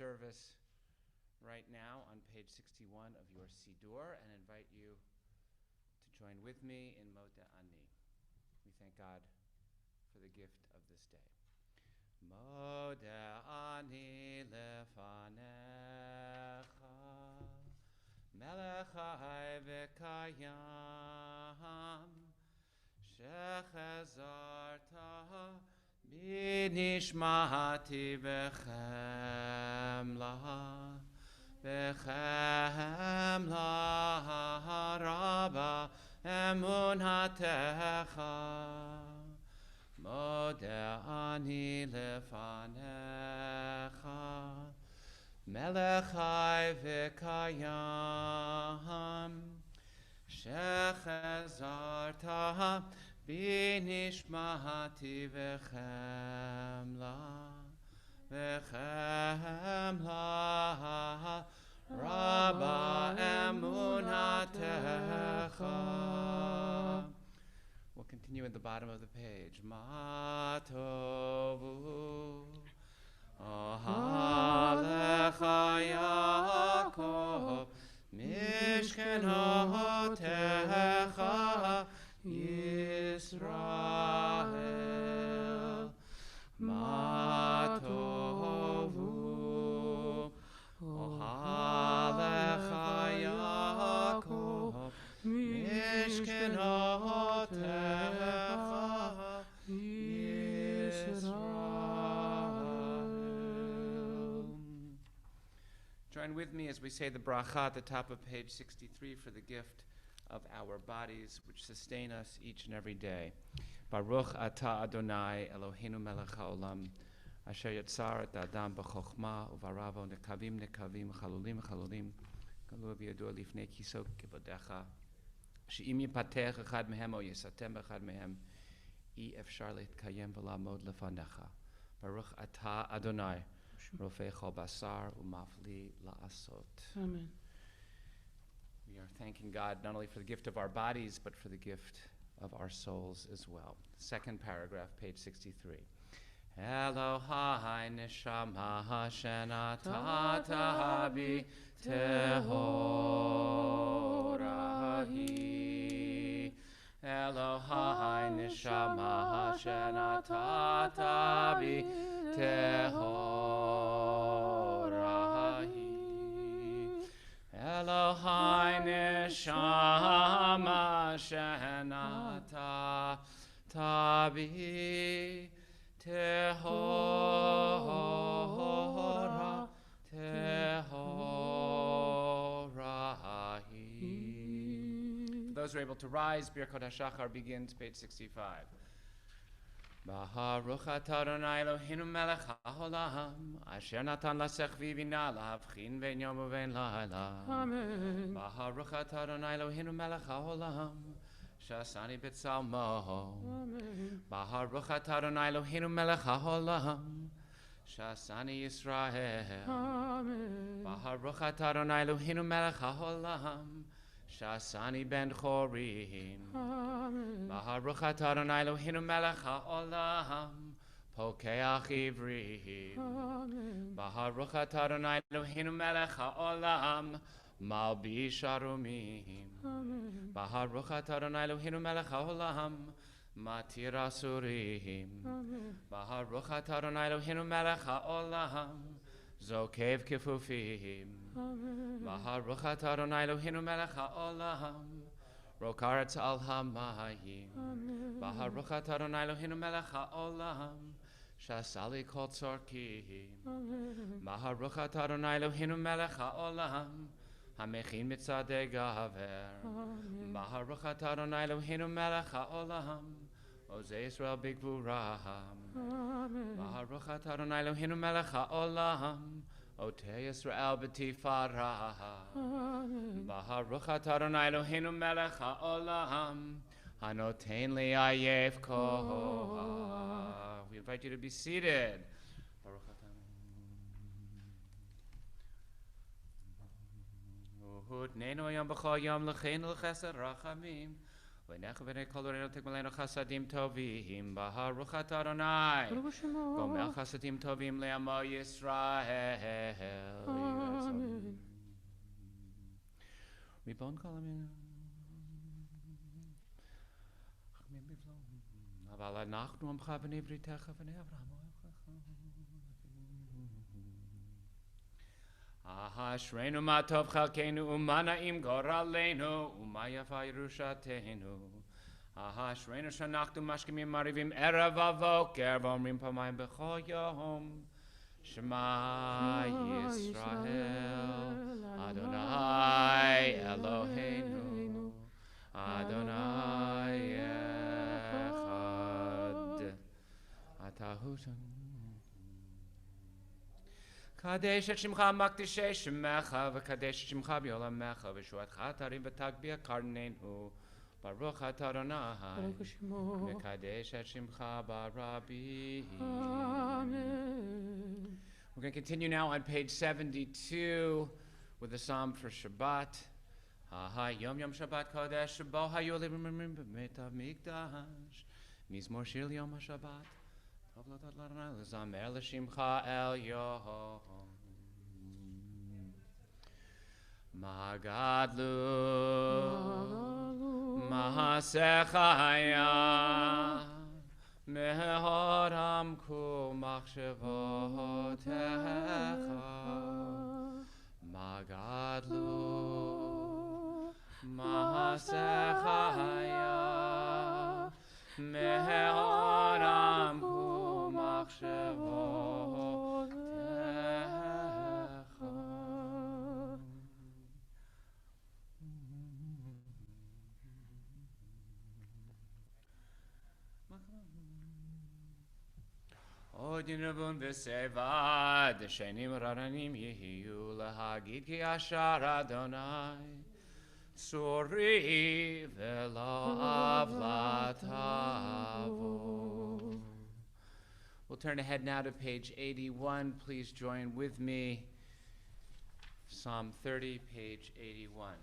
service right now on page 61 of your Siddur, and invite you to join with me in Modeh Ani. We thank God for the gift of this day. Modeh Ani lefanecha, melech chai v'kayam, shechazarta b'nishmati v'chemla, v'chemla rabba emunatecha. Modeh Ani lefanecha, melech chai v'kayam, shechazarta b'nishmati v'chemla, v'chemla rabba emunatecha. We'll continue at the bottom of the page. Ma tovu ohalecha Yaakov mishkenotecha Yisrael. Ma tovu ohalecha Yaakov mishkenotecha Yisrael. Join with me as we say the bracha at the top of page 63 for the gift of our bodies, which sustain us each and every day. Baruch atah Adonai Eloheinu melech haolam, asher yatzar et adam b'chokhmah uvaravo nekavim nekavim chalulim chalulim galu v'yadua lifnei kiso kivodecha she'im yipatech echad mehem o yisatem echad mehem I efshar leitkayem v'lamod lefanecha. Baruch atah Adonai rofei chol basar u'mafli la'asot. Amen. We are thanking God not only for the gift of our bodies, but for the gift of our souls as well. Second paragraph, page 63. Elohai neshama shenatata bi tehorahi. Elohai neshama shenatata bi tehorahi. Elohai neshama shenata tabi tehora tehorahi. For those who are able to rise, Birkot HaShachar begins, page 65. Baruch atah Adonai Eloheinu melech haolam, asher natan lasech v'bina להבחין בין יום ובין לילה. Amen. Baruch atah Adonai Eloheinu melech haolam, שעשני בצלמו. Amen. Baruch atah Adonai Eloheinu melech haolam, שעשני ישראל. Amen. Baruch atah Adonai Eloheinu melech haolam, שעשני בן חורים. Amen. Baruch atah Adonai Eloheinu melech haolam, pokeach ivrim. Amen. Baruch atah Adonai Eloheinu melech haolam, malbish arumim. Amen. Baruch atah Adonai Eloheinu melech haolam, matir asurim. Amen. Baruch atah Adonai Eloheinu melech haolam, zokev kefufim. Amen. Baruch atah Adonai Eloheinu melech haolam, rokaretz al hamayim. Amen. Baruch atah Adonai Eloheinu melech haolam, shasali kol tzorkim. Amen. Baruch atah Adonai Eloheinu melech haolam, hamechin mitzadei gaver. Amen. Baruch atah Adonai Eloheinu melech haolam, ozei Yisrael bigvurah. Amen. Baruch atah Adonai Eloheinu melech haolam, otei Yisrael b'tifarah. Amen. Baruch atah Adonai Eloheinu melech haolam, hanoten li ayef koach. We invite you to be seated. Baruch atah. U'hutneinu hayom b'chol yom l'cheinu l'chesed rachamim, V'necha v'nei kol orenu tikmalenu chasadim tovim b'haruchat Adonai. Baruch Shemo. Gomel chasadim tovim le'amo Yisrael. Amen. Ribon kolamin. אבל אנחנו עמך בני בריתך בני אברהם. אשרינו מה טוב חלקנו ומה נעים גורלנו ומה יפה ירושתנו. אשרינו שאנחנו משכימים מריבים ערב ובוקר ואומרים פעמיים בכל יום שמע ישראל אדוני אלוהינו אדוני קדש את שמך מקדישי שמך וקדש את שמך בעולמך ושועתך תרים ותגביה קרננו ברוך אתה אדוני Baruch Shemo. מקדש את שמך ברבי. Amen. We're going to continue now on page 72 with a psalm for Shabbat. Yom Yom Shabbat Kodesh Bo Hayu Limrim B'Met HaMikdash Mizmor Shir Yom HaShabbat Zamer l'shimcha el yom Magadlu Mahasecha haya Mehoram ku machshevotecha Magadlu Mahasecha haya Mehoram ku Odinavun v'sevad shenim raranim yehiyu lahagid ki ashar Adonai suri v'lo avlatavo. We'll turn ahead now to page 81. Please join with me. Psalm 30, page 81.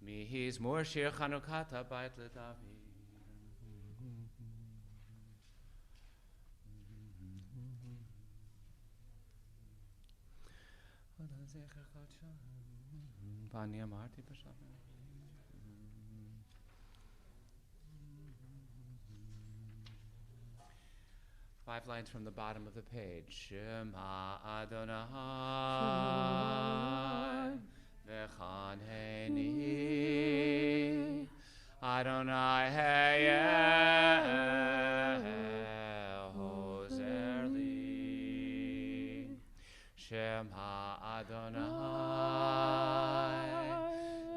Mihiz mor shir chanukata bait leDavid. Vani amarti b'shavim. 5 lines from the bottom of the page. Shema Adonai v'chaneni Adonai hozer li. Shema Adonai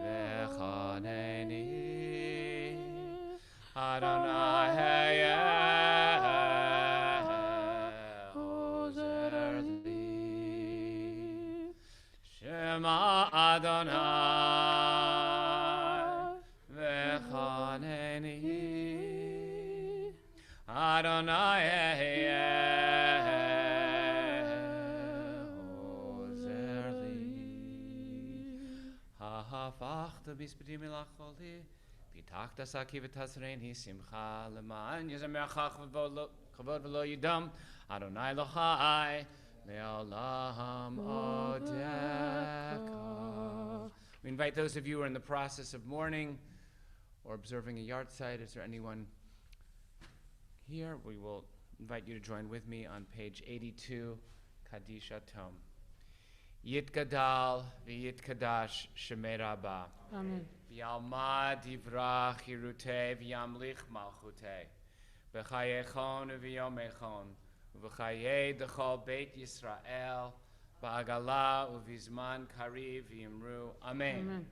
v'chaneni Adonai Shema Adonai v'chaneni Adonai hozer li. Hafachta b'spedim ilacholi v'tachta saki v'tasreini simcha leman yezamerchach v'kavod v'lo yidam Adonai Elohai Le'olam odeka. We invite those of you who are in the process of mourning or observing a yard site. Is there anyone here? We will invite you to join with me on page 82, Kadisha Tom. Yitgadal v'yitkadash shemei Rabba. Amen. V'yalma divrach hirutei v'yamlich malchutei. V'chayechon v'yomechon. V'chayei d'chol Beit Yisrael, ba'agala u'vizman kariv v'yimru. Amen.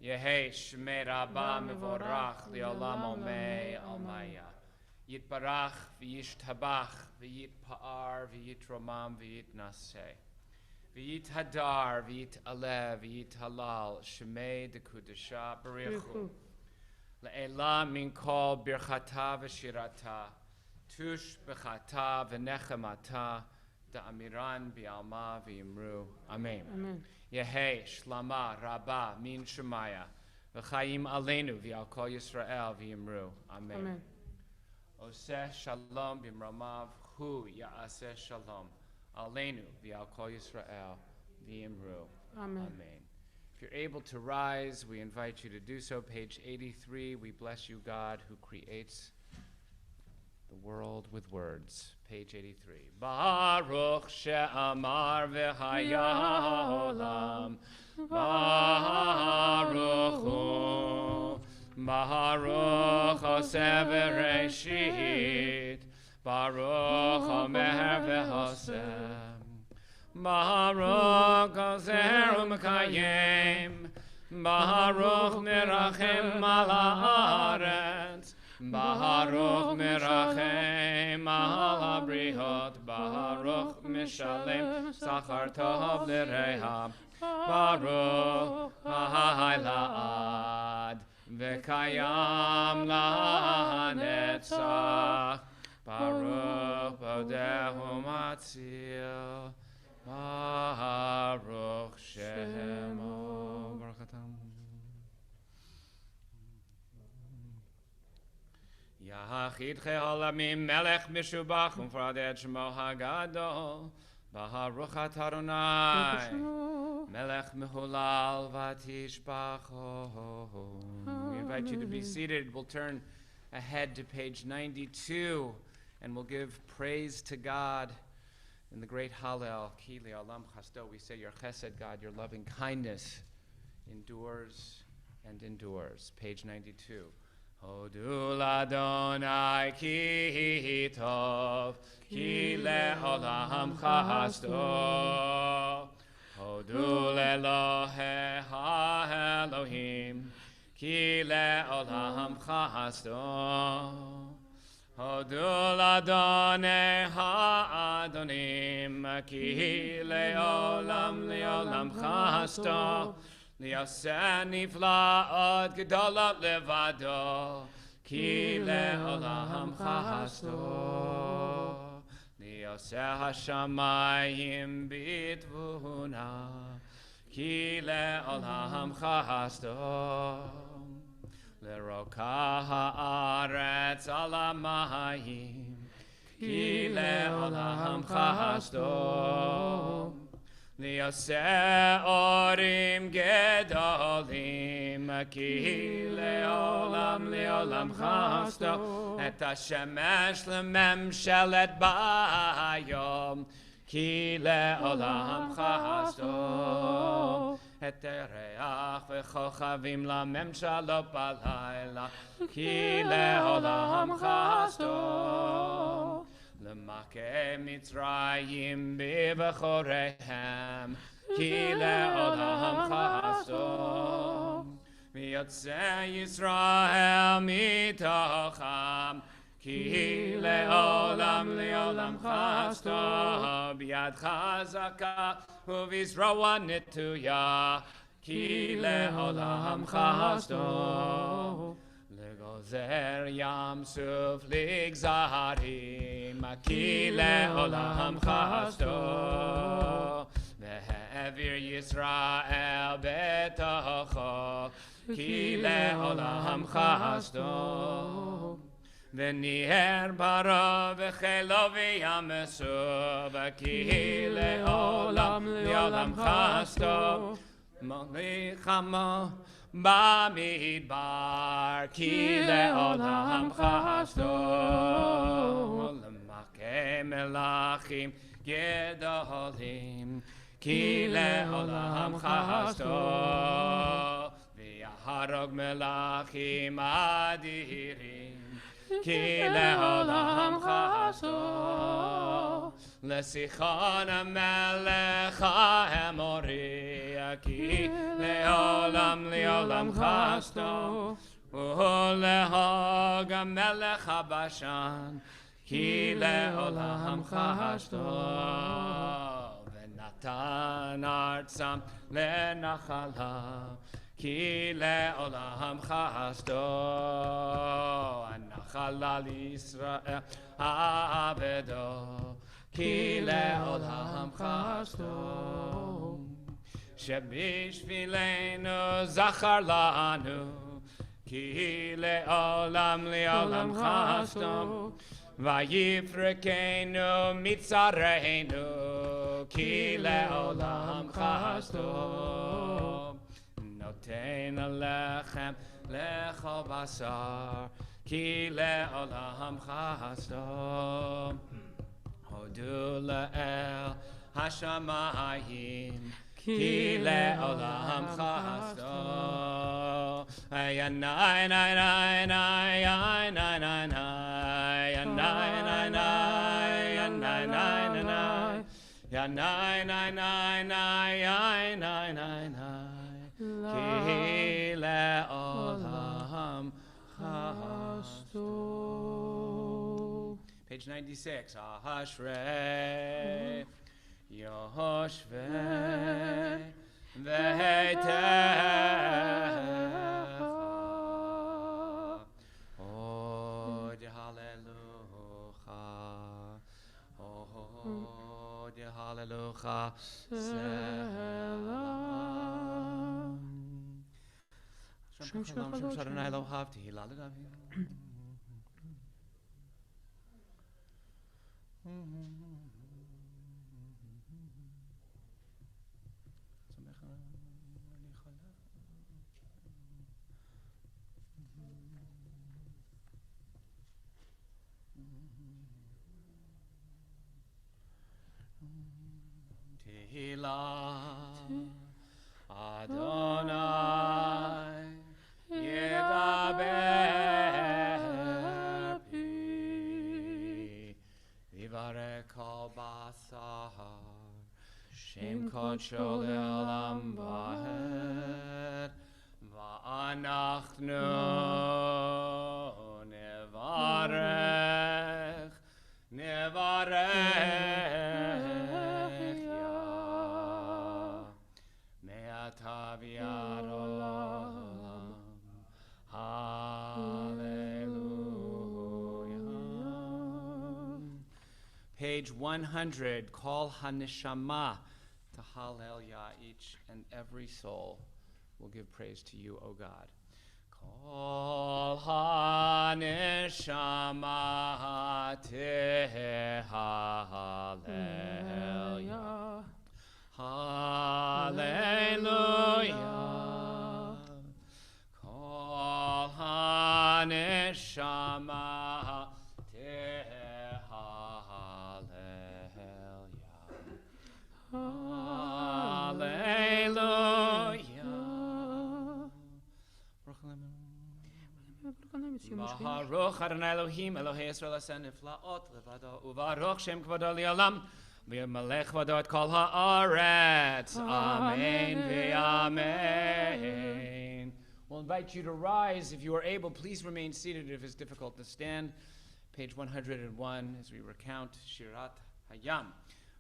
Yehei shmei Rabba mevorach li'olam omei almaya. Yitbarach v'yishtabach v'yitpa'ar v'yitromam v'yitnaseh. V'yithadar v'yitalev v'yithalal shmei d'kudesha barichu. Le'ela min kol birchata v'shirata. Tush b'chata v'nechemata da'amiran bi'alma v'yimru. Amen. Amen. Yehei shlama rabba min shemaya V'chaim aleinu v'al kol Yisrael v'yimru. Amen. Amen. Oseh shalom b'mramav hu ya'aseh shalom. Aleinu v'al kol Yisrael v'yimru. Amen. Amen. If you're able to rise, we invite you to do so. Page 83, we bless you, God, who creates the world with words. Page 83. Baruch she'amar v'haya olam. Baruch hu. Baruch oseh v'reshit. Baruch omer v'hosem. Baruch ozer u'mekayem. Baruch merachem al haaretz. Baruch merachem al habriot. Baruch mishalem sachar tov l'reha. Baruch ha'ilad v'kayam la'netzach. Baruch bodehu matzil. Baruch Shemo. Baruchatam. Yachid Che'olamim Melech Mishubach Umfradet Shemo Hagadol. Baruch Adonai Melech Mehulal Vatishbacho. We invite you to be seated. We'll turn ahead to page 92 and we'll give praise to God. In the great Hallel, Ki le'olam chasto, we say your chesed, God, your loving kindness endures and endures. Page 92. Hodu l'Adonai ki tov, ki le'olam chasto. Hodu le'Elohe ha'Elohim, ki le'olam chasto. Hodu l'Adonai ha'adonim, ki le'olam chasto. Li'aseh nifla'ot gedolot levado, ki le'olam chasto. Li'aseh hashamayim bitvuna, ki le'olam chasto. Leroka haaretz al hamayim, ki le'olam chasto. Li'aseh orim gedolim, ki le'olam chasto. Et hashemesh lememshelet bayom, ki le'olam chasto. Et ereach v'chochavim lamemshalot balayla, ki le'olam chasto. L'makeh Mitzrayim b'bechorehem, ki le'olam chasto. V'yotzei Yisrael mitocham, ki le'olam chasto. B'yad chazaka u'v'yisroa nituya, ki le'olam chasto. Legozer yam suf ligzarim, ki le'olam chasto. Ve'evir Yisrael betocho, ki le'olam chasto. V'niher bara v'chelo v'yamesu, ki le'olam chasto. Molichamo Bamidbar, ki le'olam chasto. L'makeh melachim gedolim, ki le'olam chasto. V'yaharog melachim adirim, ki le'olam chasto. L'sichon hamelech ha'emori, ki le'olam chasto. U'lehog hamelech habashan, ki le'olam chasto. V'natan artzam le'nachala, ki le'olam chasto. Anachala l'Yisrael ha'avedo, ki le'olam chasto. שבשבילנו זכר לנו, כי לעולם חסדו, ויפרקנו מצרינו, כי לעולם חסדו. נותן לחם לכל בשר, כי לעולם חסדו. הודו לאל השמיים, כי לעולם חסדו. יא nay nay nay nay nay nay nay nay, יא nay nay nay, יא nay nay nay, יא nay nay nay nay, יא nay nay nay, כי לעולם חסדו. Page 96. Ahashrei Yoshvei Ve'techa Od Hallelujah Od Hallelujah Selam Shem Shalom Shem Adonai Elohav Tehillah L'David. Tehillah Adonai Yedaber Pi Vivarek Kol Basar Shem Kodsho Le'olam Vahed Va'anachnu Nevarech Page 100, Kol HaNeshama, to Hallelujah, each and every soul will give praise to you, O God. Kol HaNeshama Tehallelujah. Hallelujah. Kol HaNeshama Tehallelujah. Hallelujah. Baruch Adonai Elohim Elohei Yisrael Aseh Niflaot Levado Uvaruch Shem Kvodo Li'olam V'yamalech Kvodo Et Kol Haaretz. Amen V'amen. We'll invite you to rise. If you are able, please remain seated if it's difficult to stand. Page 101 as we recount Shirat Hayam.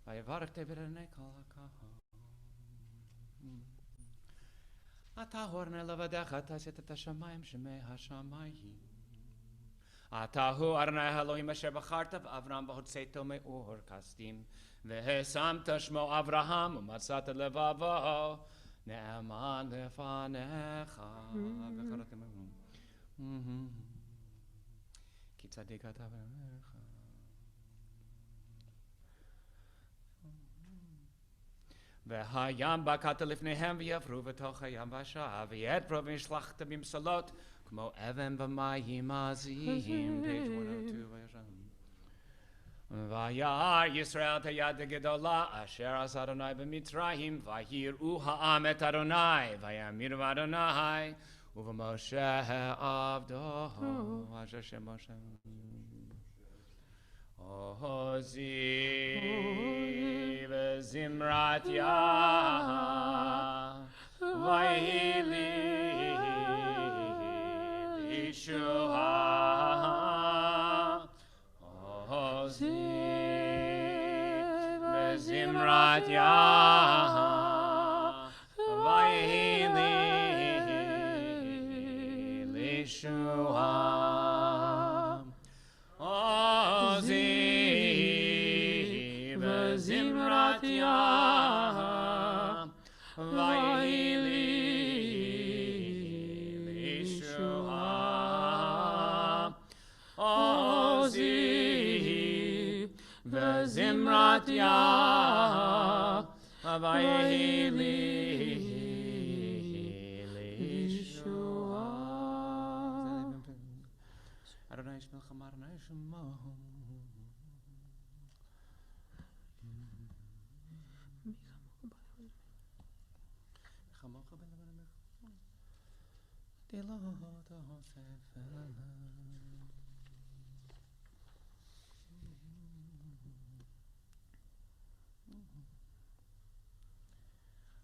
Vayevarech David Adonai Kol HaKahal. אתה הורנה לבדך, אתה עשית את השמיים שמי השמיים. אתה הוא ארנה אלוהים אשר בחרת באברהם והוצאתו מאור כסדים, והשמת שמו אברהם ומצאת לבבו, נאמן לפניך. כי צדיק אתה בעמך. והים בקעת לפניהם ויעברו בתוך הים והשעה ויעברו ונשלחת במסלות כמו אבן במים עזים. Page 102. וירא ישראל את היד הגדולה אשר עשה אדוני במצרים ויראו העם את אדוני ויאמינו אדוני ובמשה עבדו אשר שם משה עוזי וזמרת יה ויהי לי לישועה. עוזי וזמרת יה ויהי לי לישועה. עוזי וזמרת יה ויהי Karatya Avayehi Lishua. Adonai Shmel Chamar Adonai Shemo.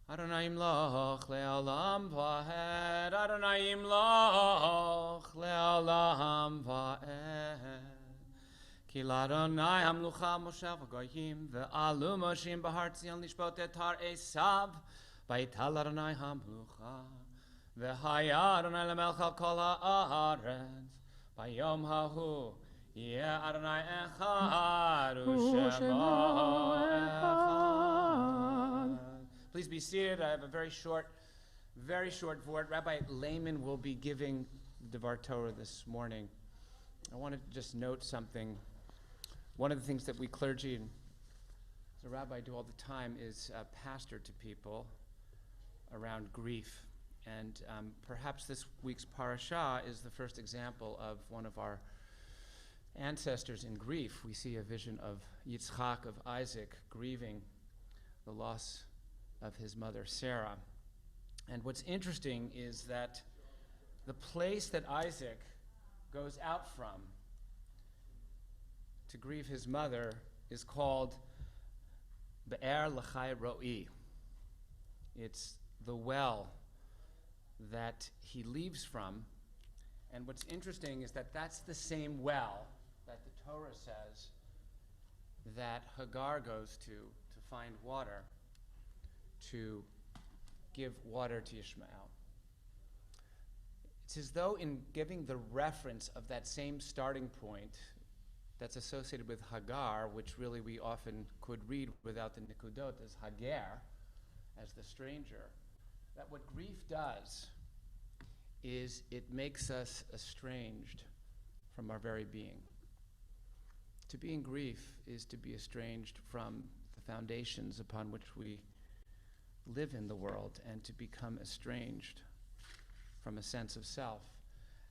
Adonai Imloch le'olam va'ed. Adonai Imloch le'olam va'ed. Ki l'Adonai hamlucha moshav ha'goyim ve'alu moshim b'har Tzion lishbot et har Esav. V'yital Adonai hamlucha ve'haya Adonai lemelech al kol ha'aretz. V'yom hahu yeh Adonai echad u'shemo echad. Please be seated. I have a very short vort. Rabbi Lehman will be giving the Devar Torah this morning. I want to just note something. One of the things that we clergy and the rabbi do all the time is pastor to people around grief. And perhaps this week's parashah is the first example of one of our ancestors in grief. We see a vision of Yitzchak, of Isaac, grieving the loss of his mother Sarah. And what's interesting is that the place that Isaac goes out from to grieve his mother is called Be'er L'chai Ro'i. It's the well that he leaves from. And what's interesting is that that's the same well that the Torah says that Agar goes to find water, to give water to Ishmael. It's as though in giving the reference of that same starting point that's associated with Hagar, which really we often could read without the nikudot as Hagar, as the stranger, that what grief does is it makes us estranged from our very being. To be in grief is to be estranged from the foundations upon which we live in the world, and to become estranged from a sense of self.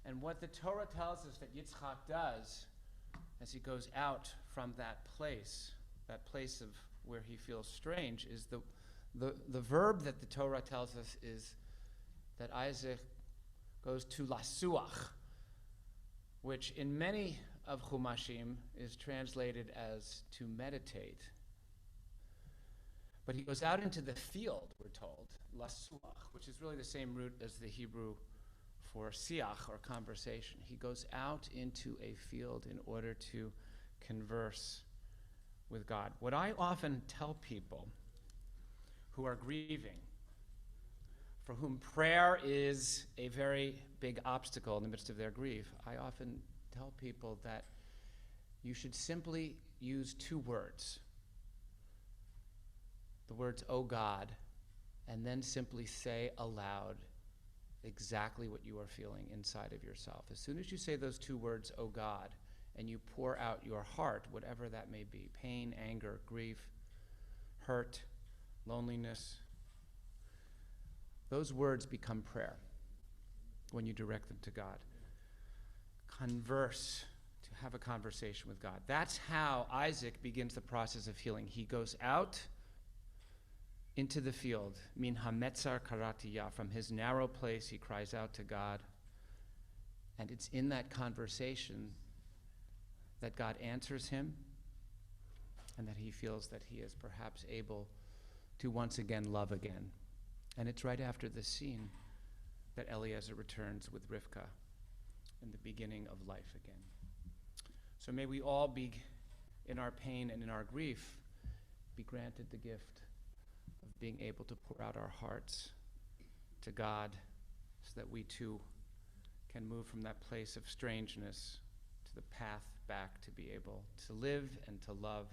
And what the Torah tells us that Yitzchak does as he goes out from that place of where he feels strange, is the verb that the Torah tells us is that Isaac goes to lasuach, which in many of Chumashim is translated as to meditate. But he goes out into the field, we're told, lasuach, which is really the same root as the Hebrew for siach, or conversation. He goes out into a field in order to converse with God. What I often tell people who are grieving, for whom prayer is a very big obstacle in the midst of their grief, I often tell people that you should simply use two words. The words, "Oh God," and then simply say aloud exactly what you are feeling inside of yourself. As soon as you say those two words, "Oh God," and you pour out your heart, whatever that may be, pain, anger, grief, hurt, loneliness, those words become prayer when you direct them to God. Converse, to have a conversation with God. That's how Isaac begins the process of healing. He goes out into the field, min hametzar karatiya, from his narrow place he cries out to God. And it's in that conversation that God answers him, and that he feels that he is perhaps able to once again love again. And it's right after this scene that Eliezer returns with Rivka in the beginning of life again. So may we all be, in our pain and in our grief, be granted the gift of being able to pour out our hearts to God, so that we too can move from that place of strangeness to the path back to be able to live and to love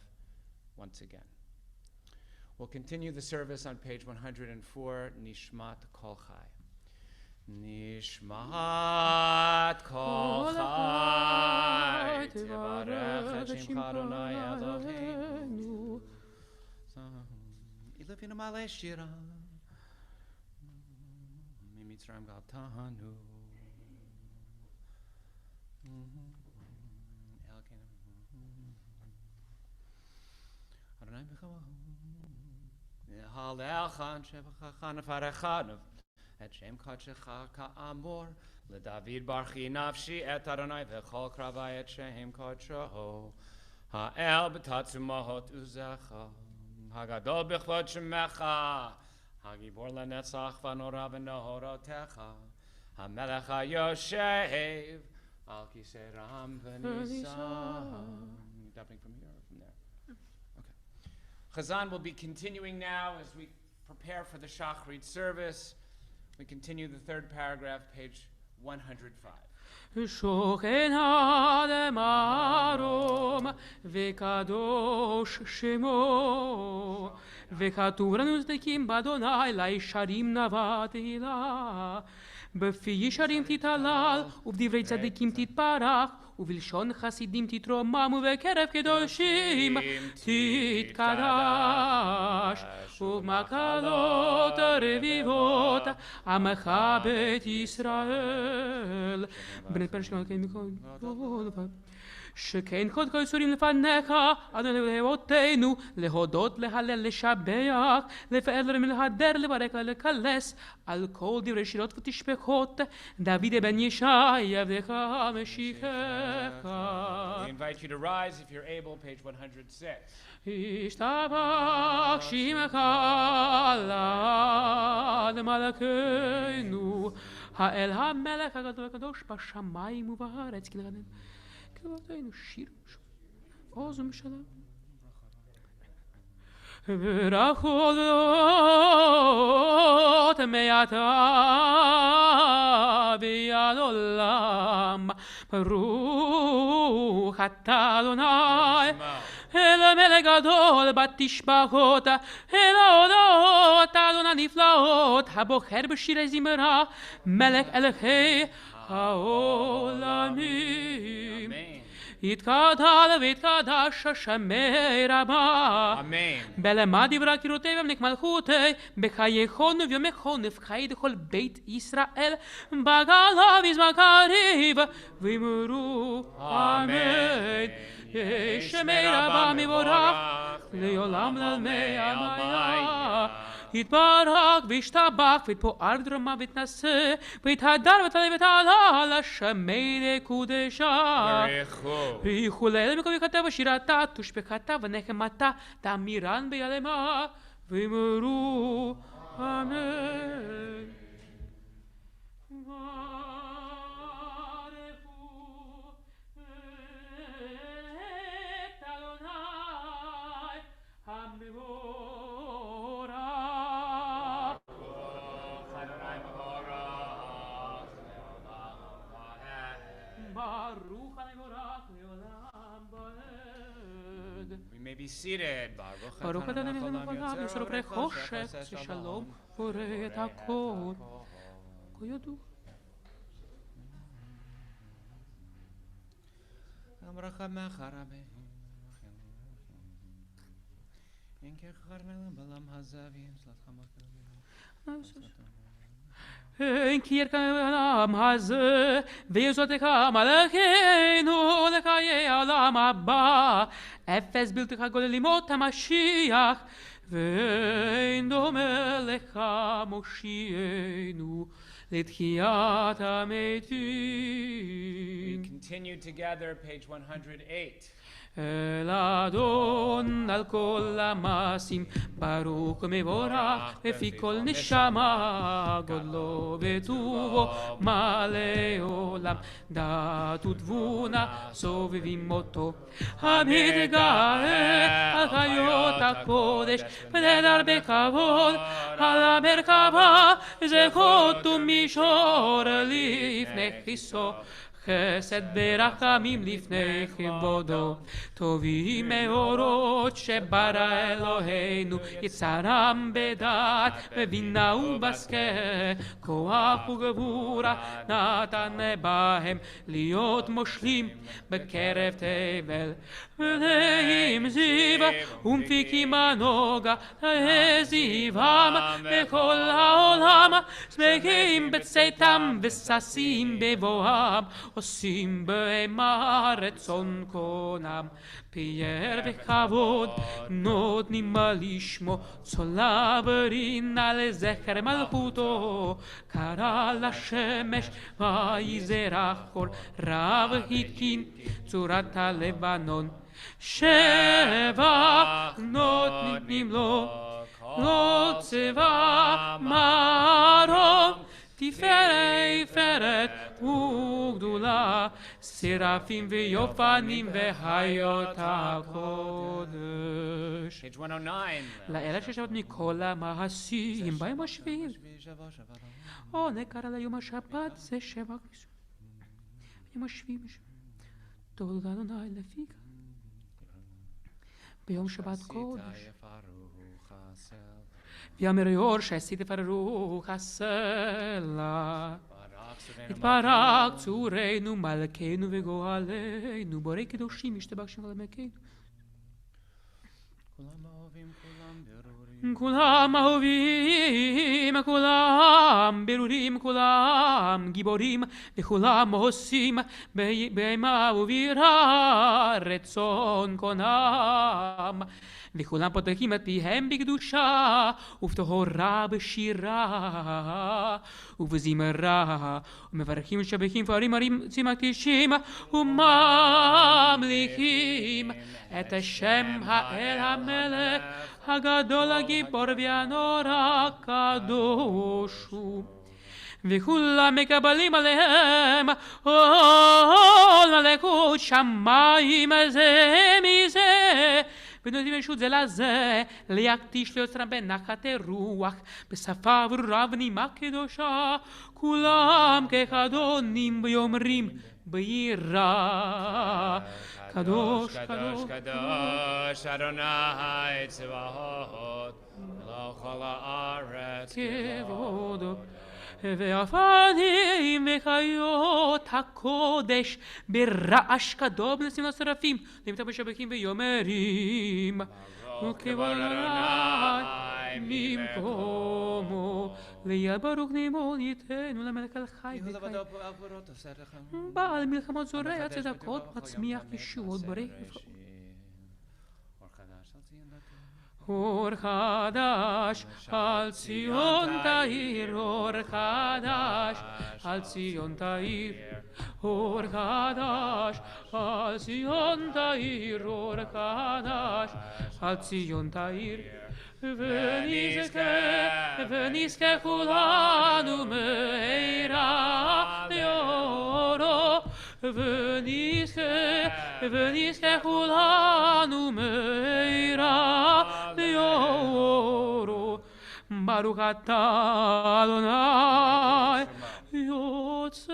once again. We'll continue the service on page 104, Nishmat Kol Chai. Nishmat Kol Chai, Tivarech et Shimcha Adonai Eloheinu, Ilufinu male shira. Mimitzrayim galtanu. Adonai b'chava. Halelchan shevachachan afarechanav. Et shem kodshecha ka'amor. LeDavid barchi nafshi et Adonai v'chol kravai et shem kodsho. Ha'el b'tatzu mahot uzecha. Hagadol b'chvod shemecha. Hagibor lenetzach v'nora v'nohorotecha. HaMelech HaYoshev. Al kisei ram v'nisam. Definitely from here or from there? Okay. Chazan will be continuing now as we prepare for the Shachrit service. We continue the third paragraph, page 105. שוכן האדם ארום וקדוש שמו וכתוב לנו צדיקים באדוני לישרים נאווה תהילה בפי ישרים תתהלל ובדברי צדיקים תתברך ובלשון חסידים תתרומם ובקרב קדושים תתקדש ובמקלות רביבות עמך בית ישראל בני פרשנות כן מכל שכן קוד כל סורים לפניך אדוני להודותינו להודות להלל לשבח לפאר ולהדר לברך לקלס על כל דברי שירות ותשבחות דוד בן ישי עבדך המשיחך. We invite you to rise if you're able, page 106. ישתבח שמך לעד מלכנו האל המלך הגדול הקדוש בשמיים ובארץ כלגנן כבודנו שיר עוז משלם ברכות מעתה ועד עולם ברוך אתה אדוני אל המלך גדול בתשבחות אל ההודות אדון הנפלאות הבוחר בשירי זמרה מלך אלוהי העולמים יתקדל ויתקדש שמי רבה בלמד דברי קירותי ומלך מלכותי בחייכון וביומכון ובחיי לכל בית ישראל בגלה בזמן קריב ואמרו אמן שמי רבה מבורך לעולם לעלמי עלמיה יתברך וישתבח ויתפאר ודרמה ויתנשא ויתהדר ותעלה ותעלה לשמי לקודשה בריחו לאל מקום יכתב ושירתה תושבחתה ונחמתה תאמירן ביעלמה ואמרו אמן. Be seated. Baruch Adonai Eloheinu melech yisroel pnei choshech v'shalom borei et hakol. Koyodu. אין כי ירקם הזה ויזותך מלכנו לחיי העולם הבא אפס בלתך גודל לימות המשיח ואין דומה לך מושיענו לתחיית המתים. We continue together, page 108. אל אדון על כל המעשים ברוך ומבורך לפי כל נשמה גודלו וטובו מלא עולם דעת ותבונה סובבים אותו המתגאה על חיות הקודש ונדר בכבוד על המרכבה זכות ומישור לפני כיסו חסד ברחמים לפני כבודו, טובים מאורות שברא אלוהינו, יצרם בדעת בבינה ובשכל, כוח וגבורה נתן בהם להיות מושלים בקרב תבל, ולאים זיו ומפיקים הנוגה זיום בכל העולם, שמחים בצאתם וששים בבואם, עושים בהם רצון קונם, פייר וכבוד נותנים לשמו, צולה ורינה לזכר מלכותו, קרא לשמש ויזרח אור, רב התקין צורת הלבנון, שבח נותנים לו, לא צבא מרום, תפארת וגדולה, סרפים ויופנים והיות הקודש. Page 109. לאלה ששבת מכל המעשים בהם השביעי, או נקרא ליום השבת זה שבח, יום השביעי, תודה אדוני לפיך, ביום שבת קודש. ויאמר יאור שעשית ברוך הסלע, יתברך צורנו מלכנו וגואלנו, בורא קדושים ישתבח שם למלכנו. כולם אהובים, כולם ברורים, כולם גיבורים, וכולם עושים בהמה וביראה רצון קונם, וכולם פותחים את פיהם בקדושה ובטהרה בשירה ובזמרה, ומברכים שבחים פארים ערים מקדישים וממליכים את השם האל המלך הגדול הגיבור והנורא הקדוש הוא, וכולם מקבלים עליהם עול מלכות שמיים זה מזה, ונותנים רשות זה לזה להקדיש ליוצרם בנחת רוח, בשפה ברורה ונימה קדושה, כולם כחדונים ואומרים ביראה, קדוש קדוש קדוש אדוני צבאות לכל הארץ כבודו, ואפנים וחיות הקודש ברעש גדול נשיאים לשרפים, למתח משבחים ויאמרים וכבוד אדוני ממקומו, ליד ברוך נאמון ייתנו למלך על חי וחי, בעל מלחמות זורע צדקות מצמיח ישועות ברך. אור חדש על ציון תאיר, אור חדש על ציון תאיר, אור חדש על ציון תאיר, אור חדש על ציון תאיר, ונזכה כולנו מהרה לאורו, ונזכה כולנו מהרה לאורו, ברוך אתה אדוני יוצר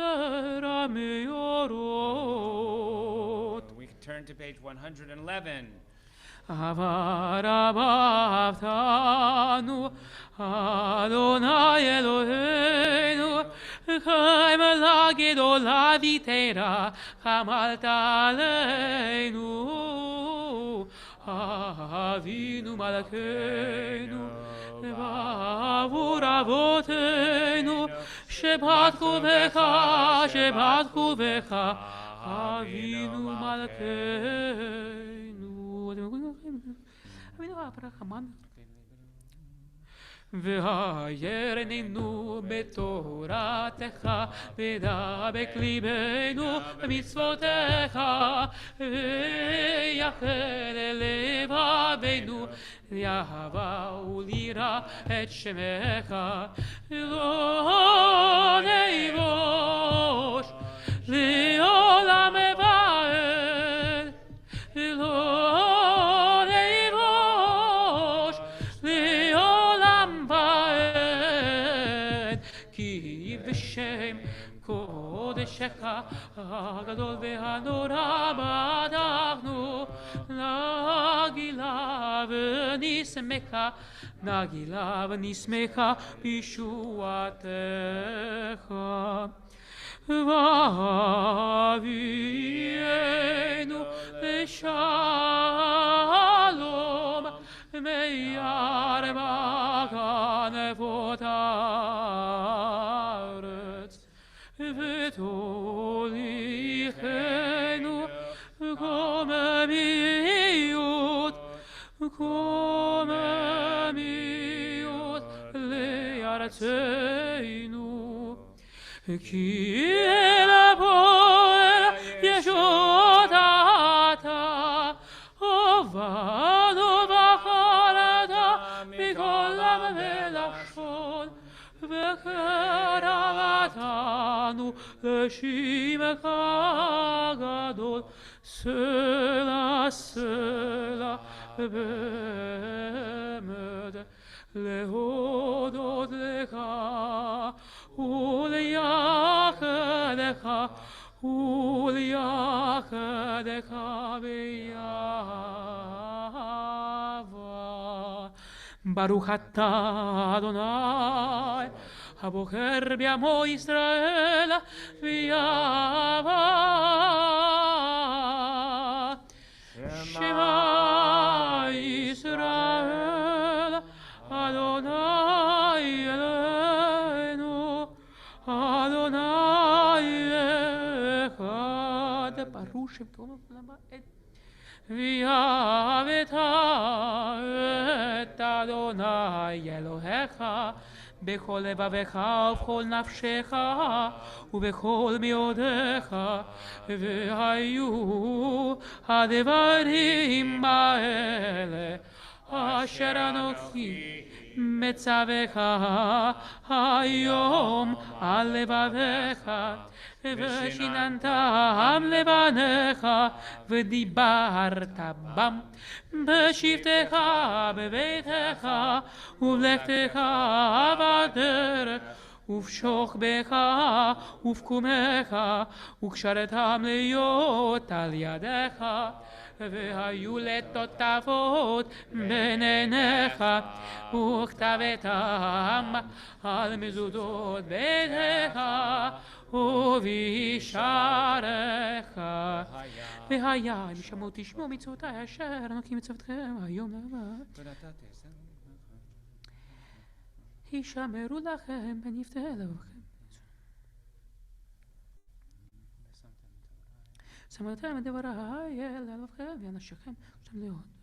המאורות. We turn to page 111. אהבה רבה אהבתנו, אדוני אלוהינו, חמלה גדולה ותורה חמלת עלינו, אבינו מלכנו, בעבור אבותינו, שבטחו בך, שבטחו בך, אבינו מלכנו. אבינו הרחמן. והיירננו בתורתך, ודבק ליבנו במצוותיך, ויחל לבבינו לאהבה וליראה את שמך, לא נבוש לעולם ועד, לא נבוש לעולם ועד, כי בשם קודשך הגדול והנורא בטחנו, נגילה ונשמחה, נגילה ונשמחה בישועתך. ואבינו לשלום מארבע כנפות הארץ, ותוליכנו קוממיות לארצנו, כי אל הפועל ישועת אתה, עובדנו בחרת מכל עם ולשון, וקרבתנו לשמך הגדול, סלע סלע באמת, להודות לך ולייחדך ולייחדך באהבה. ברוך אתה אדוני הבוחר בעמו ישראל באהבה. שמע ישראל אדוני אלוהינו אדוני אחד. ברוך שם קוראים למעט ואהבת את אדוני אלוהיך בכל לבבך ובכל נפשך ובכל מאודיך, והיו הדברים האלה אשר אנוכי מצווך היום על לבביך, ושיננתם לבניך ודיברת בם בשבתך בביתך ובלכתך בדרך ובשוכבך ובקומך וקשרתם להיות על ידיך, והיו לטוטפות בין עיניך וכתבתם על מזוזות ביתך ובשעריך. והיה אם שמעו תשמעו מצוותיי אשר אנוכי מצוותכם היום לבד, הישמרו לכם ונפתה לבכם. שמרתם את דבריי אל לבכם ואנשיכם שאתם להיות.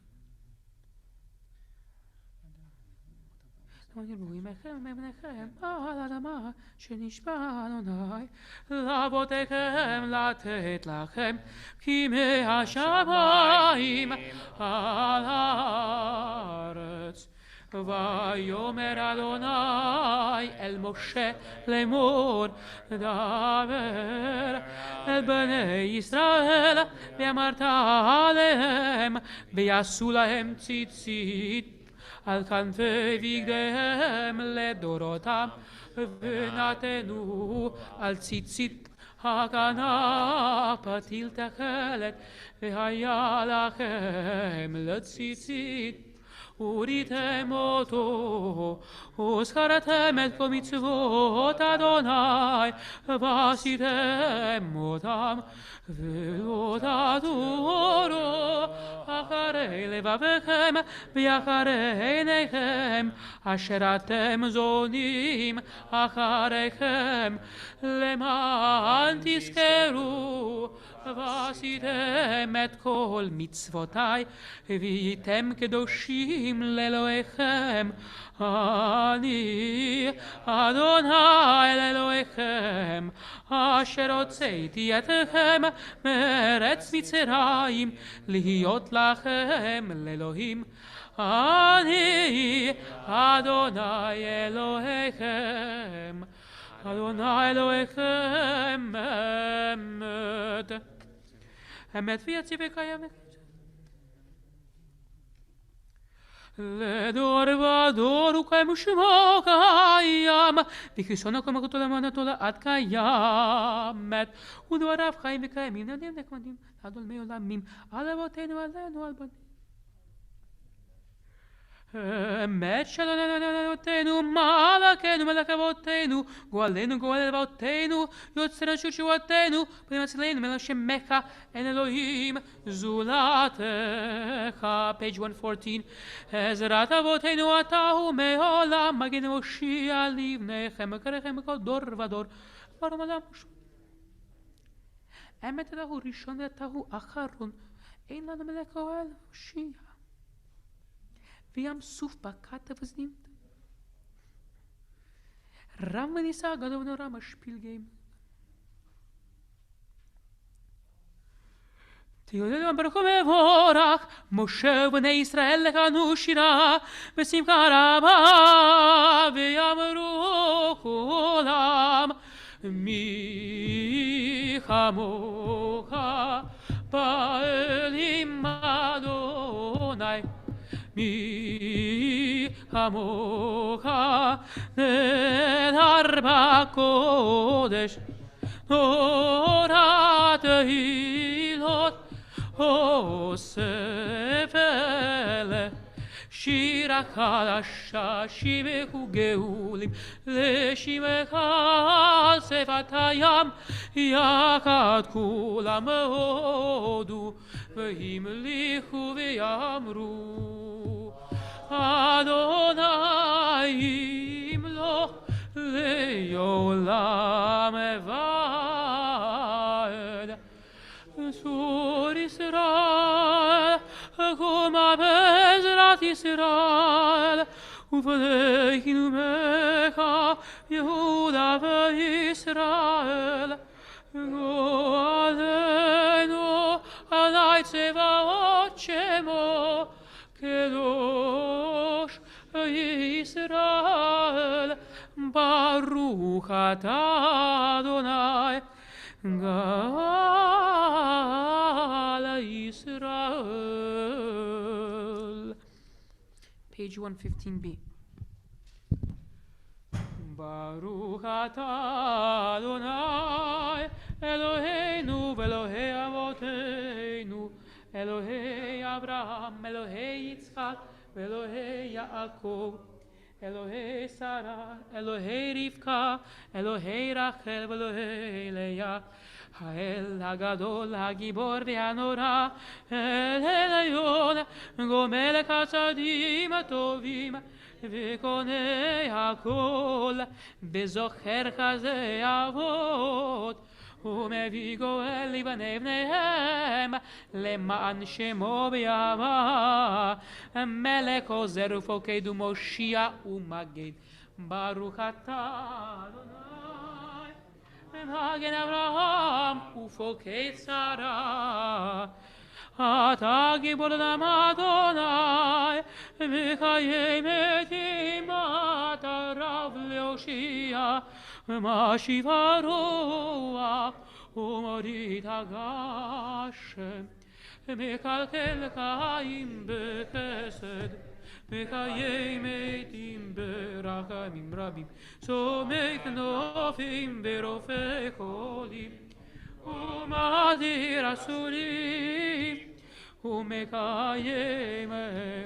תרבו עמכם ובניכם על האדמה שנשבע אדוני לאבותיכם לתת לכם כי מהשמיים על הארץ. ויאמר אדוני אל משה לאמור, דבר אל בני ישראל ואמרת עליהם ויעשו להם ציצית על כנפי בגדיהם לדורותם, ונתנו על ציצית הכנף פתיל תכלת, והיה לכם לציצית וריתם אותו, וזכרתם את כל מצוות אדוני, ועשיתם אותם, ולא תדורו אחרי לבביכם ואחרי עיניכם, אשר אתם זונים אחריכם, למען תזכרו ועשיתם את כל מצוותיי, והייתם קדושים לאלוהיכם. אני אדוני אלוהיכם, אשר הוצאתי אתכם מארץ מצרים, להיות לכם לאלוהים. אני אדוני אלוהיכם, אדוני אלוהיכם אמת. אמת ויציב וקיים. לדור ודור וקיים שמו קיים וכיסונו כמלכותו לאמונתו לעד קיימת ודבריו חיים וקיימים נדים נחמדים עד עולמי עולמים על אבותינו עלינו על בנינו אמת שלנו אבותינו מלכנו מלך אבותינו גואלנו גואל אבותינו יוצרנו תשועתנו בני מצילנו מלך שמך אין אלוהים זולתך page 114 עזרת אבותינו אתה הוא מעולם מגן מושיע לבניכם מקריכם בכל דור ודור ברום עולם אמת אתה הוא ראשון ואתה הוא אחרון אין לנו מלך גואל מושיע ים סוף בקעת וזנים רם וניסה גדול ונורא משפיל גאים תהיו ברוך ומבורך משה ובני ישראל לקנו שירה בשמחה רבה ויאמרו כולם מי כמוך באלים אדוני מי כמוך נהדר בקודש נורא תהילות אוסף אלה שירה חדשה שיבחו גאולים לשמך על שפת הים יחד כולם הודו והמליכו ויאמרו אדוני ימלוך לעולם ועד צור ישראל קומה בעזרת ישראל ופנינו ממך יהודה וישראל גואלנו עלי צבאות שמו קדוש ישראל ברוך אתה אדוני גאל ישראל page 115b ברוך אתה אדוני אלוהינו ואלוהי אבותינו אלוהי אברהם אלוהי יצחק ואלוהי יעקב אלוהי שרה אלוהי רבקה אלוהי רחל ואלוהי לאה האל הגדול הגיבור והנורא אל עליון גומל החסדים הטובים וקונה הכל וזוכר חסדי אבות ומביא גואל לבני בניהם למען שמו בימה מלך עוזר ופוקד ומושיע ומגן ברוך אתה אדוני מגן אברהם ופוקד שרה אתה גיבור דם אדוני מקיים מתים אתה רב להושיע משיב הרוח ומוריד הגשם מקלקל חיים בחסד מקיים מתים ברחמים רבים סומך כנופים ורופא חולים ומדיר אסורים ומקיים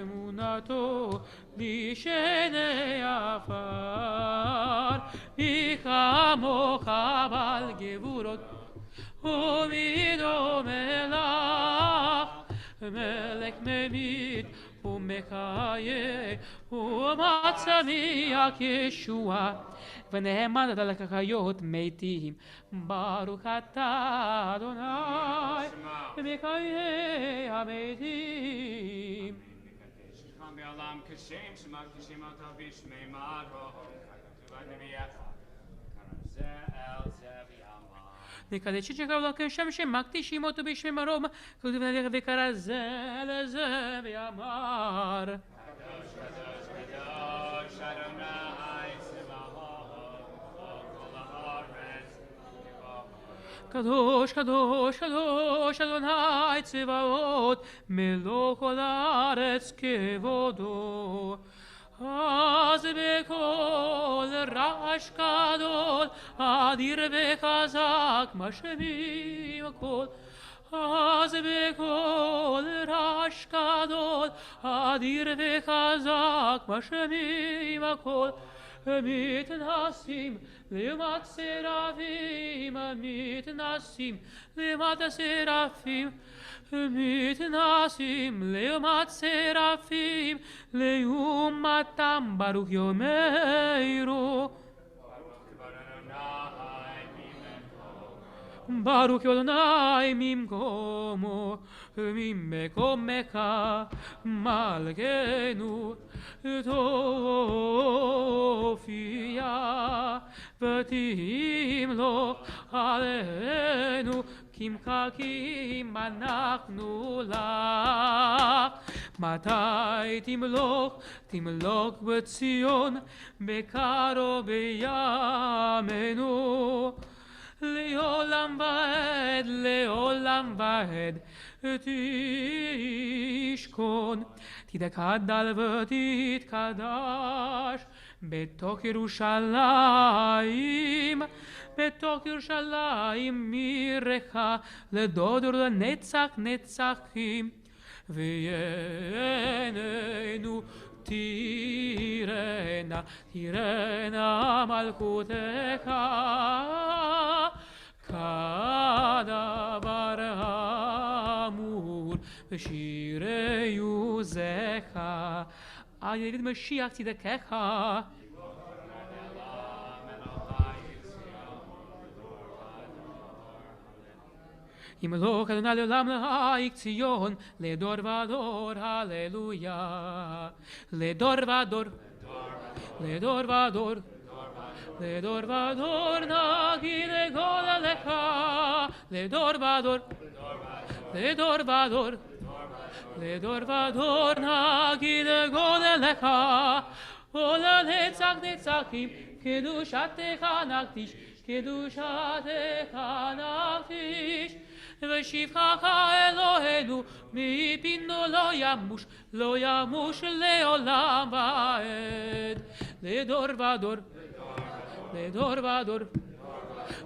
אמונתו בשני עפר מי כמוך בעל גבורות ומי דומה לך מלך ממית ומקיים ומצמיח ישועה ונאמן אתה לקחיות מתים ברוך אתה אדוני ומקיים המתים שכם בעולם כשם שמך כשם אתה בשמי מרום כתוב הנביאך זה אל זה ויאמר נקדש שכב לו כשם שמקדישים אותו בשמי מרום כתוב נביאך וקרא זה לזה ויאמר קדוש קדוש קדוש אדוני צבאות כל הארץ קדוש, קדוש, קדוש, אדוני צבאות, מלוא כל הארץ כבודו. אז בקול רעש גדול, אדיר וחזק, משמיעים הקול. אז בקול רעש גדול, אדיר וחזק, משמיעים הקול. מתנסים לעומת סרפים, מתנסים לעומת סרפים, מתנסים לעומת סרפים, לעומתם ברוך יאמרו. ברוך אדוני ממקומו, ממקומך מלכנו, תופיע ותמלוך עלינו, כי מחכים אנחנו לך. מתי תמלוך? תמלוך בציון, בקרוב בימינו. לעולם ועד, לעולם ועד, תשכון, תתקדל ותתקדש, בתוך ירושלים, בתוך ירושלים, מעירך לדוד ולנצח נצחים, ועינינו תראנה, תראנה מלכותך, כדבר אמור בשירי עוזך, על ידי משיח צדקך. ימלוך אדוני לעולם להיק ציון, לדור ודור, הללויה. לדור ודור, לדור ודור, לדור ודור נגיד גול לך. לדור ודור, לדור ודור, לדור ודור נגיד גול לך. ולנצח נצחים קדושתך נקדיש, קדושתך נקדיש. ושבחך אלוהינו מפינו לא ימוש, לא ימוש לעולם ועד. לדור ודור, לדור ודור,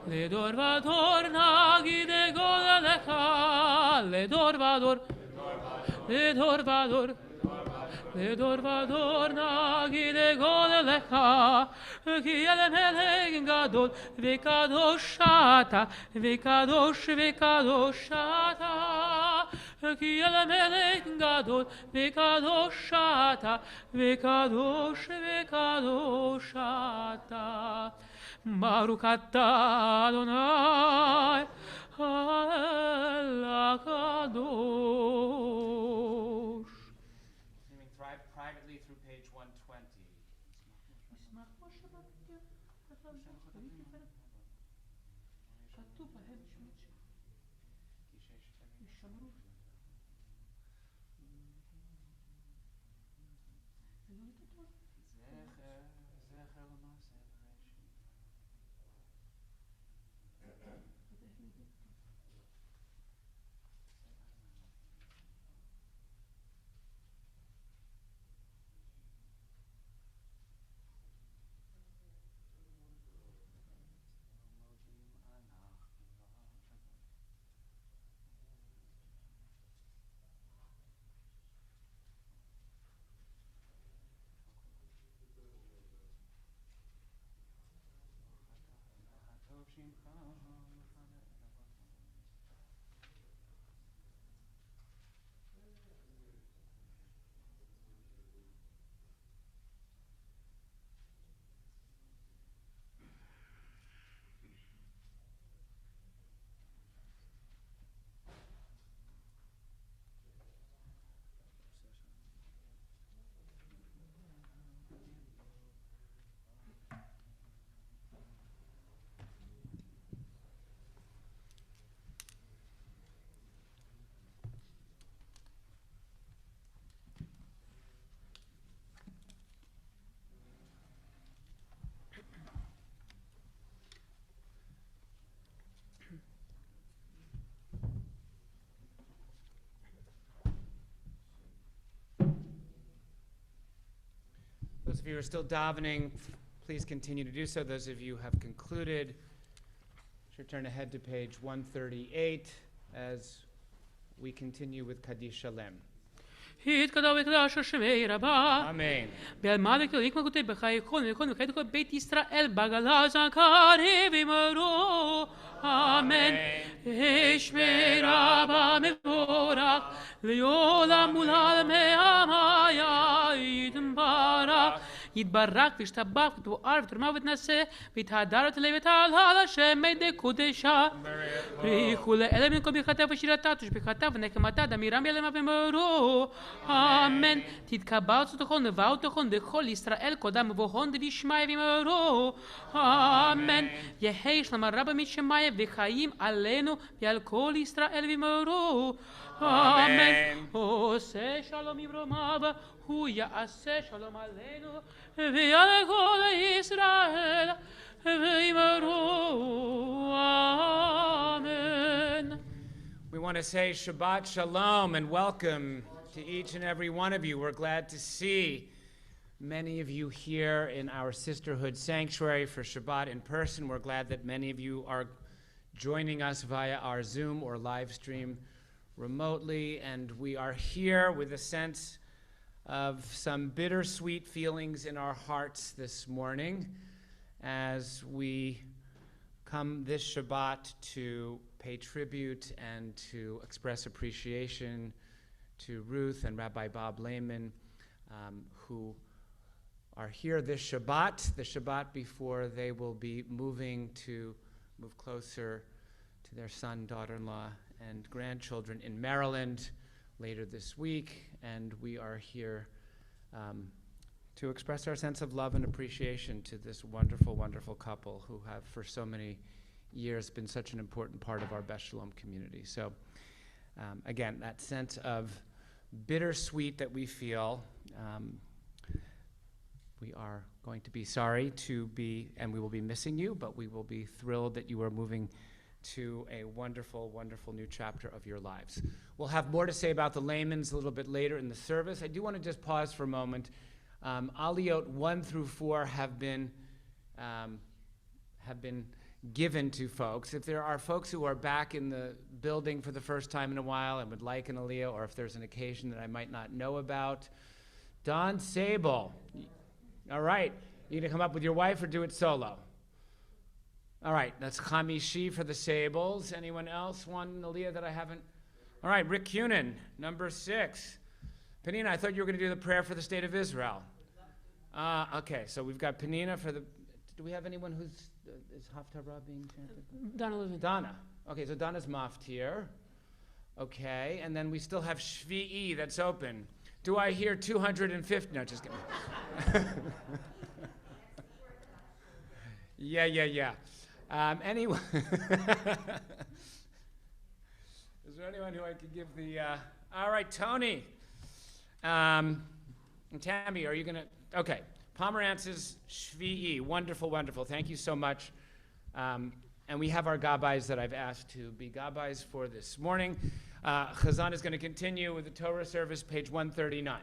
לדור ודור נגיד גול לך. לדור ודור, לדור ודור, לדור ודור נגיד גול לך. כי אל מלך גדול וקדוש אתה, וקדוש וקדוש אתה. כי אל מלך גדול וקדוש אתה, וקדוש וקדוש אתה. ברוך אתה אדוני הקדוש. Privately through page 120. of you who are still davening, please continue to do so. Those of you who have concluded, should turn ahead to page 138 as we continue with Kaddish Shalem. התקדש וקדש שמי רבה. Amen. בעל מלך יליק מלכותי בחיי כל וכל וכי כל בית ישראל בגלה זכרי ומרו. אמן. שמי רבה מבורך לעולם ולעלמי המאיה יתברך. יתברך וישתבח ותואר ותרמה ותנשא ויתהדר ותעלה ותעלה על השם מדי קודשה. בריחו לאלה מן כל ברכתה ושירתה תושבחתה ונקמתה דמירם ילמה ומרו. אמן. תתקבל תוכן לבאו תוכן לכל ישראל קודם ובהון דבישמעיה ומרו. אמן. יהי שלמה רבה משמעיה וחיים עלינו ועל כל ישראל ומרו. אמן. עושה שלום יברמיו הוא יעשה שלום עלינו ועל כל ישראל וימרו. Amen. We want to say Shabbat Shalom and welcome to each and every one of you. We're glad to see many of you here in our Sisterhood Sanctuary for Shabbat in person. We're glad that many of you are joining us via our Zoom or live stream remotely, and we are here with a sense of some bittersweet feelings in our hearts this morning as we come this Shabbat to pay tribute and to express appreciation to Ruth and Rabbi Bob Lehman, who are here this Shabbat, the Shabbat before they will be move closer to their son, daughter-in-law, and grandchildren in Maryland later this week, and we are here to express our sense of love and appreciation to this wonderful, wonderful couple who have for so many years been such an important part of our Beth Sholom community. So again, that sense of bittersweet that we feel, we are going to be sorry to be, and we will be missing you, but we will be thrilled that you are moving to a wonderful, wonderful new chapter of your lives. We'll have more to say about the Laymans a little bit later in the service. I do want to just pause for a moment. Aliyot 1 through 4 have been given to folks. If there are folks who are back in the building for the first time in a while and would like an aliyah, or if there's an occasion that I might not know about, Don Sable. All right, you gonna come up with your wife or do it solo? All right, that's Chamishi for the Sables. Anyone else want an aliyah that I haven't? All right, Rick Cunin, number 6. Penina, I thought you were going to do the prayer for the state of Israel. Okay, so we've got Penina for the, do we have anyone who's, is Haftarah being chanted? Donna Levin. Donna. Okay, so Donna's moffed here. Okay, and then we still have Shvi'i that's open. Do I hear 250? No, just kidding. Yeah. Anyone? Is there anyone who I could give the? All right, Tony. And Tammy, are you gonna? Okay, Pomerantz's Shvi'i. Wonderful, wonderful. Thank you so much. And we have our gabbais that I've asked to be gabbais for this morning. Chazan is going to continue with the Torah service, page 139.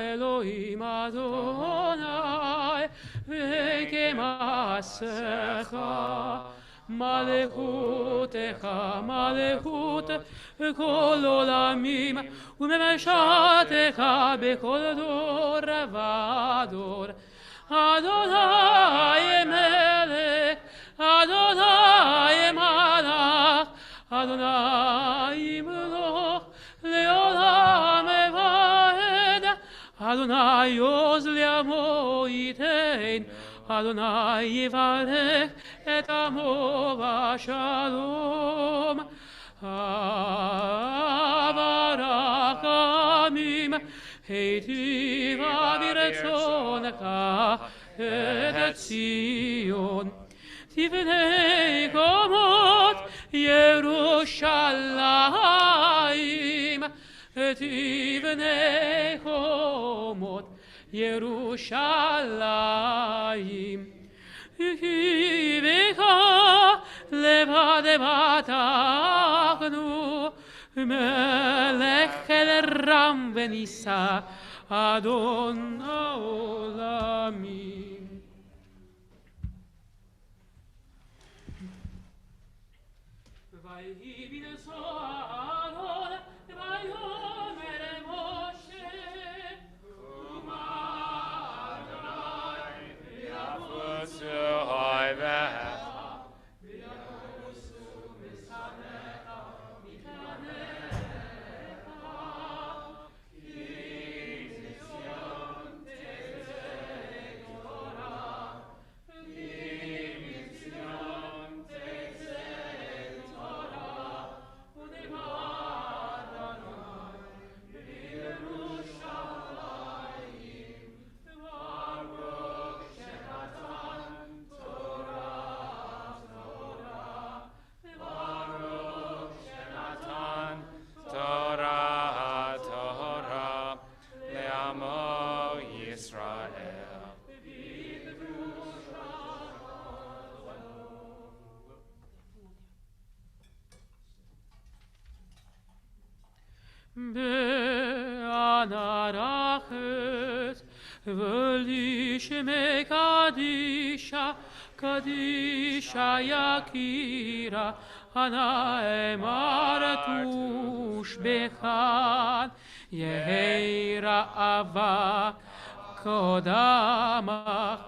Elohim Adonai, v'kemasecha, malechutecha, malechut, kol olamim, u'memeshatecha b'kol dor v'ador. Adonai melech, Adonai malach, Adonai melech, Leolam eved, Adonai oz le'amo yitein, Adonai yivarech et amo v'shalom. Avarach amim, heitiv aviretzoneka et Zion. Tivnei komot Yerushalayim, Tivnei komot Yerushalayim. V'cha levad batachnu, melech el ram v'nisa, אדון העולמים. ויהי בנשוא אהרון ויאמר משה קומה אדוני ויבוסו אויביך ויבוסו משנאיך מפניך כי מציון תצא תורה כי מציון תצא Be'anarachas v'lishme kadisha kadisha yakira hanaemar tush bechan yeheira ava kodamach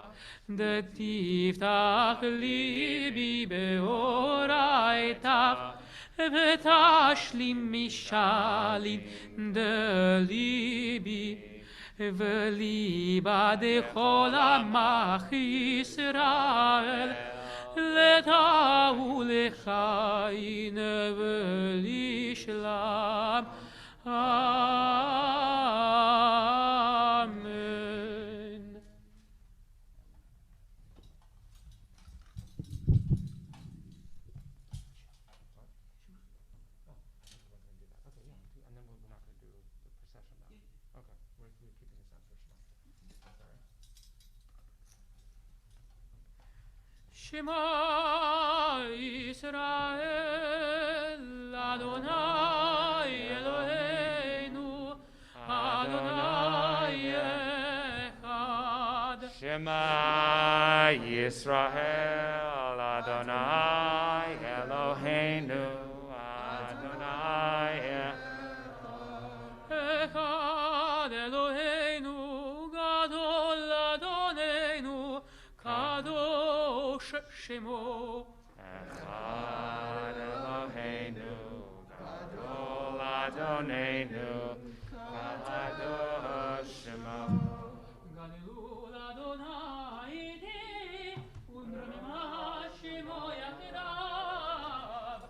detiftach libi beoraitach ותשלים משאלין דליבי וליבה דכל עמך ישראל לטעו לחיים ולשלם אמן. Shema Yisrael Adonai Eloheinu Adonai Echad. Shema Yisrael Adonai Eloheinu Adonai Echad Eloheinu Gadol Adonenu Kadosh Shemo. Echad Eloheinu Gadol Adonenu Kadosh Shemo. Galilul Adonai Di Undromima Shemo Yachidav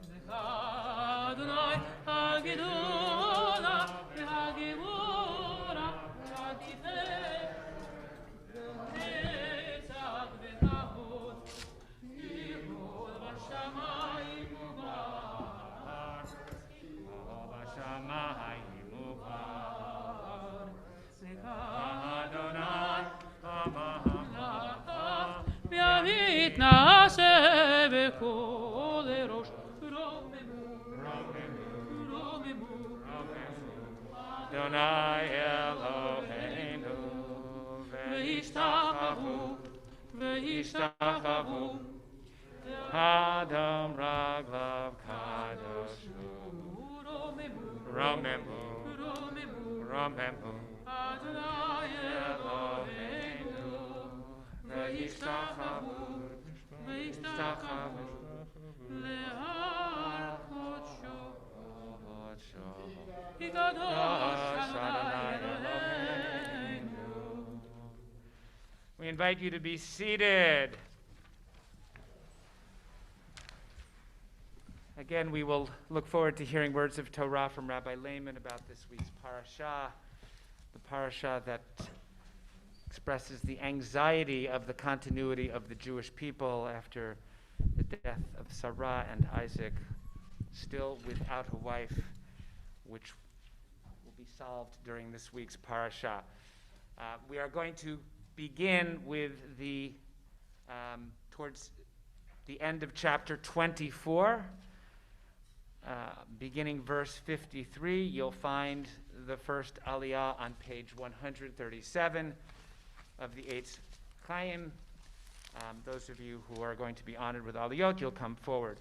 Zecha Adonai HaGedola HaGevura HaTiferet Netzach v'Kavod Yimol Bashamayim Ubar Bashamayim Ubar Zecha Adonai V'yavit na'aseh v'kol erosh Romemu Adonai Eloheinu Ve'ishtachavu Adam Raglav Kadoshu Romemu Adonai Eloheinu Ve'ishtachavu Le'ar Kodsho Kadosh Adonai Eloheinu. We invite you to be seated. Again, we will look forward to hearing words of Torah from Rabbi Lehman about this week's parashah, the parashah that expresses the anxiety of the continuity of the Jewish people after the death of Sarah and Isaac, still without a wife, which will be solved during this week's parashah. We are going to begin with towards the end of chapter 24. Beginning verse 53, you'll find the first aliyah on page 137 of the Eitz Chaim. Those of you who are going to be honored with aliyot, you'll come forward.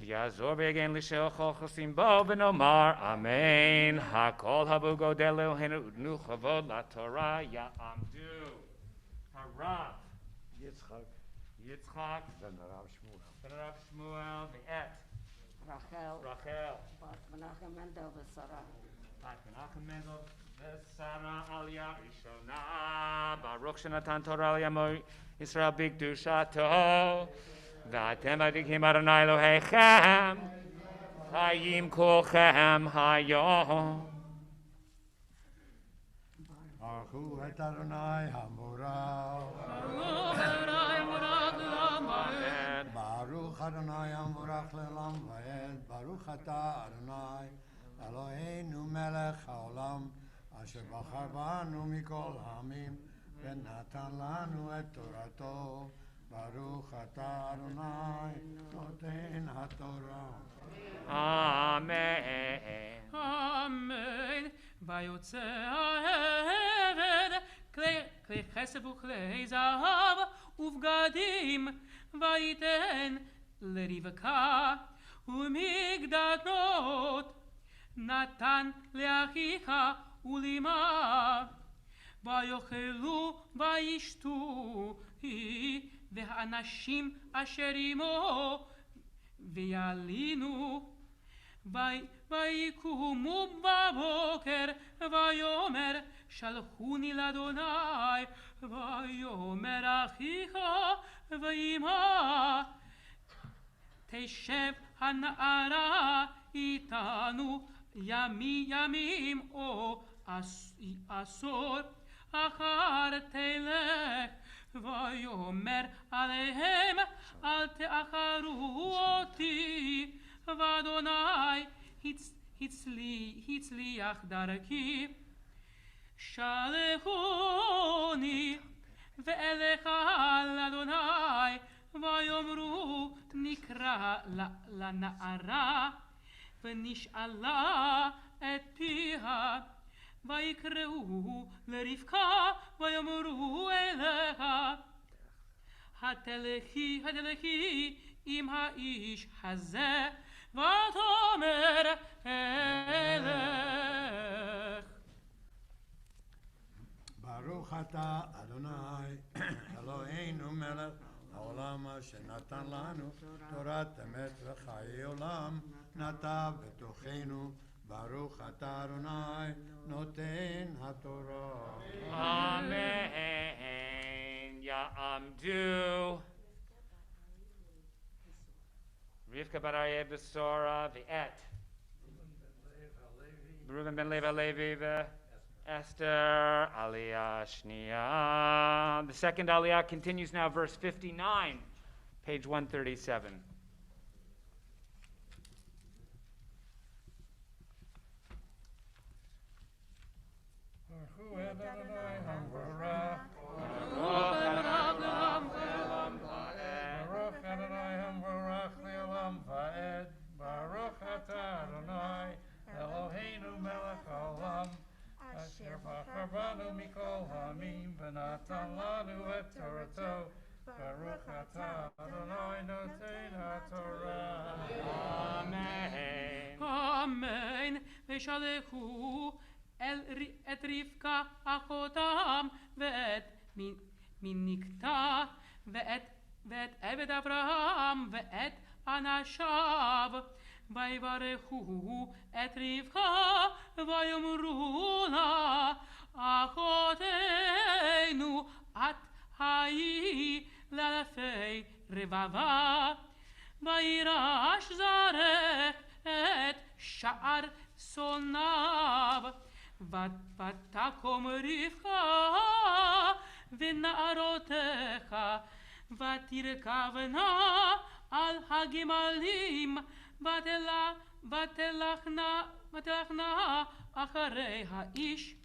V'yazor v'yagin l'shel chol chosim bo v'nomar amen. Hakol habu godel Eloheinu udnu chavod laTorah ya'amdu. Harav Yitzchak ben Rav Shmuel v'et Rachel Bat Menachem Mendel v'Sara. Bat Menachem Mendel v'Sara aliyah rishona. Baruch shenatan Torah l'yamo Yisrael b'kedushato. V'atem v'adikim Adonai Elohechem Hayim kulchem hayom. Baruch et Adonai Hamorah. Baruch Adonai Hamorach le'olam va'ed. Baruch atah Adonai Eloheinu melech haolam asher bachar banu mikol ha'amim v'natan lanu et torato. Baruch atah Adonai noten haTorah. Amen. Amen. ויוצא העבד כלי כסף וכלי זהב ובגדים וייתן לרבקה ומגדנות נתן לאחיך ולאמה ויאכלו וישתו והאנשים אשר עמו וילינו ויקומו בבוקר ויאמר שלחוני לאדוני ויאמר אחיך ואמא תשב הנערה איתנו ימים או עשור אחר תלך ויאמר עליהם אל תאחרו אותי ואדוני הצליח דרכי שלחוני ואליך לאדוני ויאמרו נקרא לנערה ונשאלה את פיה ויקראו לרבקה ויאמרו אליה התלכי עם האיש הזה ותאמר אלך. ברוך אתה אדוני אלוהינו מלך העולם אשר נתן לנו תורת אמת וחיי עולם נטע בתוכנו. ברוך אתה אדוני נותן התורה. Amen. Ya'amdu. Rivka bar Aryeh Besora v'et. Reuben ben Levi Levi Esther Aliyah Shniya. The second Aliyah continues now, verse 59, page 137. Baruch atah Adonai Eloheinu melech haolam asher bachar banu mikol ha'amim v'natan lanu et torato. Baruch atah Adonai noten haTorah. Amen. Amen. ושלחו את רבקה אחותם ואת מנקתה ואת עבד אברהם ואת אנשיו ויברכו את רבקה ויאמרו לה אחותנו את היי לאלפי רבבה וירש זרח את שער שונאיו ותקום רבקה ונערותיך ותרכבנה על הגמלים ותלכנה אחרי האיש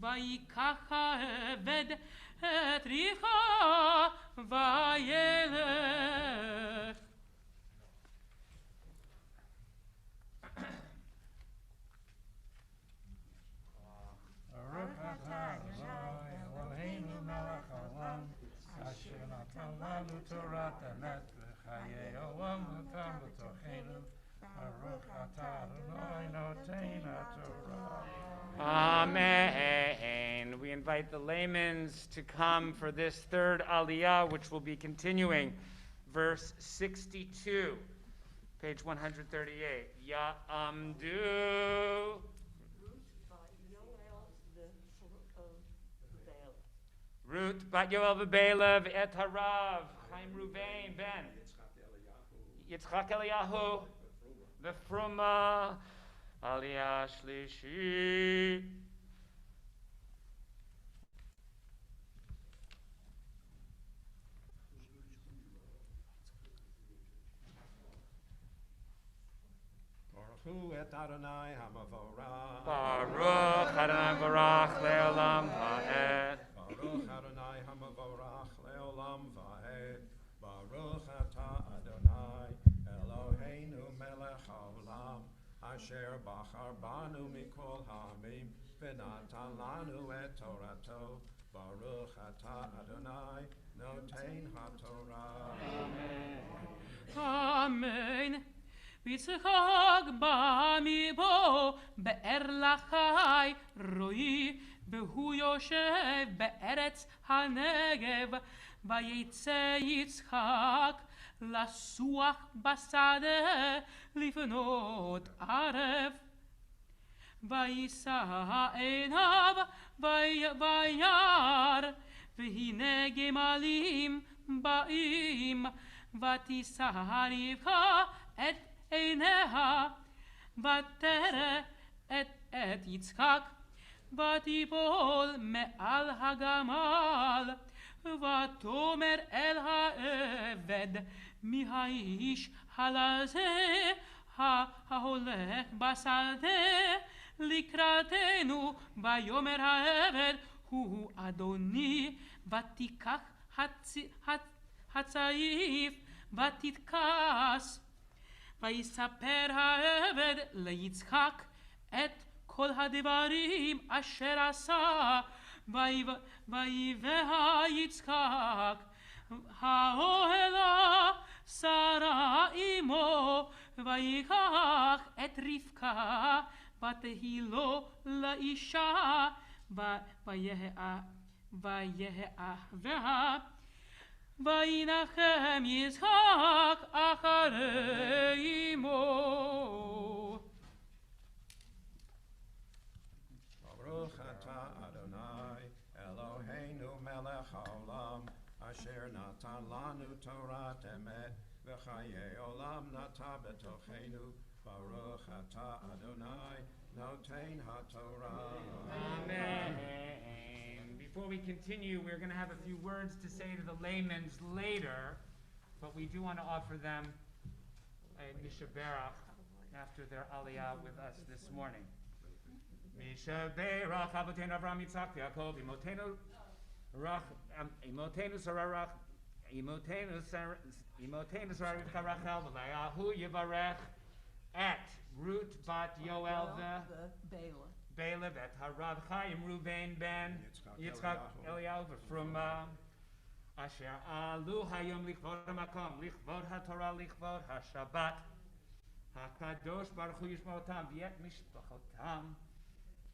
ויקח העבד את רבקה וילך. ונתן לנו תורת אמת וחיי עולם נתן בתוכנו. Baruch atah Adonai noten haTorah. Amen. We invite the lamans to come for this third aliyah, which will be continuing. Verse 62, page 138. Ya'amdu. Ruth bat Yoel v'Belev et Harav, Chaim Ruvain ben Yitzchak Eliyahu, v'Fruma Aliyah Shlishi. Baruch et Adonai hamavorach. Baruch Adonai Barach Leolam Va'ed. Baruch Adonai hamavorach leolam va'ed. Baruch atah Adonai Eloheinu melech haolam asher bachar banu mikol ha'amim v'natan lanu et torato. Baruch atah Adonai noten haTorah. Amen. ויצחק בא מבוא באר לחי רועי והוא יושב בארץ הנגב ויצא יצחק לסוח בשדה לפנות ערב וישא עיניו וירא והנה גמלים באים ותישא רבקה את עיניה ותרא את יצחק ותיפול מעל הגמל ותאמר אל העבד מי האיש הלזה ההולך בשדה לקראתנו ויאמר העבד הוא אדוני ותיקח הצעיף ותתכס ויספר העבד ליצחק את כל הדברים אשר עשה ויבא יצחק האוהלה שרה אמו ויקח את רבקה ותהי לו לאישה ויאהבה וינחם יצחק אחרי אמו. Baruch atah Adonai Eloheinu melech haolam asher natan lanu torat emet v'chayei olam nata betochenu. Baruch atah Adonai noten haTorah. Amen. Before we continue, we're going to have a few words to say to the lamans later, but we do want to offer them a Mishaberach after their aliyah with us this morning. Mishaberach Avotenu Avram Yitzchak Yaakov Imotenu Sararach Imotenu Sararach Rachel V'Leahu Yivarech et Ruth bat Yoel Belev et Harav Chaim Ruvain ben Yitzchak Eliyahu v'Fruma asher alu hayom lichvod hamakom lichvod haTorah lichvod haShabbat HaKadosh Baruch Hu yishmotam v'yet mishpachotam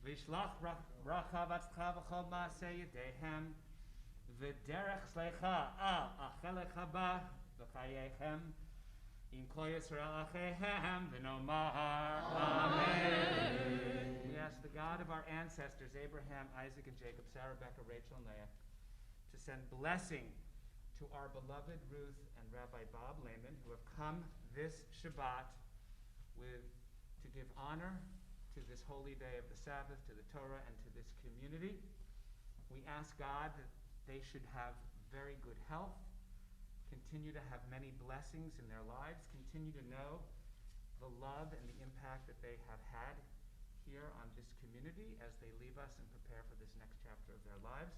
v'yishlach bracha v'atzcha v'chol ma'aseh yedehem v'derech sleicha al achelech haba v'chayechem in kol Yisrael achehem v'nomar Amen. We ask the God of our ancestors, Abraham, Isaac, and Jacob, Sarah, Rebecca, Rachel, and Leah, to send blessing to our beloved Ruth and Rabbi Bob Lehman, who have come this Shabbat to give honor to this holy day of the Sabbath, to the Torah, and to this community. We ask God that they should have very good health, continue to have many blessings in their lives, continue to know the love and the impact that they have had here on this community as they leave us and prepare for this next chapter of their lives.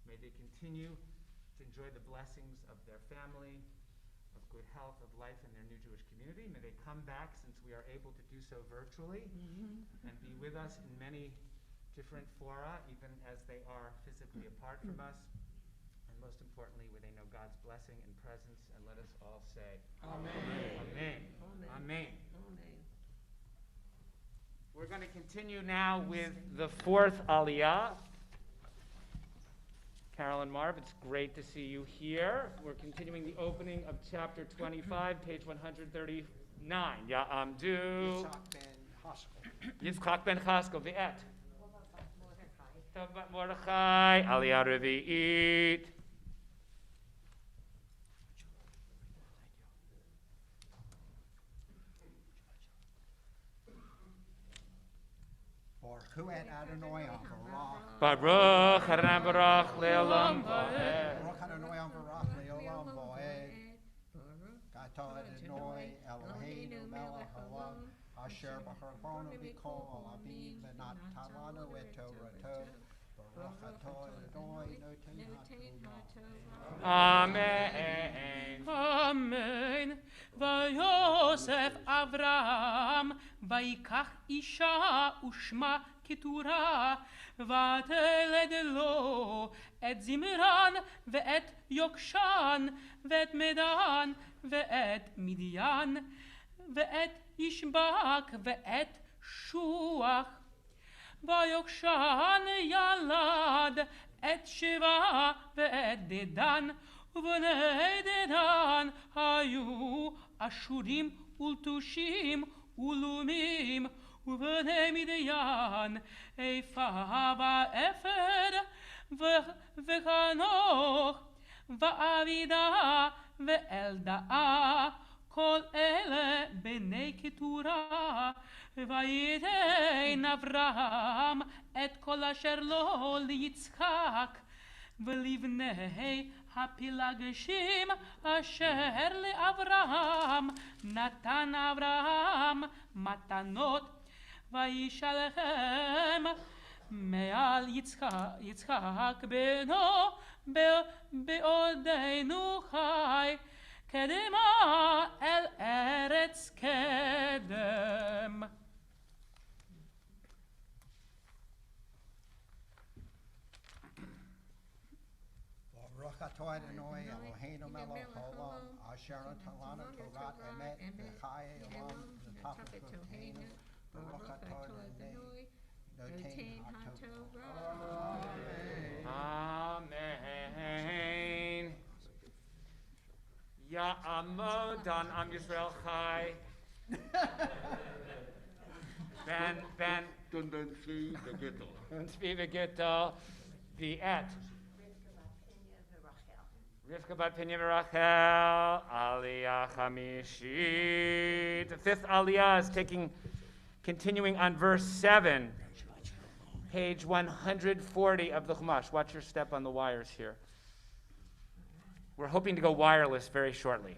May they continue to enjoy the blessings of their family, of good health, of life in their new Jewish community. May they come back, since we are able to do so virtually, and be with us in many different fora, even as they are physically apart from us. And most importantly, where they know God's blessing and presence. And let us all say, Amen. Amen. Amen. Amen. Amen. We're going to continue now with the fourth Aliyah. Carol and Marv, it's great to see you here. We're continuing the opening of chapter 25, page 139. Ya'amdu Yitzchak ben Chaskel v'et Tavat Mordechai Aliyah Revi'it. Baruch et Adonai Avarach. Baruch Adonai Baruch Le'olam Va'ed. Baruch Adonai Avarach Le'olam Va'ed. Gata Adonai Eloheinu melech haolam asher b'charbonu b'kol olamim v'natalanu et Torato. Baruch atah Adonai noten haTorah. Amen. Amen. ויוסף אברהם, ויקח אישה ושמה קטורה, ותלד לו את זמרן ואת יוקשן, ואת מדן ואת מדיין, ואת ישבק ואת שוח. ויוקשן ילד את שבע ואת דדן, ובני דדן היו אשורים ולטושים ולומים, ובני מדיין איפה ואפר וחנוך ואבידה ואלדאה, כל אלה בני קטורה. וייתן אברהם את כל אשר לו ליצחק, ולבני הפילגשים אשר לאברהם נתן אברהם מתנות, וישלחם מעל יצחק בנו בעודנו חי, קדמה אל ארץ קדם. Baruch atah Adonai Eloheinu melech haolam asher natan lanu Torat emet v'chayei olam v'tachas v'toheinu. Baruch atah Adonai noten haTorah. Amen. Ya'amod on Am Yisrael Chai. Ben. Und Zvi v'Gittel. Und Zvi v'Gittel. V'et. Rivka bat Pinya v'Rachel. Aliyah Chamishit. The fifth Aliyah is continuing on verse 7. Page 140 of the Chumash. Watch your step on the wires here. We're hoping to go wireless very shortly.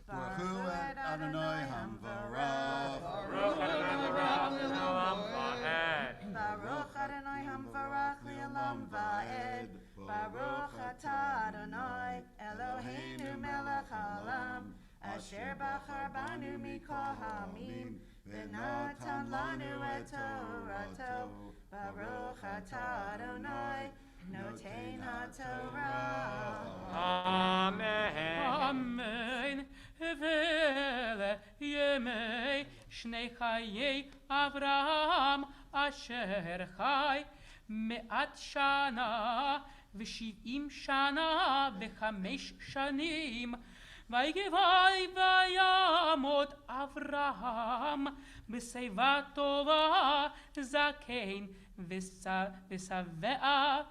Baruch et Adonai Hamvarach. Baruch Adonai Baruch Le'olam Va'ed. Baruch Adonai Hamvarach Le'olam Va'ed. Baruch atah Adonai Eloheinu melech haolam asher bachar banu mikol ha'amim v'natan lanu et Torato. Baruch atah Adonai noten haTorah. Amen. Amen. ואלה ימי שני חיי אברהם אשר חי 100 שנה ו70 שנה ו5 שנים. ויגבאי וימות אברהם בשיבה טובה זקן ושבע,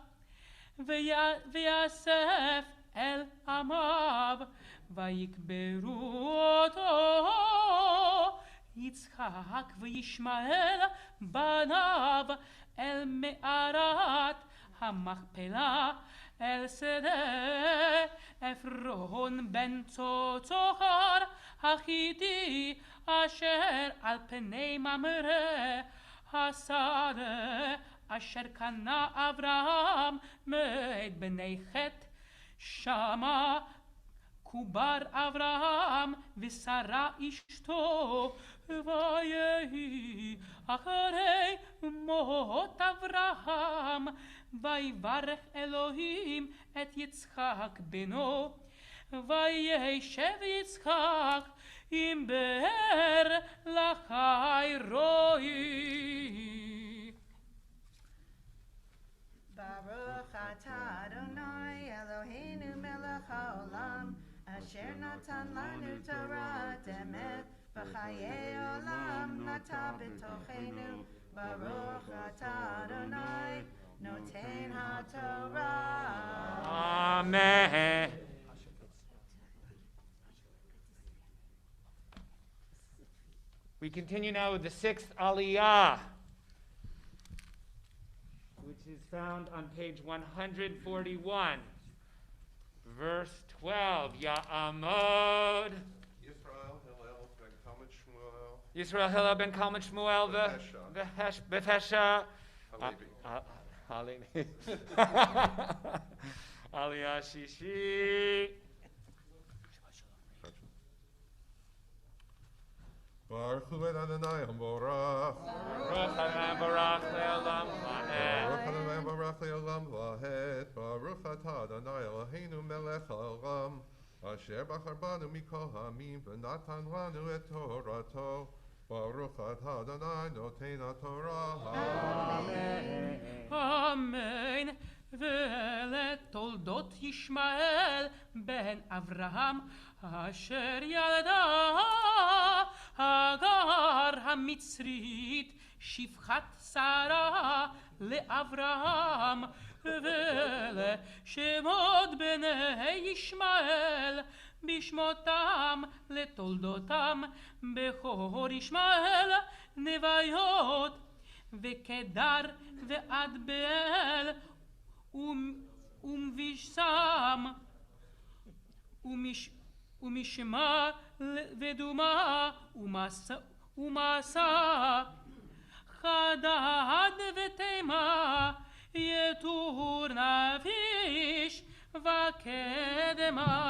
ויאסף אל עמיו ויקברו אותו יצחק וישמעאל בניו אל מערת המכפלה, אל שדה עפרון בן צוחר החיתי אשר על פני ממרא השדה אשר קנה אברהם מאת בני חת. שמה קובר אברהם ושרה אשתו ויהי אחרי מות אברהם, ויברך אלוהים את יצחק בנו, וישב יצחק עם באר לחי רועי. Baruch atah Adonai Eloheinu melech haolam, asher natan lanu Torah emet, v'chayei olam nata b'tochenu. Baruch atah Adonai noten haTorah. Amen. We continue now with the sixth Aliyah, which is found on page 141, verse 12. Ya'amod. Yisrael Hillel ben Kalman Shmuel Bethesha. Halevi. Aliyah Shishi. Baruch Hu Adonai Hamborach. Baruch Adonai Barach Le'olam Va'ed. Baruch Adonai Barach Le'olam Va'ed. Baruch Atah Adonai Eloheinu melech haolam, asher bachar banu mikol ha'amim v'natan lanu et Torato. Baruch Atah Adonai noten haTorah. Amen. Amen. ואלה תולדות ישמעאל בן אברהם, אשר ילדה הגר המצרית, שפחת שרה לאברהם. ואלה שמות בני ישמעאל בשמותם לתולדותם, בכור ישמעאל נביות, וקדר ועד באל, ומבישם, ומשמע ודומה, ומסע, חדד ותימה, יתור נביש וקדמה.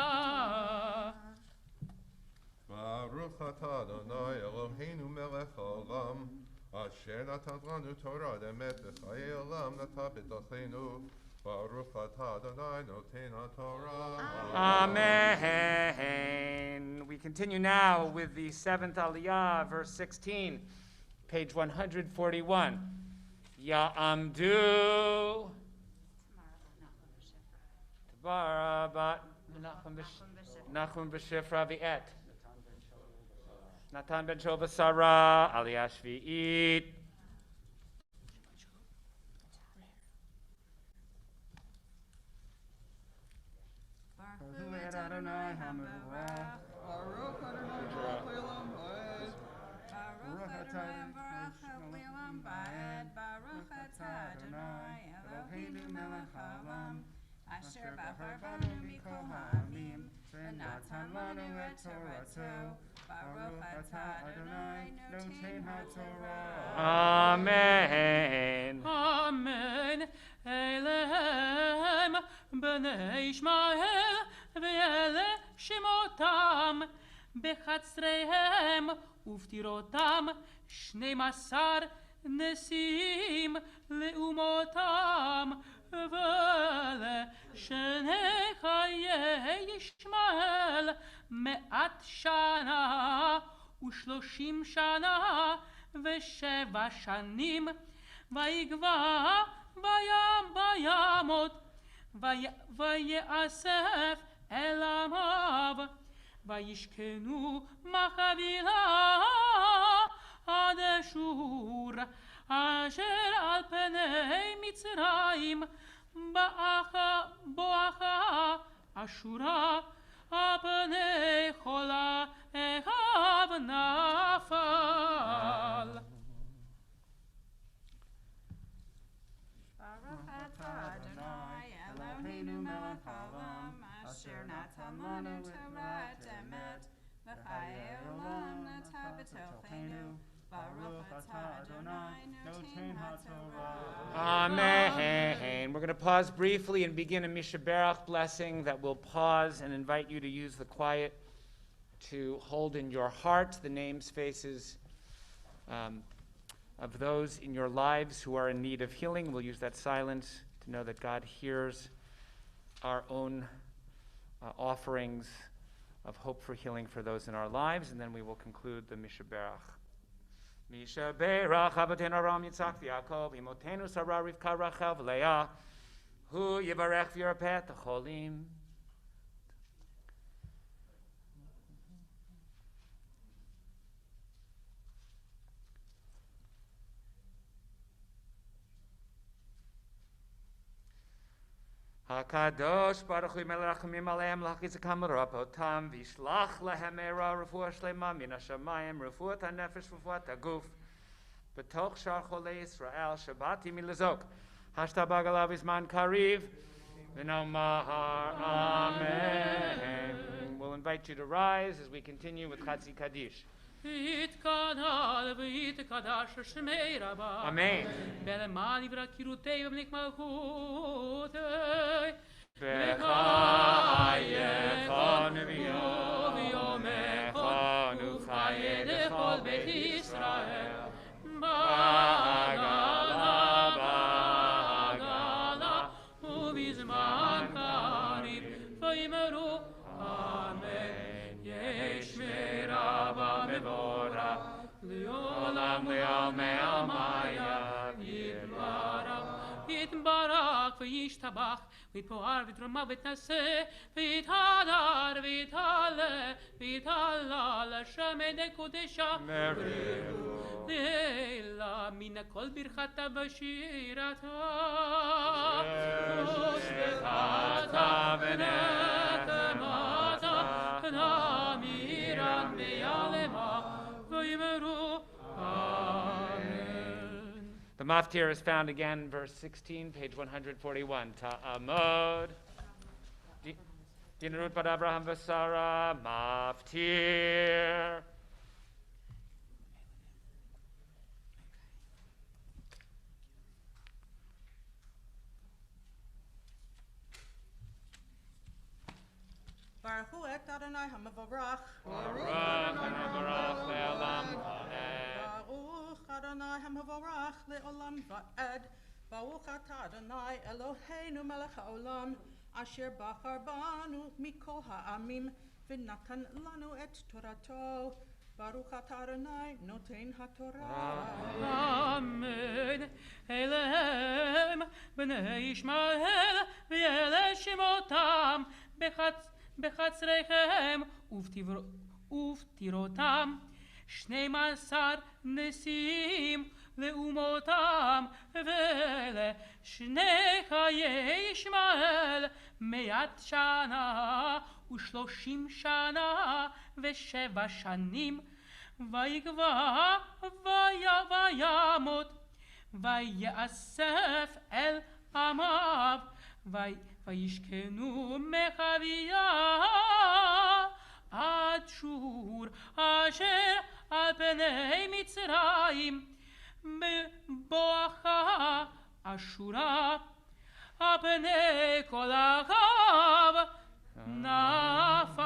Baruch Atah Adonai Eloheinu melech haolam, asher natan lanu Torah emet v'chayei olam nata b'tochenu. Baruch Atah Adonai noten haTorah. Amen. We continue now with the seventh Aliyah, verse 16, page 141. Ya'amdu. Tabara bat Nachum b'Shifra v'et. Natan ben Shova Sarah, Aliyah Shvi'it. Baruch Adonai Hamelech. Baruch Adonai Barach Le'olam Va'ed. Baruch Adonai Barach Le'olam Va'ed. Baruch atah Adonai Eloheinu melech haolam, asher bachar banu mikol ha'amim, v'natan lanu et Torato. Baruch atah Adonai noten haTorah. Amen. Amen. אליהם בני ישמעאל, ואלה שמותם בחצריהם ופטירותם, 12 נשיאים לאומותם. ואלה שני חיי ישמעאל 100 שנה ו30 שנה ו7 שנים, ויגבע וימות ויאסף אל עמיו, וישכנו מחבילה עד אשור, אשר על פני מצרים, בואכה אשורה, על פני כל אחיו נפל. Baruch atah Adonai Eloheinu melech haolam, asher natan lanu Torah emet, v'chayei olam nata b'tochenu. Baruch atah Adonai noten haTorah. Amen. We're going to pause briefly and begin a Mishaberach blessing that will pause and invite you to use the quiet to hold in your heart the names, faces, of those in your lives who are in need of healing. We'll use that silence to know that God hears our own offerings of hope for healing for those in our lives, and then we will conclude the Misha Berach. Misha Berach, Avotenu Avram, Yitzchak, Yaakov, Imotenu Sarah, Rivka, Rachel, Leah, Hu Yivarech V'Yirpeh Cholim. HaKadosh Baruch Hu Melech Rachamim Aleim L'Chizkam L'Rapotam V'Yishlach Lehem Eira Refuah Shlema Min HaShamayim Refuat HaNefesh Refuat HaGuf B'toch Shar Cholei Yisrael Shabbat Yimi L'Zok Hashta Bagalav Izman Kariv V'Nomar Amen. We'll invite you to rise as we continue with Chatzi Kaddish. יתקדש ויתקדש שמי רבה. אמן. בלמד יברא קירותי ובניק מלכותי. בחייכון ויומכון וחיי לכל בית ישראל. בעגלה ובזמן קריב ויאמרו אמן. יש מרבה מבורך לעולם לעלמי עלמיה יתברך וישתבח ויתפאר ויתרומם ויתנשא ויתהדר ויתהלל ויתהלל שמי קודשה לעילא מן הכל ברכתה ושירתה ושבחתה ונחמתה נמירן ויעלמה ויאמרו The maftir is found again, verse 16, page 141. Ta'amod. Dinarut bad Abraham v'Sara, maftir. Baruch Hu et Adonai HaMavorach. Baruch HaMavorach le'olam va'ed. Baruch Adonai HaMavorach le'olam va'ed. Baruch atah Adonai Eloheinu melech ha'olam asher bachar banu mikol ha'amim v'natan lanu et torato. Baruch atah Adonai noten ha'torah. Amen. Elohem b'nei Yishmael v'yeleh shemotam בחצריכם ופטירותם 12 נשיאים לאומותם ולשני חיי ישמעאל 100 שנה ו30 שנה ו7 שנים ויגבע וימות ויאסף אל עמיו וישכנו מחביה עד שור אשר על פני מצרים בבואכה אשורה על פני כל אחיו נפל.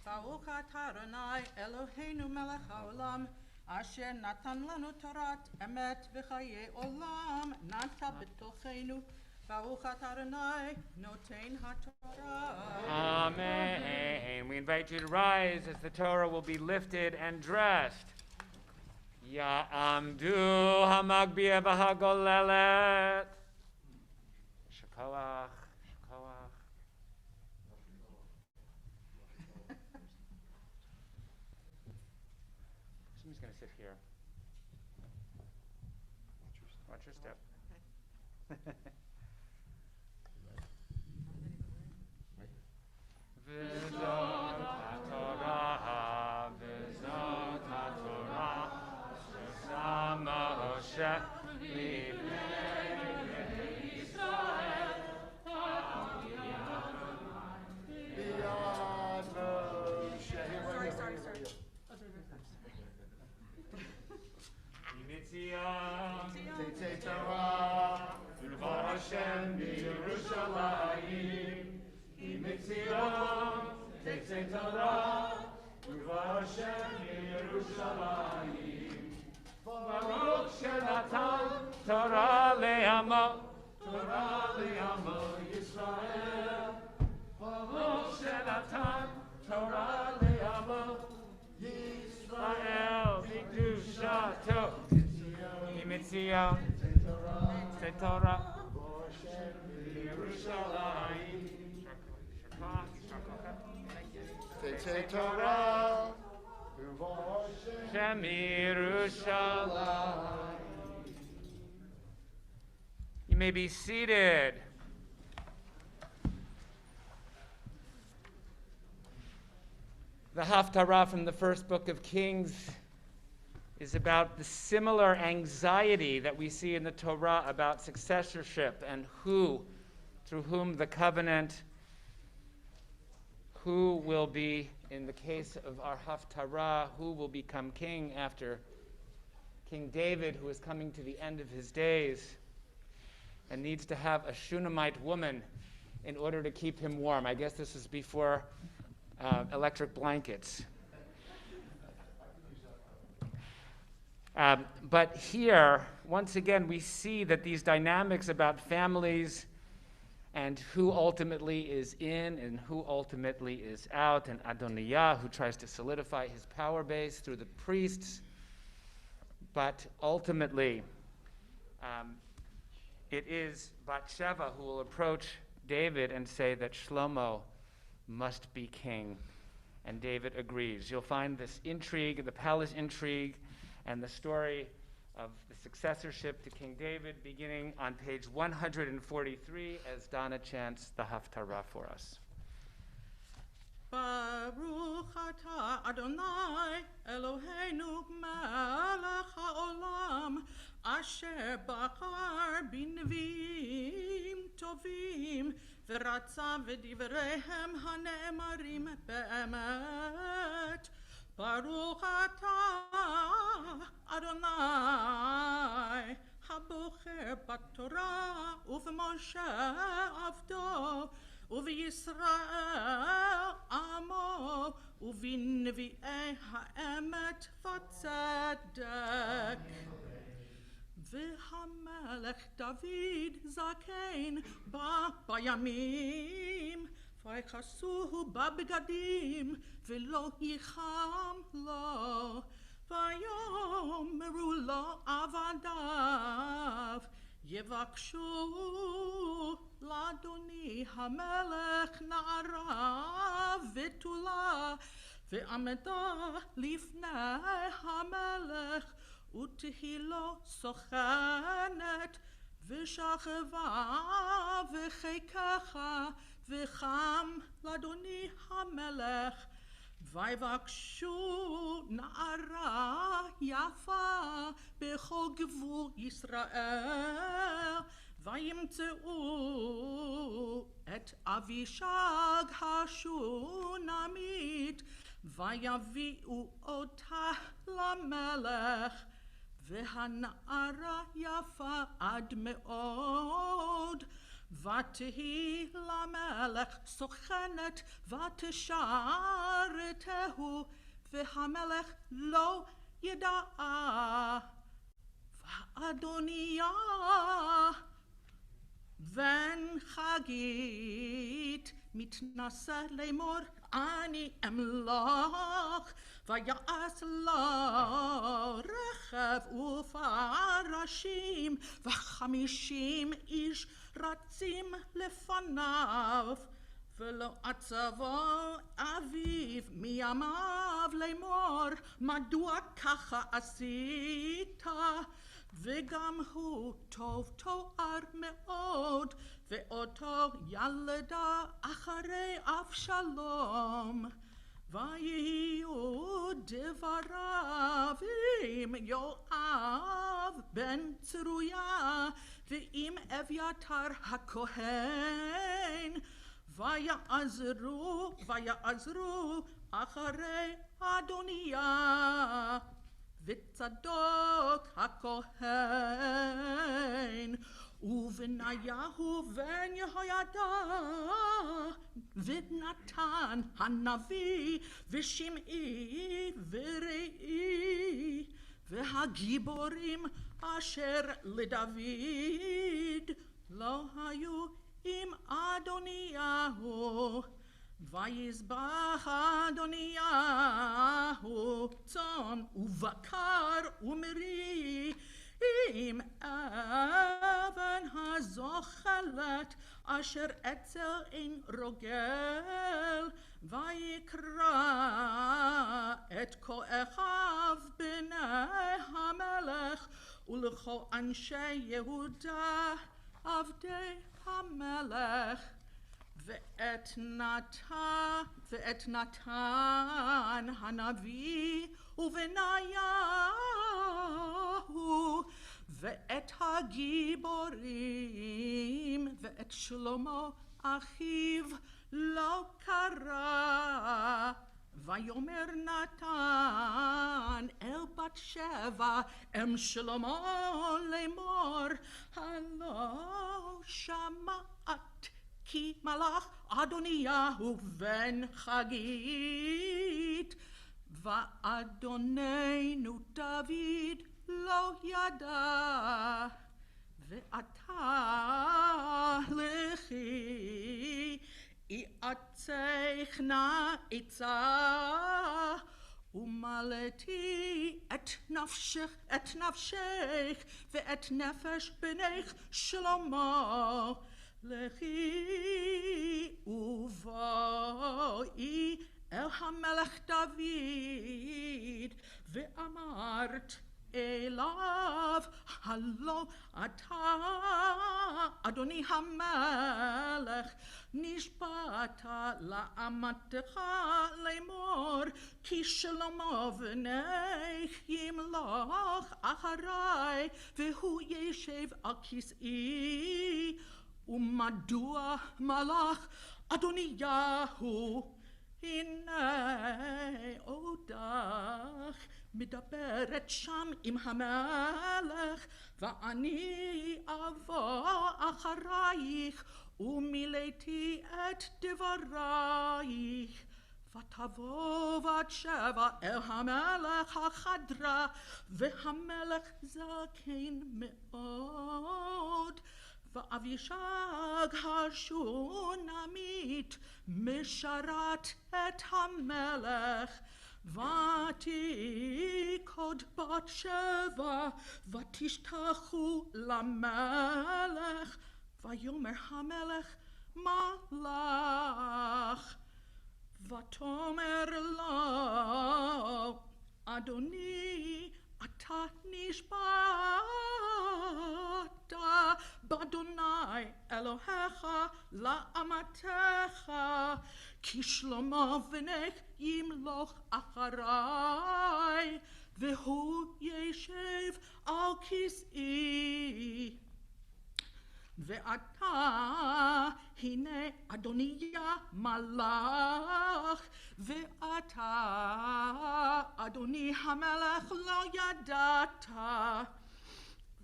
ברוך אתה אדוני אלוהינו מלך העולם אשר נתן לנו תורת אמת וחיי עולם נטע בתוכנו. ברוך אתה אדוני נותן התורה. Amen. We invite you to rise as the Torah will be lifted and dressed. Ya'amdu hamagbiya v'hagolelet. Shakoach, shakoach. Somebody's going to sit here. Watch your step. V'zot ha'torah, v'zot ha'torah, shesama Moshe livnei Yisrael, b'yad Moshe. Sorry. Yimitzion, Tetzei Torah, V'var Hashem b'Yerushalayim. Yimitzion, Tetzei Torah, Baruch Shenatan Torah le'amo, Torah le'amo Yisrael. Baruch Shenatan Torah le'amo Yisrael. B'kedushato Yimitzion Torah Yerushalayim. Torah. Shem Yerushalayim. You may be seated. The Haftarah from the first book of Kings is about the similar anxiety that we see in the Torah about successorship and who, through whom the covenant, who will be, in the case of our Haftarah, who will become king after King David, who is coming to the end of his days and needs to have a Shunammite woman in order to keep him warm. I guess this is before electric blankets. But here, once again, we see that these dynamics about families and who ultimately is in and who ultimately is out, and Adonijah, who tries to solidify his power base through the priests. But ultimately, it is Bathsheba who will approach David and say that Shlomo must be king. And David agrees. You'll find this intrigue, the palace intrigue, and the story of the successorship to King David beginning on page 143 as Donna chants the Haftarah for us. Baruch atah Adonai Eloheinu melech haolam asher bachar b'nevim tovim v'ratza v'divreihem hane'emarim be'emet. Baruch atah Adonai habocher b'Torah u'v'Moshe avdo u'v'Yisrael amo u'v'nevi'ei ha'emet v'tzedek. V'hamelech David zakein bayamim v'ychasuhu b'bgadim v'lo yicham lo v'yomeru lo avadav yevakshu l'Adoni hamelech na'ara v'tula v'ameda lifnei hamelech utihilo sochenet v'shacheva v'cheikecha v'cham l'Adoni hamelech v'yvakshu na'ara yafa b'chol gvul Yisrael v'yimtzeu et Avishag hashunamit v'yaviu otah l'melech v'hana'ara yafa ad me'od v'tihi l'melech sochenet v'tisharetehu v'hamelech lo yeda'a v'Adonijah v'en chagit mitnasa lemor ani emlach v'ya'as lo rechev u'farashim v'chamishim ish ratzim lefanav v'lo atzavo aviv miyamav lemor madua kacha asita v'gam hu tov to'ar me'od ve'oto yaleda acharei Avshalom v'yiyu devarav im Yoav ben Tzeruya v'im Evyatar hakohen v'ya'azru acharei Adonijah v'tzadok hakohen ובניהו בן יהוידע, ונתן הנביא, ושמעי ורעי, והגיבורים אשר לדוד לא היו עם אדוניהו. ויזבח אדוניהו צאן ובקר ומרי עם אבן הזוחלת אשר אצל אין רוגל, ויקרא את כה אחיו בני המלך ולכל אנשי יהודה עבדי המלך, ואת נתן הנביא ובניהו, ואת הגיבורים, ואת שלמה אחיו לא קרא. ויאמר נתן אל בת שבע אם שלמה לאמור, הלא שמעת כי מלך אדוניהו בן חגית, ואדוננו דוד לא ידע. ואתה לכי יעצך נא עצה, ומלאתי את נפשך ואת נפש בנך שלמה. לכי ובואי אל המלך דוד, ואמרת אליו, הלא אתה אדוני המלך נשבעת לאמתך לאמור, כי שלמה בנך ימלוך אחריי, והוא ישב על כסאי. ומדוע מלך אדוניהו הנה עודך מדברת שם עם המלך, ואני אבוא אחרייך ומילאתי את דברייך. ותבוא בת שבע אל המלך החדרה, והמלך זקן מאוד, ואבישג השונמית משרת את המלך. ותיקוד בת שבע ותשתחו למלך, ויאמר המלך מה לך? ותאמר לו, אדוני, אתה נשבעת באדוני אלוהיך לאמתך, כי שלמה בנך ימלוך אחריי, והוא ישב על כסאי. ואתה הנה אדוניה מלך, ואתה אדוני המלך לא ידעת.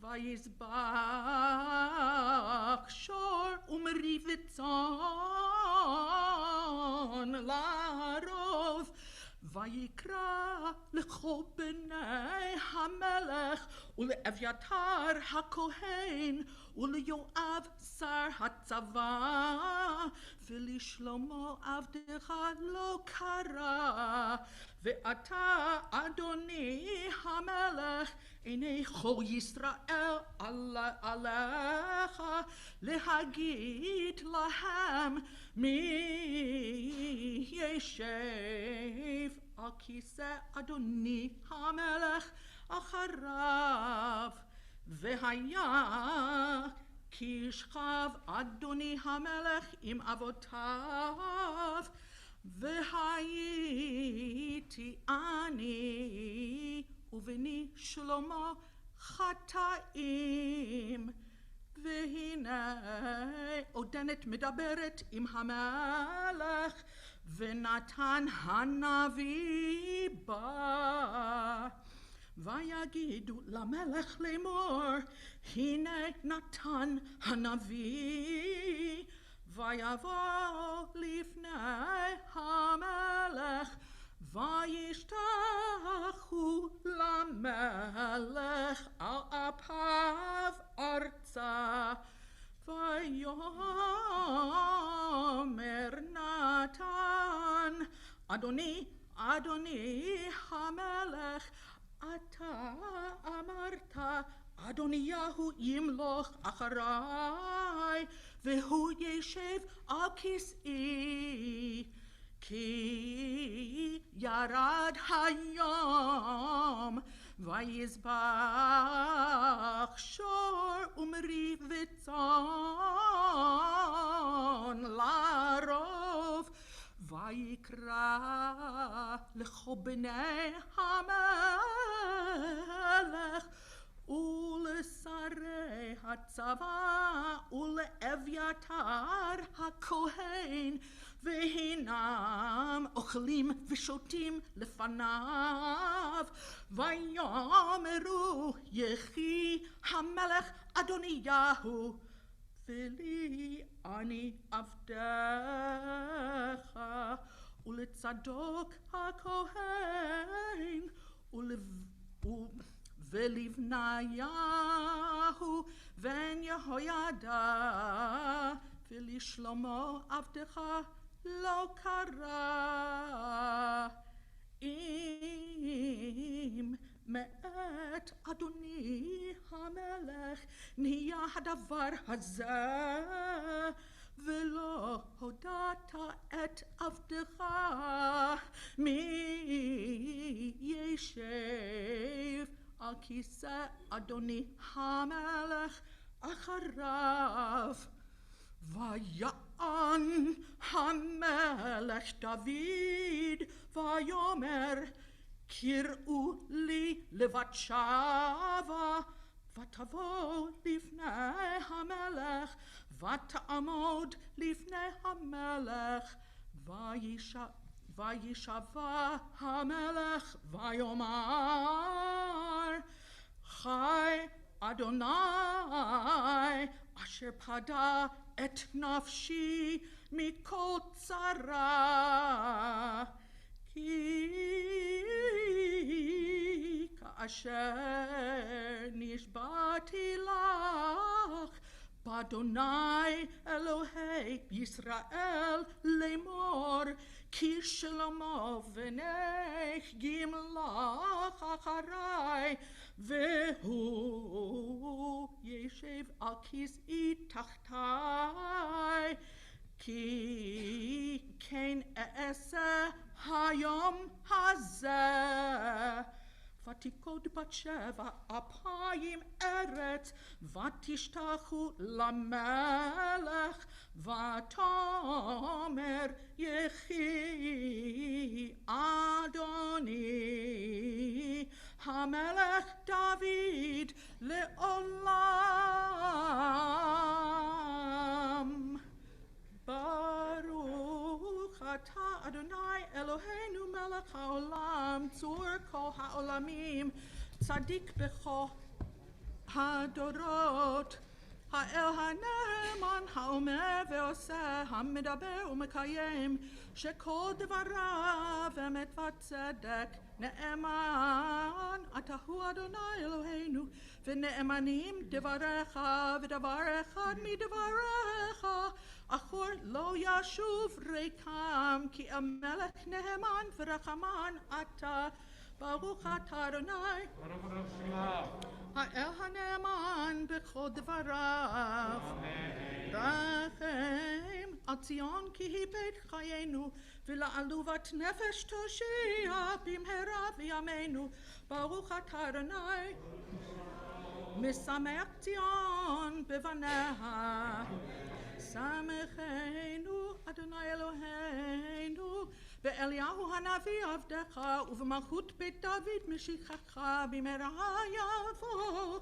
ויזבח שור ומרי וצאן לערוב, ויקרא לכל בני המלך ולאביתר הכהן וליואב שר הצבא, ולשלמה עבדך לא קרא. ואתה אדוני המלך עיני כל ישראל עליך להגיד להם מי ישב על כיסא אדוני המלך אחריו. והיה כי ישכב אדוני המלך עם אבותיו, והייתי אני ובני שלמה חטאים. והנה עודנת מדברת עם המלך, ונתן הנביא בא, ויגידו למלך לאמור, הנה נתן הנביא, ויבוא לפני המלך, וישתחו למלך על אפיו ארצה, ויאמר נתן, אדוני המלך, אתה אמרת, אדוניהו ימלוך אחריי, והוא ישב על כסאי, כי ירד היום, ויזבח שור ומרי וצאן לרוב, ויקרא לכל בני המלך ולשרי הצבא ולאביתר הכהן, והינם אוכלים ושותים לפניו, ויאמרו יחי המלך אדוניהו, ולי אני עבדך, ולצדוק הכהן, ולבניהו בן יהוידע, ולשלמה עבדך לא קרה. אם מאת אדוני המלך נהיה הדבר הזה, ולא הודעת את עבדך, מי ישב על כיסא אדוני המלך אחריו? ויען המלך דוד ויאמר, קראו לי לבת שבע, ותבוא לפני המלך, ותעמוד לפני המלך, וישבע המלך ויאמר, חי אדוני אשר פדה את נפשי מכל צרה, כי כאשר נשבעתי לך באדוני אלוהי ישראל לאמור, כי שלמה בנך ימלוך אחריי, והוא ישב על כסאי תחתיי, כי כן אעשה היום הזה. ותיכוד בת שבע אפיים ארץ, ותשתחו למלך, ותאמר יחי אדוני המלך דוד לעולם. ברוך אתה אדוני אלוהינו מלך העולם, צור כל העולמים, צדיק בכל הדורות, האל הנאמן האומר ועושה, המדבר ומקיים, שכל דבריו אמת וצדק. נאמן אתה הוא אדוני אלוהינו, ונאמנים דבריך, ודבר אחד מדבריך אחור לא ישוב ריקם, כי המלך נאמן ורחמן אתה. ברוך אתה אדוני האל הנאמן בכל דבריו, רחם על ציון כי היא בית חיינו, ולעלובת נפש תושיע במהרה בימינו. ברוך אתה אדוני משמח ציון בבניה, שמחנו אדוני אלוהינו באליהו הנביא עבדך, ובמלכות בית דוד משיחך במהרה יבוא,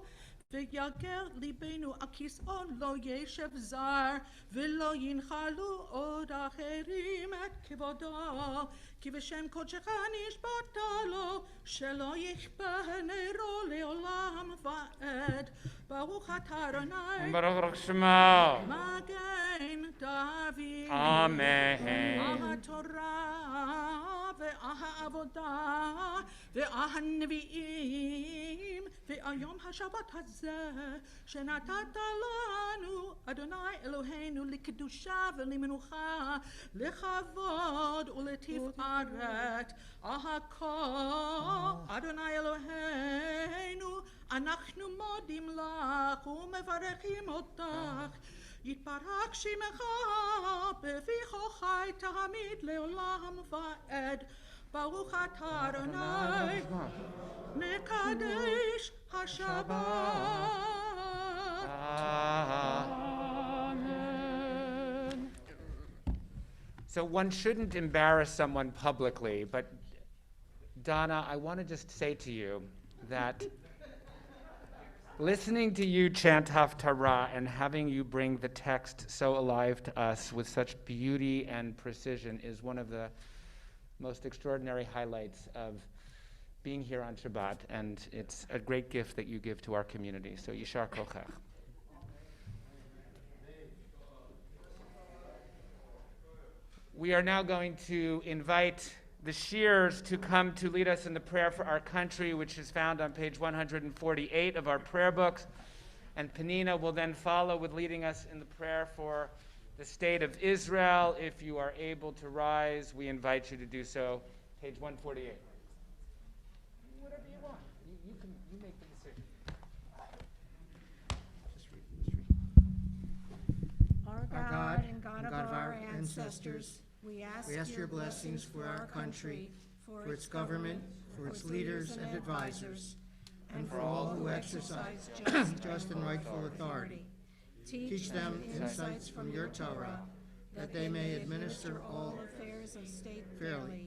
ויגר ליבנו על כיסאו לא ישב זר, ולא ינחלו עוד אחרים את כבודו, כי בשם קודשך נשבעת לו, שלא יכבה נרו לעולם ועד. ברוך אתה אדוני, ברוך שמו, מגן דוד. אמן. התורה והעבודה והנביאים והיום השבת הזה שנתת לנו אדוני אלוהינו לקדושה ולמנוחה לכבוד ולתפארת הכל אדוני אלוהינו אנחנו מודים לך ומברכים אותך יתברך שמך בפיך חי תמיד לעולם ועד ברוך אתה אדוני נקדש השבת. Amen. So one shouldn't embarrass someone publicly, but Donna, I want to just say to you that listening to you chant Haftarah and having you bring the text so alive to us with such beauty and precision is one of the most extraordinary highlights of being here on Shabbat, and it's a great gift that you give to our community. So Yishar Kochach. We are now going to invite the Shears to come to lead us in the prayer for our country, which is found on page 148 of our prayer books. And Penina will then follow with leading us in the prayer for the state of Israel. If you are able to rise, we invite you to do so. Page 148. Whatever you want. You make the decision. Our God and God of our ancestors, we ask your blessings for our country, for its government, for its leaders and advisors, and for all who exercise just and rightful authority. Teach them insights from your Torah, that they may administer all affairs of state fairly,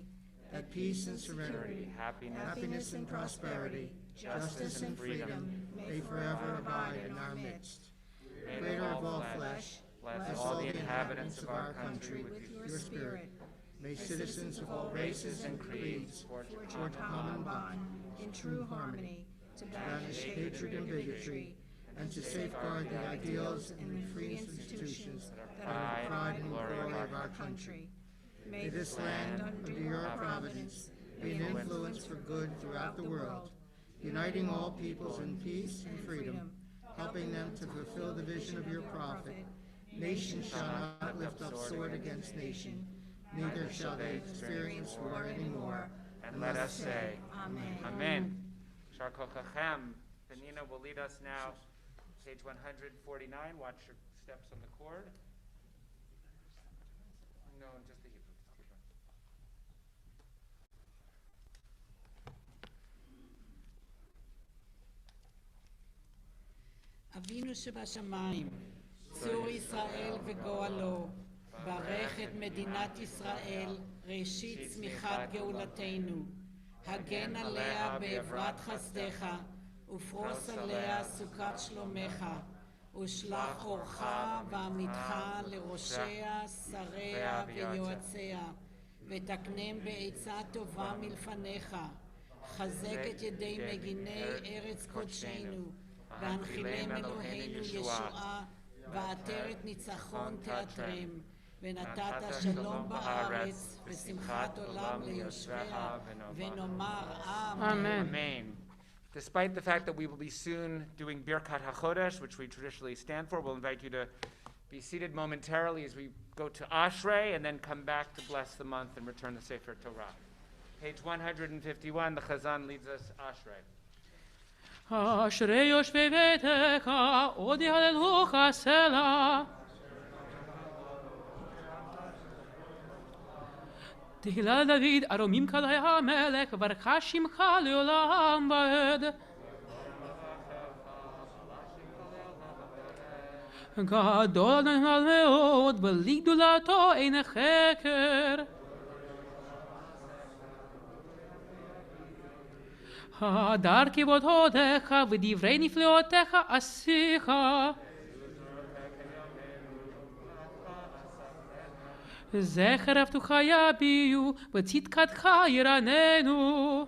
that peace and serenity, happiness and prosperity, justice and freedom may forever abide in our midst. Creator of all flesh, bless all the inhabitants of our country with your spirit. May citizens of all races and creeds forge a common bond in true harmony, to banish hatred and bigotry, and to safeguard the ideals and the free institutions that are the pride and glory of our country. May this land, under your providence, be an influence for good throughout the world, uniting all peoples in peace and freedom, helping them to fulfill the vision of your prophet. Nation shall not lift up sword against nation, neither shall they experience war anymore. And let us say, Amen. Amen. Shar Kochachem. Penina will lead us now. Page 149. Watch your steps on the cord. No, just the Hebrew. אבינו שבשמיים, צור ישראל וגואלו, ברך את מדינת ישראל, ראשית צמיחת גאולתנו, הגן עליה בעברת חסדך, ופרוס עליה סוכת שלומך, ושלח אורך ועמיתך לראשיה, שריה ויועציה, ותקנם בעצה טובה מלפניך, חזק את ידי מגיני ארץ קודשנו, והנחילם אלוהינו ישועה, ועטרת ניצחון תעטרם, ונתת שלום בארץ, ושמחת עולם ליושביה, ונאמר אמן. Amen. Despite the fact that we will be soon doing Birkat HaChodesh, which we traditionally stand for, we'll invite you to be seated momentarily as we go to Ashrei and then come back to bless the month and return the Sefer Torah. Page 151, the Chazan leads us Ashrei. אשרי יושבי ביתך, עוד יהללוך סלה. תהילה לדוד, ארומים כלי המלך, ברכה שמך לעולם ועד. גדול נהל מאוד, ולגדולתו אין חקר. הדר כבודך ודברי נפלאותיך עשיך. זכר עבדך יביאו וצדקתך ירננו.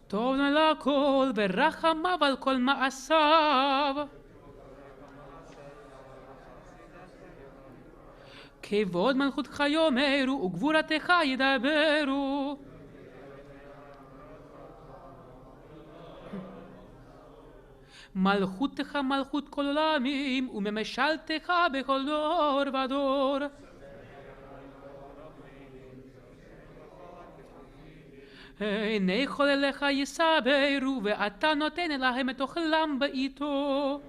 טוב נא לכל ורחמיו על כל מעשיו. כבוד מלכותך יאמרו וגבורתך ידברו. מלכותך מלכות כל עולמים וממשלתך בכל דור ודור. עיני חולליך יסברו ואתה נותן להם את אוכלם בעיתו.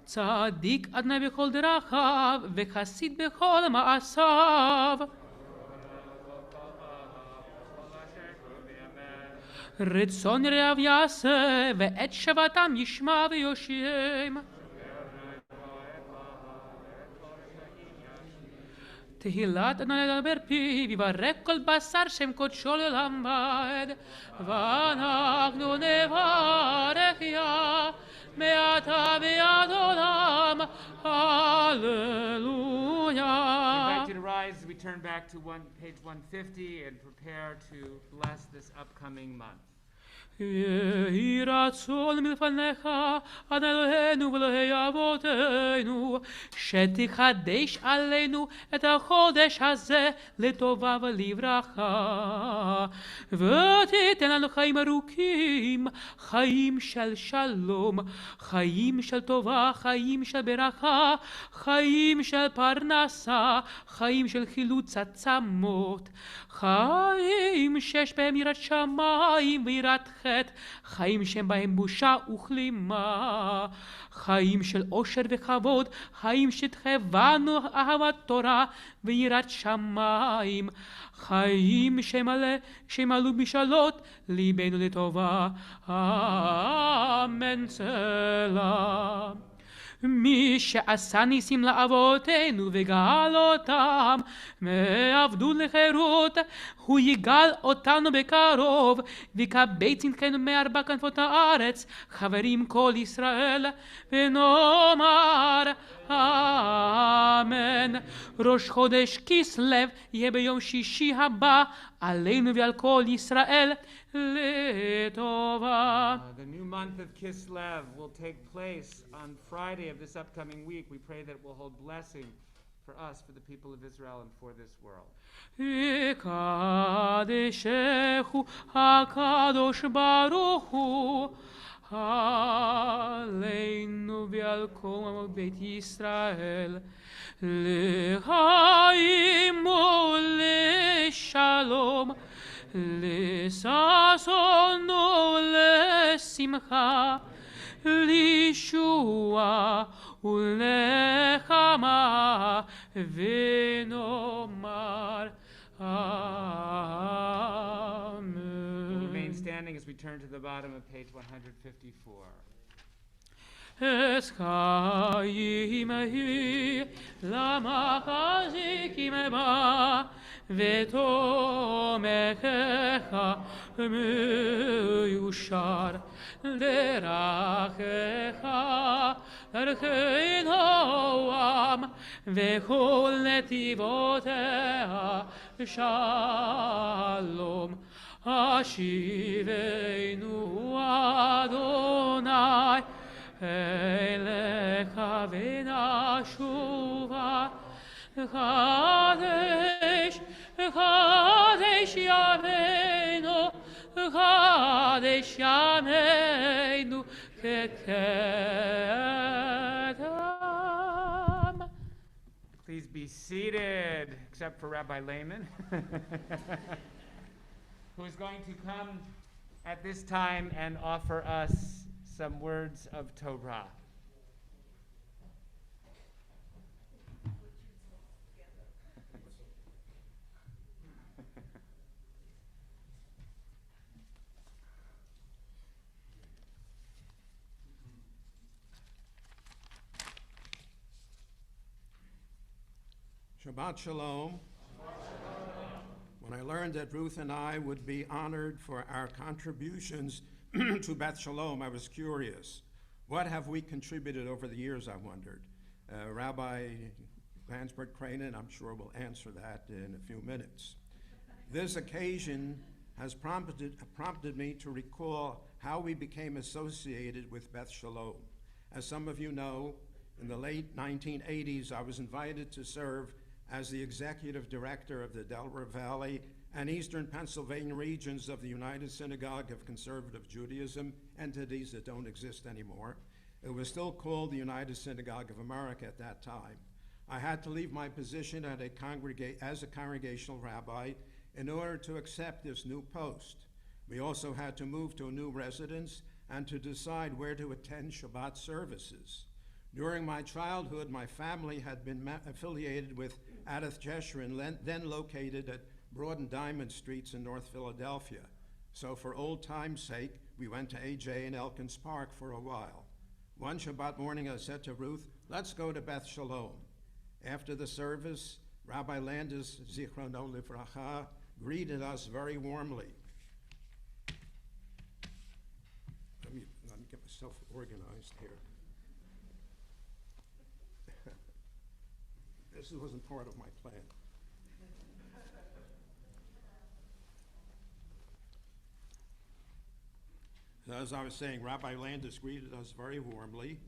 צדיק אדוני בכל דרכיו וחסיד בכל מעשיו. רצון יראיו יעשה ואת שבתם ישמע ויושיעם. תהילת אדוני לדבר פיו יברך כל בשר שם קודשו לעולם ועד. ואנחנו נברך יה מעתה ועד עולם. הללויה. I invite you to rise as we turn back to page 150 and prepare to bless this upcoming month. יהי רצון מלפניך, אדוני אלוהינו ואלוהי אבותינו, שתחדש עלינו את החודש הזה לטובה ולברכה, ותיתן לנו חיים ארוכים, חיים של שלום, חיים של טובה, חיים של ברכה, חיים של פרנסה, חיים של חילוץ עצמות, חיים שיש בהם יראת שמיים ויראת חטא, חיים שהם בהם בושה וכלימה, חיים של עושר וכבוד, חיים שתחוונו אהבת תורה ויראת שמיים, חיים שמלאו משאלות ליבנו לטובה. אמן. סלם. מי שעשה ניסים לאבותינו וגאל אותם מעבדות לחירות, הוא יגאל אותנו בקרוב ויקבץ צדקנו מארבע כנפות הארץ. חברים כל ישראל ונאמר אמן. ראש חודש כסלו יהיה ביום שישי הבא עלינו ועל כל ישראל לטובה. The new month of Kislev will take place on Friday of this upcoming week. We pray that it will hold blessing for us, for the people of Israel, and for this world. יקדשהו הקדוש ברוך הוא עלינו ועל כל בית ישראל לחיים ולשלום, לששון ולשמחה, לישועה ולנחמה, ונאמר אמן. We'll remain standing as we turn to the bottom of page 154. אסקיים היא למחזיקים בה ותומכך מיושר דרכך דרכי נועם וכל נתיבותיה שלום. השיבנו אדוני אליך ונשובה. חדש חדש ימינו, חדש ימינו כקדם. Please be seated, except for Rabbi Lehman, who is going to come at this time and offer us some words of Torah. Shabbat Shalom. When I learned that Ruth and I would be honored for our contributions to Beth Sholom, I was curious. What have we contributed over the years, I wondered? Rabbi Glanzberg-Krainin, I'm sure, will answer that in a few minutes. This occasion has prompted me to recall how we became associated with Beth Sholom. As some of you know, in the late 1980s, I was invited to serve as the executive director of the Delaware Valley and Eastern Pennsylvania regions of the United Synagogue of Conservative Judaism, entities that don't exist anymore. It was still called the United Synagogue of America at that time. I had to leave my position as a congregational rabbi in order to accept this new post. We also had to move to a new residence and to decide where to attend Shabbat services. During my childhood, my family had been affiliated with Adath Jeshurun, then located at Broad and Diamond Streets in North Philadelphia. So for old time's sake, we went to AJ in Elkins Park for a while. One Shabbat morning, I said to Ruth, let's go to Beth Sholom. After the service, Rabbi Landis, Zichrono Livracha, greeted us very warmly. Let me get myself organized here. This wasn't part of my plan. As I was saying, Rabbi Landis greeted us very warmly.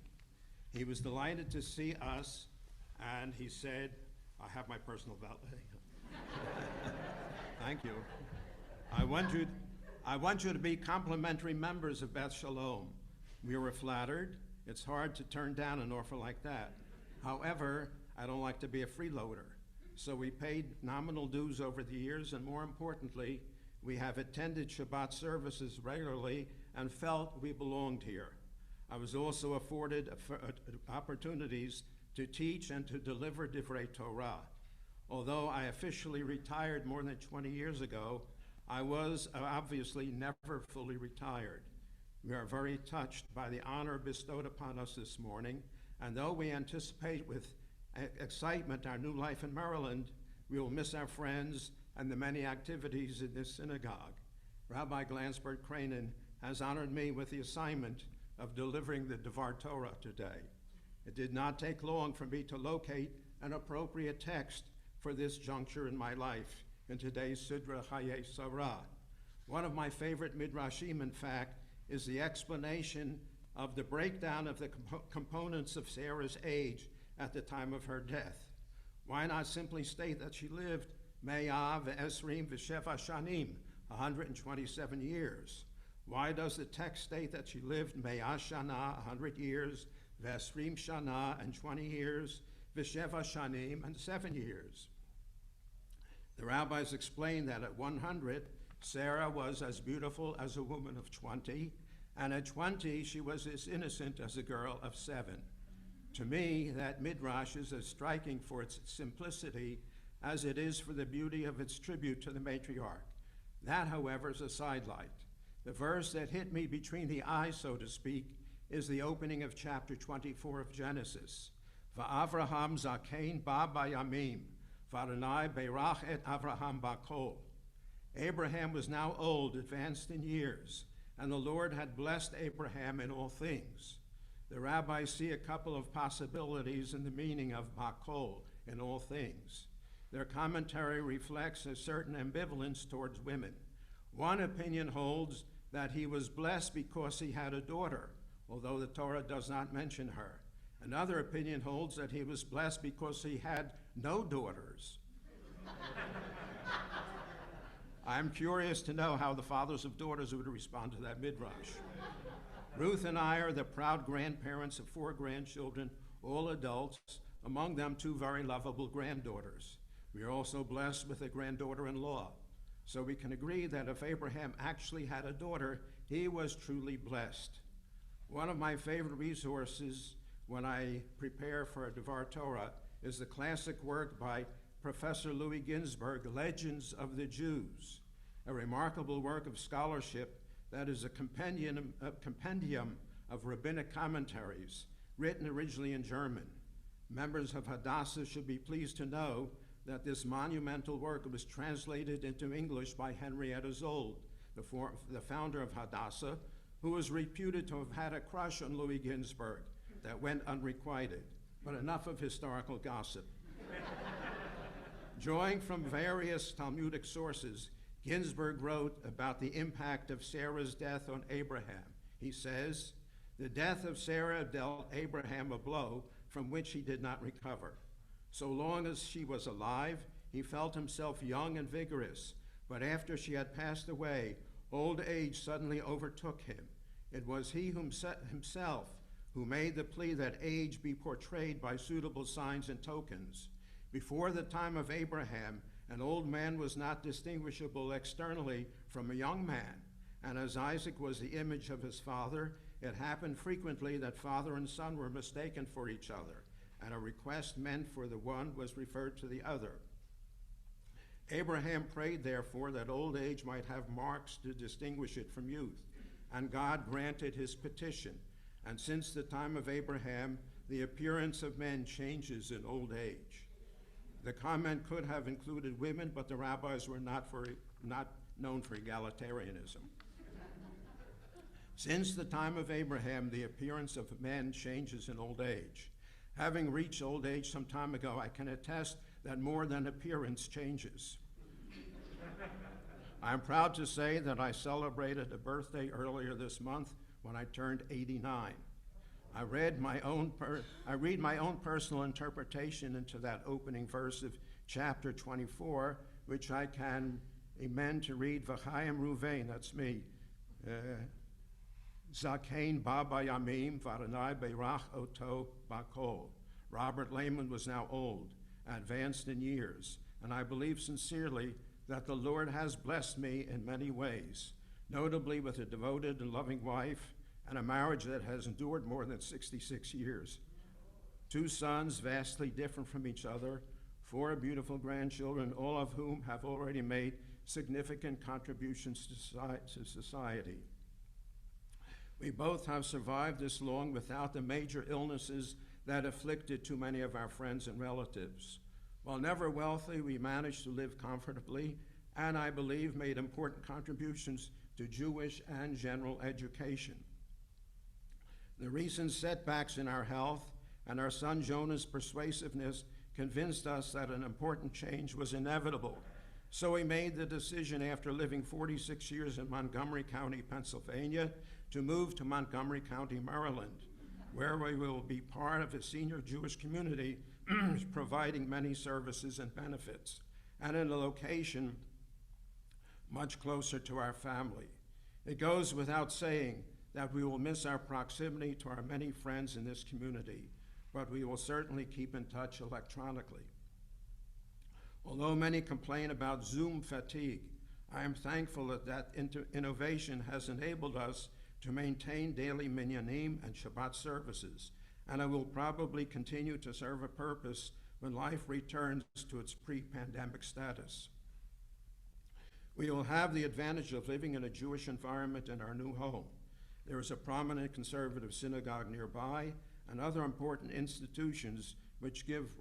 He was delighted to see us, and he said, I have my personal valet. Thank you. I want you to be complimentary members of Beth Sholom. We were flattered. It's hard to turn down an offer like that. However, I don't like to be a freeloader. So we paid nominal dues over the years, and more importantly, we have attended Shabbat services regularly and felt we belonged here. I was also afforded opportunities to teach and to deliver Divrei Torah. Although I officially retired more than 20 years ago, I was obviously never fully retired. We are very touched by the honor bestowed upon us this morning, and though we anticipate with excitement our new life in Maryland, we will miss our friends and the many activities in this synagogue. Rabbi Glanzberg-Krainin has honored me with the assignment of delivering the Devar Torah today. It did not take long for me to locate an appropriate text for this juncture in my life in today's Sidra Chaye Sarah. One of my favorite midrashim, in fact, is the explanation of the breakdown of the components of Sarah's age at the time of her death. Why not simply state that she lived Me'ah ve'esrim v'sheva shanim, 127 years? Why does the text state that she lived Me'ah shana, 100 years, ve'esrim shana, and 20 years, v'sheva shanim, and 7 years? The rabbis explain that at 100, Sarah was as beautiful as a woman of 20, and at 20, she was as innocent as a girl of 7. To me, that midrash is as striking for its simplicity as it is for the beauty of its tribute to the matriarch. That, however, is a sidelight. The verse that hit me between the eyes, so to speak, is the opening of chapter 24 of Genesis. Va'avraham zakein ba bayamim, v'Adonai beirach et Avraham bakol. Abraham was now old, advanced in years, and the Lord had blessed Abraham in all things. The rabbis see a couple of possibilities in the meaning of bakol, in all things. Their commentary reflects a certain ambivalence towards women. One opinion holds that he was blessed because he had a daughter, although the Torah does not mention her. Another opinion holds that he was blessed because he had no daughters. I'm curious to know how the fathers of daughters would respond to that midrash. Ruth and I are the proud grandparents of 4 grandchildren, all adults, among them 2 very lovable granddaughters. We are also blessed with a granddaughter-in-law. So we can agree that if Abraham actually had a daughter, he was truly blessed. One of my favorite resources when I prepare for a Devar Torah is the classic work by Professor Louis Ginsburg, Legends of the Jews, a remarkable work of scholarship that is a compendium of rabbinic commentaries, written originally in German. Members of Hadassah should be pleased to know that this monumental work was translated into English by Henrietta Zold, the founder of Hadassah, who was reputed to have had a crush on Louis Ginsburg that went unrequited. But enough of historical gossip. Drawing from various Talmudic sources, Ginsburg wrote about the impact of Sarah's death on Abraham. He says, "The death of Sarah dealt Abraham a blow from which he did not recover. So long as she was alive, he felt himself young and vigorous, but after she had passed away, old age suddenly overtook him. It was he himself who made the plea that age be portrayed by suitable signs and tokens. Before the time of Abraham, an old man was not distinguishable externally from a young man, and as Isaac was the image of his father, it happened frequently that father and son were mistaken for each other, and a request meant for the one was referred to the other. Abraham prayed, therefore, that old age might have marks to distinguish it from youth, and God granted his petition. And since the time of Abraham, the appearance of men changes in old age." The comment could have included women, but the rabbis were not known for egalitarianism. Since the time of Abraham, the appearance of men changes in old age. Having reached old age some time ago, I can attest that more than appearance changes. I'm proud to say that I celebrated a birthday earlier this month when I turned 89. I read my own personal interpretation into that opening verse of chapter 24, which I can amend to read, V'chaim Ruvain, that's me, Zakein Baba Yamim Varanai Beirach Oto Bakol. Robert Lehman was now old, advanced in years, and I believe sincerely that the Lord has blessed me in many ways, notably with a devoted and loving wife and a marriage that has endured more than 66 years. 2 sons vastly different from each other, 4 beautiful grandchildren, all of whom have already made significant contributions to society. We both have survived this long without the major illnesses that afflicted too many of our friends and relatives. While never wealthy, we managed to live comfortably, and I believe made important contributions to Jewish and general education. The recent setbacks in our health and our son Jonah's persuasiveness convinced us that an important change was inevitable. So we made the decision, after living 46 years in Montgomery County, Pennsylvania, to move to Montgomery County, Maryland, where we will be part of a senior Jewish community providing many services and benefits, and in a location much closer to our family. It goes without saying that we will miss our proximity to our many friends in this community, but we will certainly keep in touch electronically. Although many complain about Zoom fatigue, I am thankful that innovation has enabled us to maintain daily minyanim and Shabbat services, and I will probably continue to serve a purpose when life returns to its pre-pandemic status. We will have the advantage of living in a Jewish environment in our new home. There is a prominent conservative synagogue nearby and other important institutions which give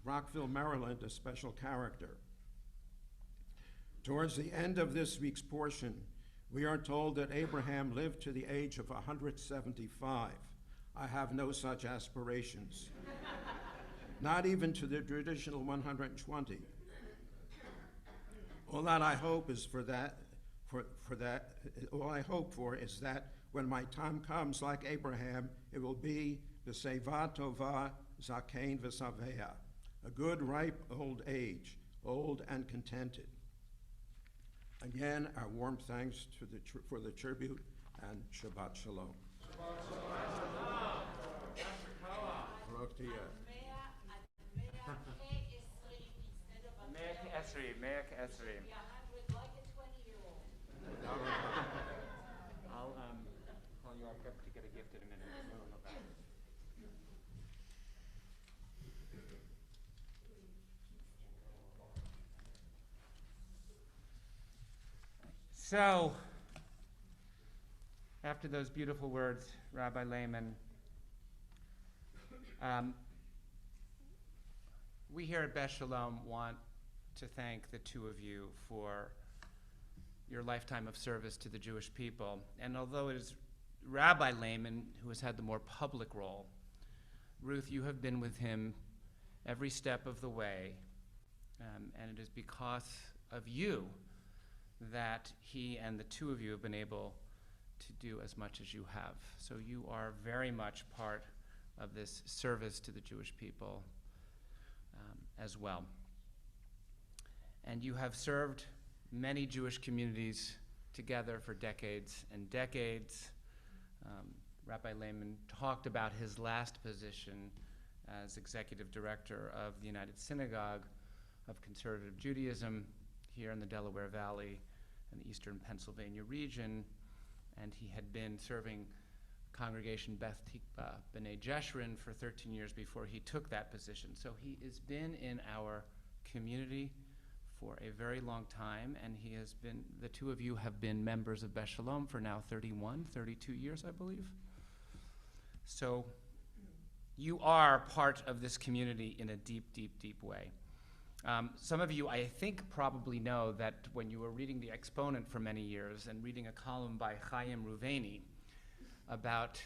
Rockville, Maryland a special character. Towards the end of this week's portion, we are told that Abraham lived to the age of 175. I have no such aspirations, not even to the traditional 120. All that I hope is all I hope for is that when my time comes, like Abraham, it will be b'seiva tova zakein v'saveya, a good, ripe old age, old and contented. Again, our warm thanks for the tribute, and Shabbat Shalom. Shabbat Shalom. Baruch Tiyeh. Me'ek Esrim. Like a 20-year-old. I'll call you up to get a gift in a minute. So, after those beautiful words, Rabbi Lehman, we here at Beth Sholom want to thank the two of you for your lifetime of service to the Jewish people. And although it is Rabbi Lehman who has had the more public role, Ruth, you have been with him every step of the way, and it is because of you that he and the two of you have been able to do as much as you have. So you are very much part of this service to the Jewish people as well. And you have served many Jewish communities together for decades and decades. Rabbi Lehman talked about his last position as executive director of the United Synagogue of Conservative Judaism here in the Delaware Valley and the eastern Pennsylvania region, and he had been serving congregation Beth B'nai Jeshurun for 13 years before he took that position. So he has been in our community for a very long time, and he has been, the two of you have been members of Beth Sholom for now 32 years, I believe. So you are part of this community in a deep, deep, deep way. Some of you, I think, probably know that when you were reading The Exponent for many years and reading a column by Chaim Ruveni about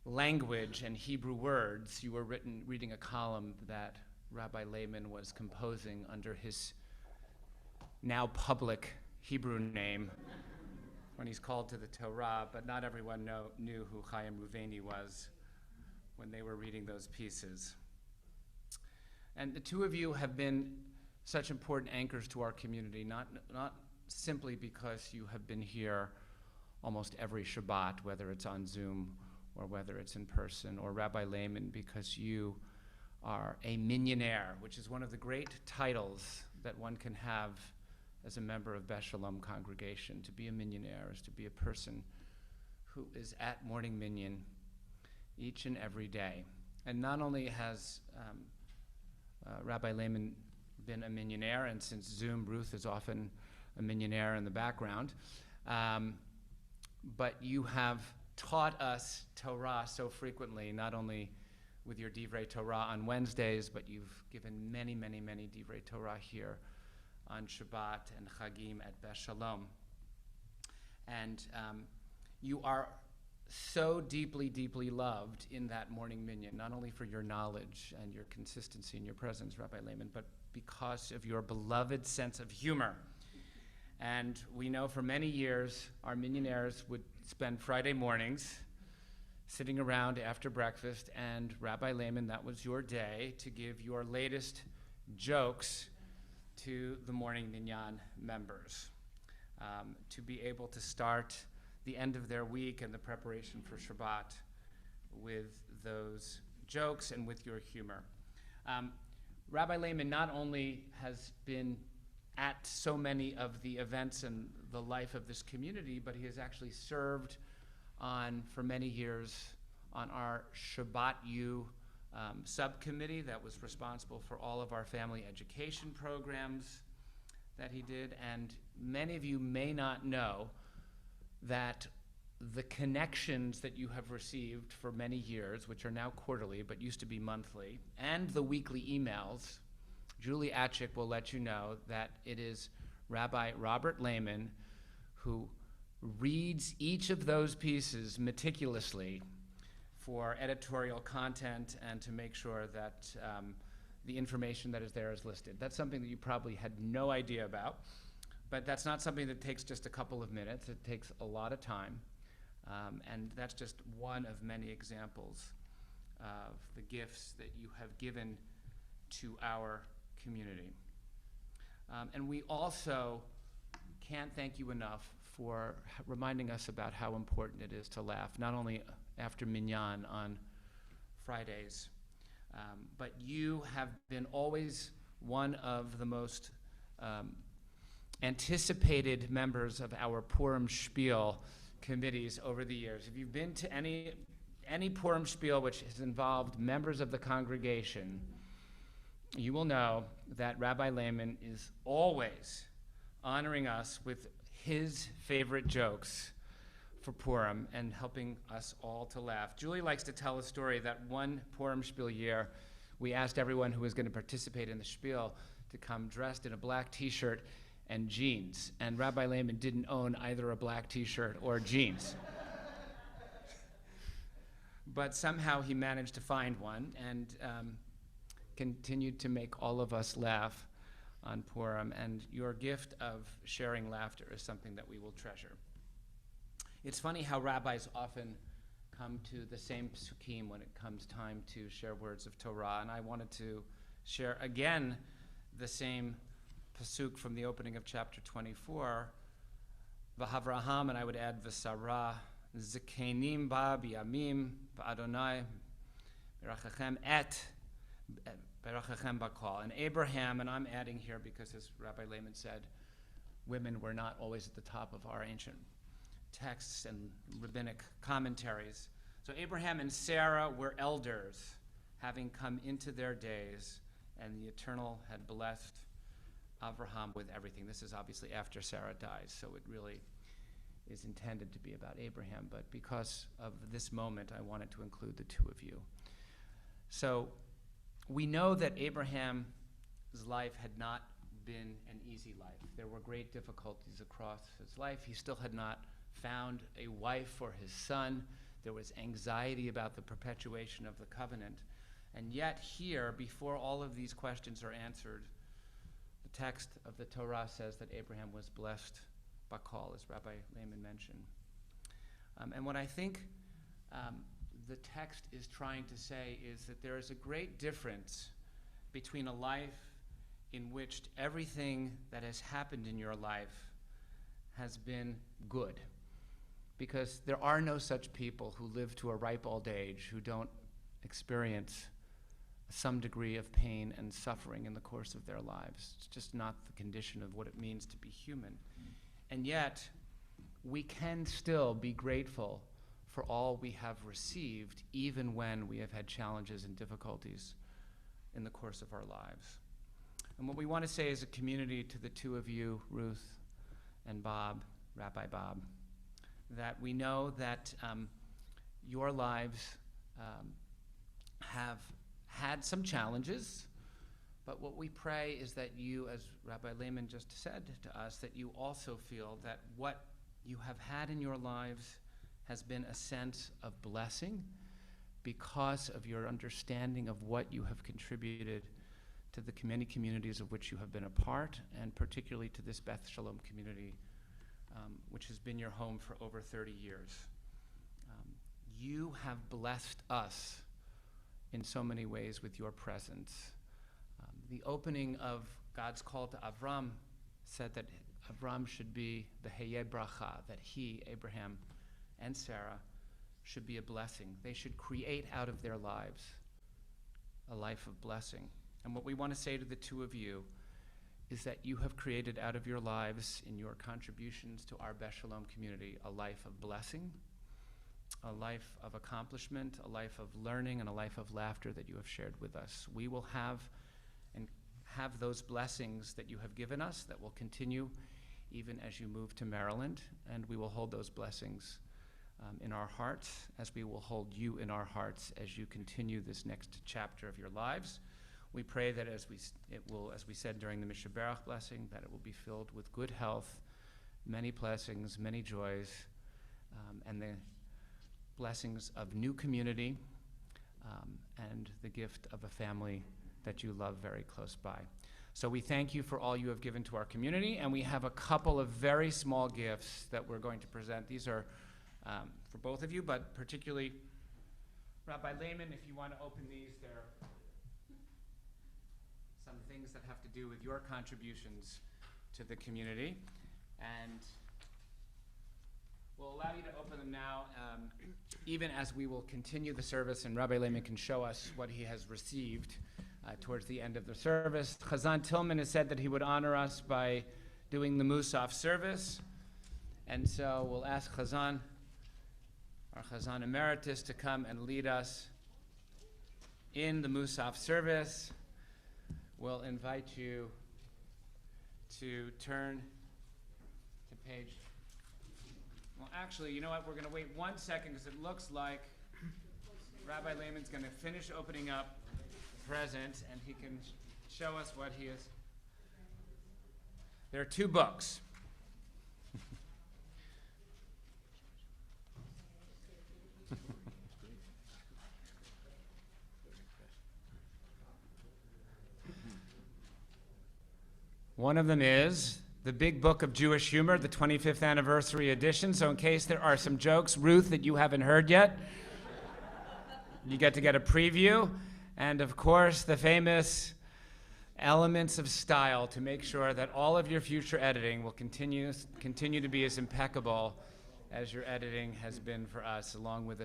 language and Hebrew words, you were reading a column that Rabbi Lehman was composing under his now public Hebrew name when he's called to the Torah, but not everyone knew who Chaim Ruveni was when they were reading those pieces. And the two of you have been such important anchors to our community, not simply because you have been here almost every Shabbat, whether it's on Zoom or whether it's in person, or Rabbi Lehman, because you are a minyaner, which is one of the great titles that one can have as a member of Beth Sholom Congregation. To be a minyaner is to be a person who is at morning minyan each and every day. And not only has Rabbi Lehman been a minyaner, and since Zoom, Ruth is often a minyaner in the background, but you have taught us Torah so frequently, not only with your Divrei Torah on Wednesdays, but you've given many, many, many Divrei Torah here on Shabbat and Chagim at Beth Sholom. And you are so deeply, deeply loved in that morning minyan, not only for your knowledge and your consistency and your presence, Rabbi Lehman, but because of your beloved sense of humor. And we know for many years our minyaners would spend Friday mornings sitting around after breakfast, and Rabbi Lehman, that was your day to give your latest jokes to the morning minyan members, to be able to start the end of their week and the preparation for Shabbat with those jokes and with your humor. Rabbi Lehman not only has been at so many of the events and the life of this community, but he has actually served for many years on our Shabbat U subcommittee that was responsible for all of our family education programs that he did. And many of you may not know that the connections that you have received for many years, which are now quarterly but used to be monthly, and the weekly emails, Julie Atchik will let you know that it is Rabbi Robert Lehman who reads each of those pieces meticulously for editorial content and to make sure that the information that is there is listed. That's something that you probably had no idea about, but that's not something that takes just a couple of minutes. It takes a lot of time, and that's just one of many examples of the gifts that you have given to our community. And we also can't thank you enough for reminding us about how important it is to laugh, not only after minyan on Fridays, but you have been always one of the most anticipated members of our Purim Spiel committees over the years. If you've been to any Purim Spiel which has involved members of the congregation, you will know that Rabbi Lehman is always honoring us with his favorite jokes for Purim and helping us all to laugh. Julie likes to tell a story that one Purim Spiel year, we asked everyone who was going to participate in the Spiel to come dressed in a black T-shirt and jeans. And Rabbi Lehman didn't own either a black T-shirt or jeans. But somehow he managed to find one and continued to make all of us laugh on Purim. And your gift of sharing laughter is something that we will treasure. It's funny how rabbis often come to the same psukim when it comes time to share words of Torah. And I wanted to share again the same pasuk from the opening of chapter 24. V'Avraham, and I would add v'Sarah, Zikenim ba b'yamim ba'Adonai berachachem et berachachem b'kol. And Abraham, and I'm adding here because as Rabbi Lehman said, women were not always at the top of our ancient texts and rabbinic commentaries. So Abraham and Sarah were elders, having come into their days, and the Eternal had blessed Avraham with everything. This is obviously after Sarah dies, so it really is intended to be about Abraham, but because of this moment, I wanted to include the two of you. So we know that Abraham's life had not been an easy life. There were great difficulties across his life. He still had not found a wife for his son. There was anxiety about the perpetuation of the covenant. And yet here, before all of these questions are answered, the text of the Torah says that Abraham was blessed Bakal, as Rabbi Lehman mentioned. And what I think the text is trying to say is that there is a great difference between a life in which everything that has happened in your life has been good. Because there are no such people who live to a ripe old age who don't experience some degree of pain and suffering in the course of their lives. It's just not the condition of what it means to be human. And yet, we can still be grateful for all we have received, even when we have had challenges and difficulties in the course of our lives. And what we want to say as a community to the two of you, Ruth and Bob, Rabbi Bob, that we know that your lives have had some challenges, but what we pray is that you, as Rabbi Lehman just said to us, that you also feel that what you have had in your lives has been a sense of blessing because of your understanding of what you have contributed to the many communities of which you have been a part, and particularly to this Beth Sholom community, which has been your home for over 30 years. You have blessed us in so many ways with your presence. The opening of God's call to Avram said that Avram should be the Heye Bracha, that he, Abraham, and Sarah should be a blessing. They should create out of their lives a life of blessing. And what we want to say to the two of you is that you have created out of your lives, in your contributions to our Beth Sholom community, a life of blessing, a life of accomplishment, a life of learning, and a life of laughter that you have shared with us. We will have those blessings that you have given us that will continue even as you move to Maryland, and we will hold those blessings in our hearts, as we will hold you in our hearts as you continue this next chapter of your lives. We pray that as we said during the Mishaberach blessing, that it will be filled with good health, many blessings, many joys, and the blessings of new community, and the gift of a family that you love very close by. So we thank you for all you have given to our community, and we have a couple of very small gifts that we're going to present. These are for both of you, but particularly Rabbi Lehman, if you want to open these, they're some things that have to do with your contributions to the community. And we'll allow you to open them now, even as we will continue the service, and Rabbi Lehman can show us what he has received towards the end of the service. Chazan Tillman has said that he would honor us by doing the Musaf service. And so we'll ask Chazan, our Chazan Emeritus, to come and lead us in the Musaf service. We'll invite you to turn to page. Well, actually, you know what? We're going to wait 1 second because it looks like Rabbi Lehman's going to finish opening up the present, and he can show us what he has There are 2 books. One of them is the Big Book of Jewish Humor, the 25th anniversary edition. So in case there are some jokes, Ruth, that you haven't heard yet, you get a preview. And of course, the famous Elements of Style to make sure that all of your future editing will continue to be as impeccable as your editing has been for us, along with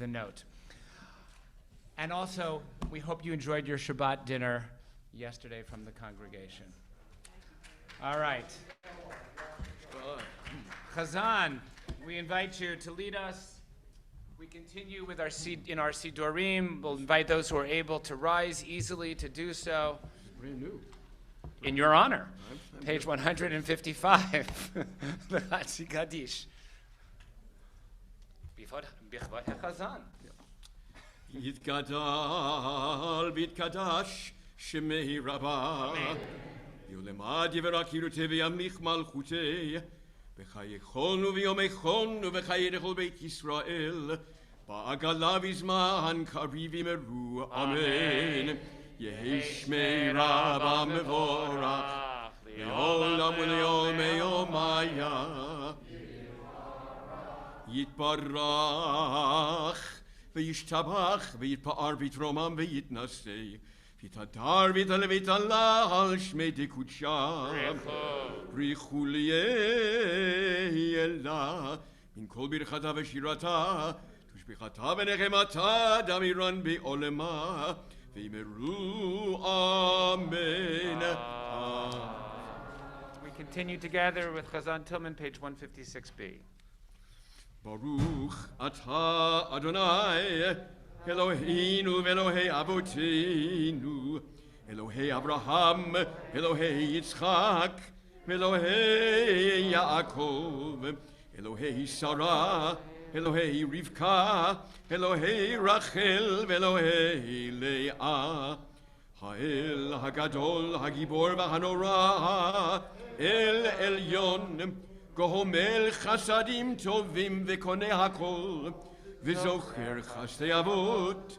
a note. And also, we hope you enjoyed your Shabbat dinner yesterday from the congregation. All right. Chazan, we invite you to lead us. We continue with our Sidurim. We'll invite those who are able to rise easily to do so. Brand new. In your honor. I'm Page 155. The Chatzi Kaddish. B'chvod HaChazan. יתגדל ויתקדש שמי רבה יולמד יברכירותי וימליך מלכותי בחיי חולנו ויומי חולנו וחיי לכל בית ישראל בעגלה בזמן קריב ימרו אמן יהי שמי רבה מבורך לעולם וליום יומיה יתברך וישתבח ויתפאר ויתרומם ויתנשא ויתהדר ויתעלה ויתעלה על שמי דקודשם בריחו לילה מן כל ברכתה ושירתה תשביחתה ונחמתה דמירן בעולמה ויאמרו אמן. We continue together with Chazan Tillman, page 156b. ברוך אתה אדוני אלוהינו ואלוהי אבותינו אלוהי אברהם אלוהי יצחק ואלוהי יעקב אלוהי שרה אלוהי רבקה אלוהי רחל ואלוהי לאה האל הגדול הגיבור והנורא אל עליון גומל חסדים טובים וקונה הכל וזוכר חסדי אבות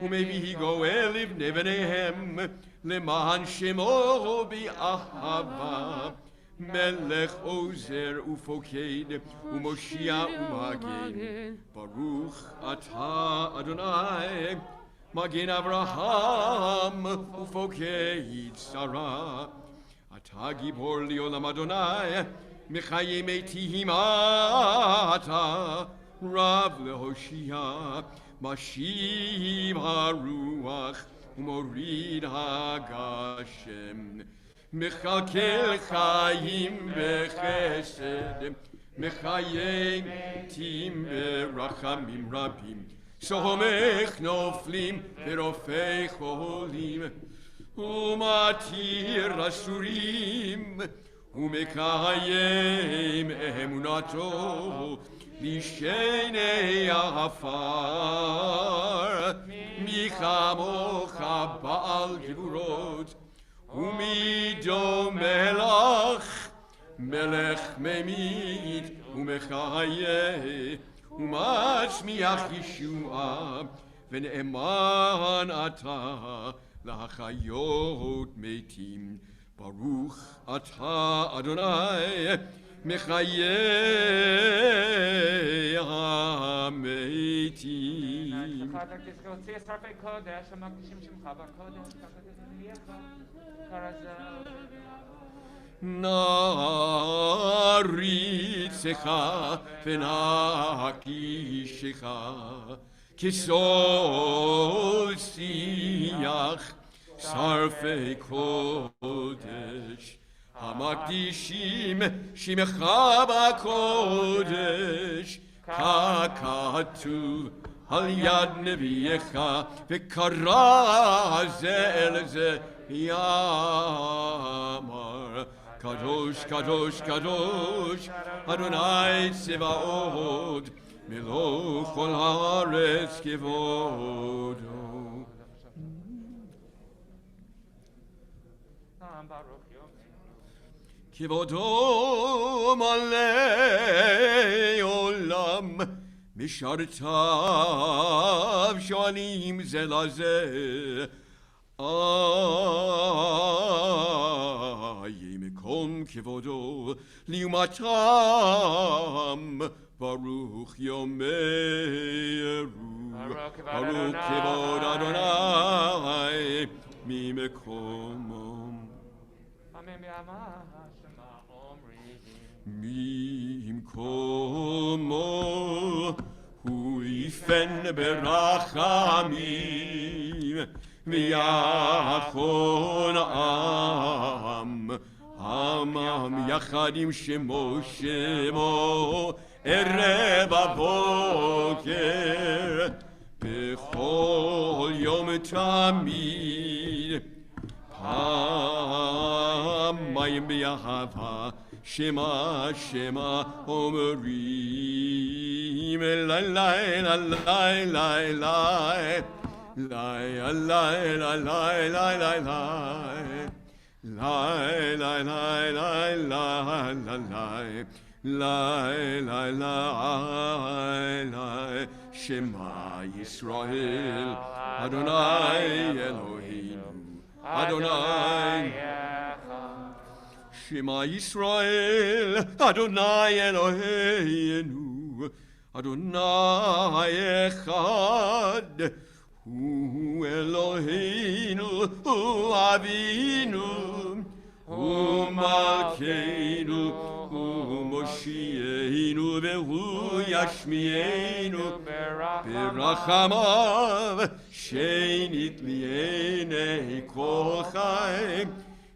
ומביא גואל לבני בניהם למען שמו באהבה מלך עוזר ופוקד ומושיע ומגן ברוך אתה אדוני מגן אברהם ופוקד שרה אתה גיבור לעולם אדוני מחיי מתים אתה רב להושיע משיב הרוח ומוריד הגשם מכלכל חיים בחסד מחיי מתים ברחמים רבים סומך נופלים ורופא חולים ומתיר אסורים ומקיים אמונתו משני עפר מי כמוך בעל גבורות ומי דומה לך מלך ממית ומחיה ומשמיח ישועה ונאמן אתה להחיות מתים ברוך אתה אדוני מחיי המתים. נריצך ונקישך כסול שיח שרפי קודש המקדישים שמך בקודש ככתוב על יד נביאך וקרא זה אל זה יאמר קדוש קדוש קדוש אדוני צבאות מלוא כל הארץ כבודו. כבודו מלא עולם, משרתיו שואלים זה לזה, יהי מקום כבודו לעומתם, ברוך יאמרו, ברוך כבוד אדוני ממקומו. ממקומו הוא יפן ברחמים ויחון עמם יחד עם שמו ערב הבוקר בכל יום תמיד פעמיים באהבה שמה שמה אומרים לי לי לי לי לי לי שמה ישראל אדוני אלוהינו אדוני שמה ישראל אדוני אלוהינו אדוני אחד הוא אלוהינו הוא אבינו הוא מלכנו הוא מושיענו והוא ישמיענו ברחמיו שנית לי עיני כל חי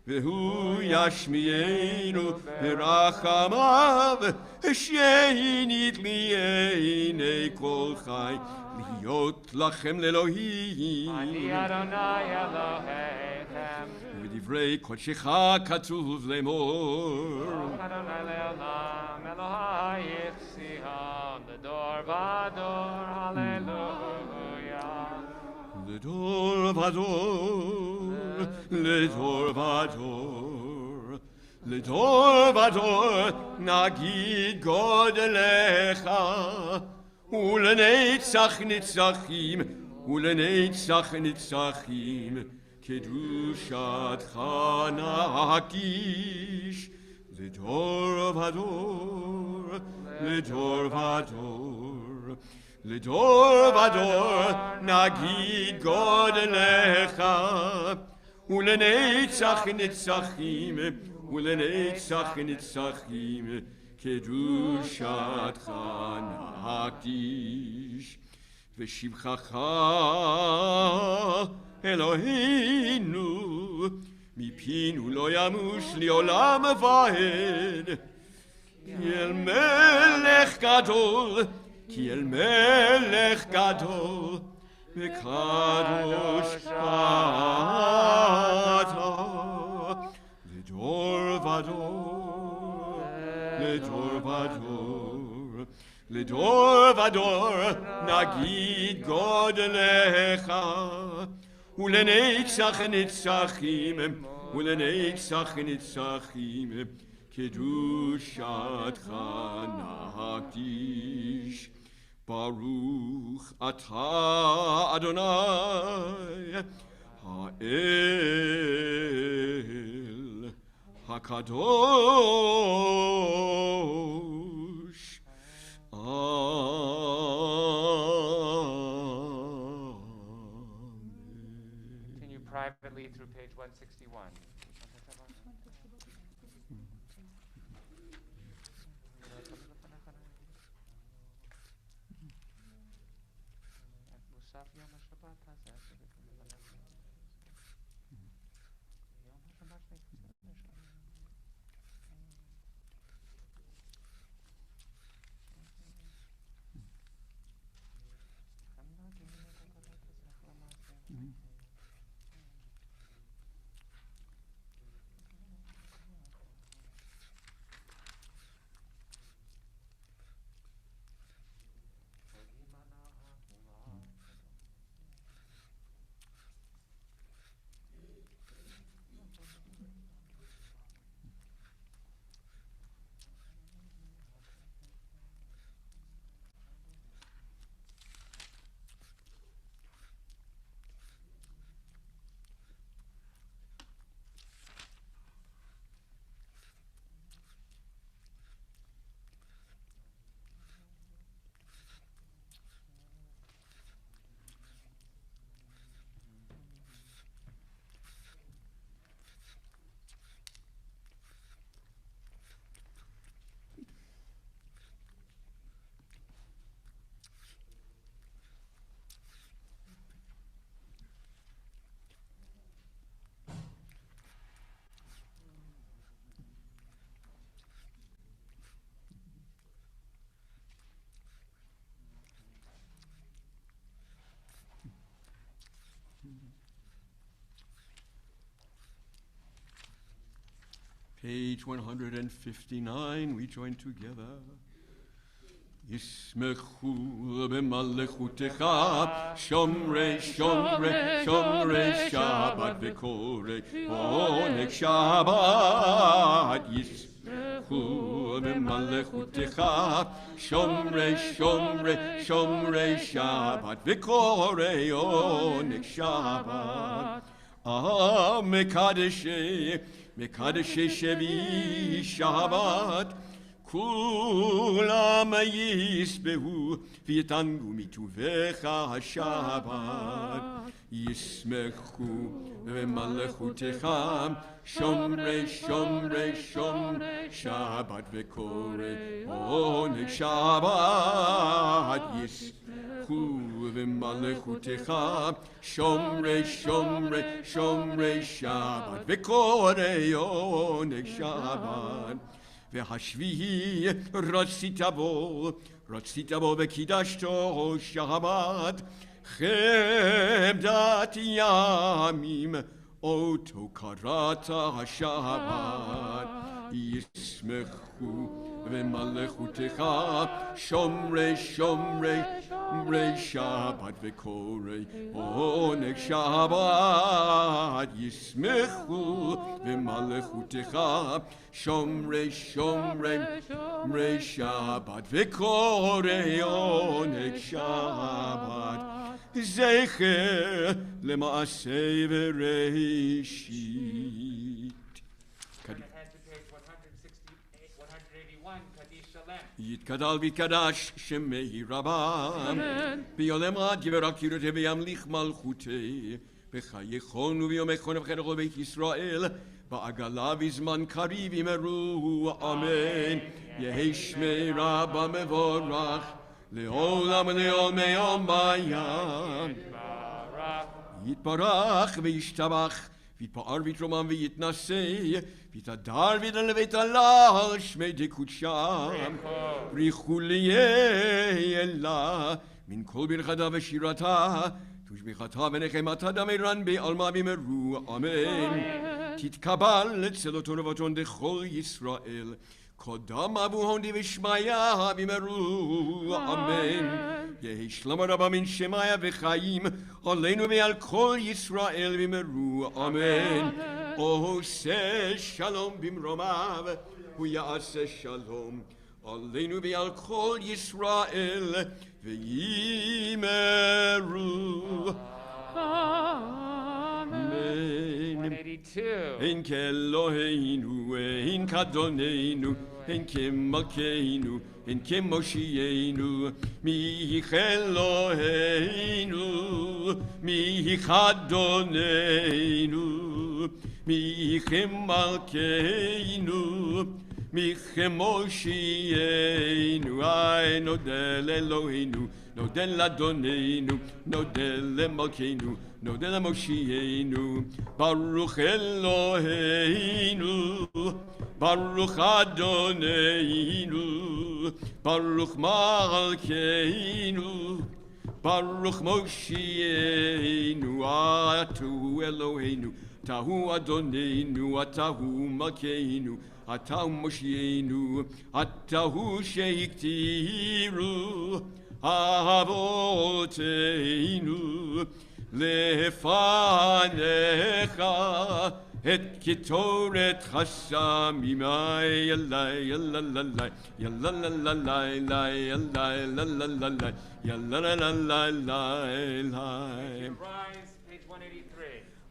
והוא ישמיענו ברחמיו שנית לי עיני כל חי להיות לכם לאלוהים אני אדוני אלוהיכם בדברי קודשך כתוב לאמור אדוני לעולם אלוהיך ציון לדור ודור הללויה לדור ודור לדור ודור לדור ודור נגיד גודלך ולנצח נצחים ולנצח נצחים קדושתך נקיש לדור ודור לדור ודור לדור ודור נגיד גודלך ולנצח נצחים ולנצח נצחים קדושתך נקדיש ושבחך אלוהינו מפינו לא ימוש לעולם ועד כי אל מלך גדול כי אל מלך גדול וקדוש אתה לדור ודור לדור ודור לדור ודור נגיד גודלך ולנצח נצחים ולנצח נצחים קדושתך נקדיש ברוך אתה אדוני האל הקדוש Continue privately through page 161. Page 159, we join together. Yismechu b'malechutecha, shomrei, shomrei, shomrei Shabbat v'korei, oneg Shabbat. Yismechu b'malechutecha, shomrei, shomrei, shomrei Shabbat v'korei, oneg Shabbat. Mekadeshei, Mekadeshei Shevi Shabbat, Kulam yisbehu v'yitangu mituvecha Shabbat. Yismechu v'malechutecha, shomrei, shomrei, shomrei Shabbat v'korei, oneg Shabbat. Yismechu v'malechutecha, shomrei, shomrei, shomrei Shabbat v'korei, oneg Shabbat. והשביעי רצית בו וקידשתו שבת, חמדת ימים אותו קראת השבת. ישמחו ומלכותך, שומרי, שומרי, שומרי שבת וקוראי עונג שבת. ישמחו ומלכותך, שומרי, שומרי, שומרי שבת וקוראי עונג שבת. זכר למעשה וראשית. יתגדל ויתקדש שמי רבם, ביום עד יברך קירותי וימליך מלכותי, בחייכון וביומכון ובחייכון בית ישראל, בעגלה בזמן קריב ימרו אמן. יהי שמי רבם מבורך, לעולם ולעולמי עולמים. יתברך וישתבח, ויתפאר ויתרומם ויתנשא, ויתהדר ויתעלה ויתהלל שמי דקודשם. בריחו ליהי אלה מן כל ברכתה ושירתה, תושבחתה ונחמתה דמירן בעלמה במרו אמן. תתקבל לצלותו רבתון דכל ישראל, קודם אבוהון דבשמיה במרו אמן. יהי שלום רבה מן שמיה וחיים עלינו ועל כל ישראל במרו אמן. עושה שלום במרומיו הוא יעשה שלום עלינו ועל כל ישראל וימרו אמן. אין כאלוהינו אין כאדוננו אין כמלכנו אין כמושיענו, מי כאלוהינו מי כאדוננו מי כמלכנו מי כמושיענו. נודה לאלוהינו, נודה לאדוננו, נודה למלכנו, נודה למושיענו. ברוך אלוהינו, ברוך אדוננו, ברוך מלכנו, ברוך מושיענו. אתה הוא אלוהינו, אתה הוא אדוננו, אתה הוא מלכנו, אתה הוא מושיענו, אתה הוא שהקטירו אבותינו לפניך את קטורת חסמים. יאללה יאללה יאללה יאללה יאללה יאללה יאללה יאללה.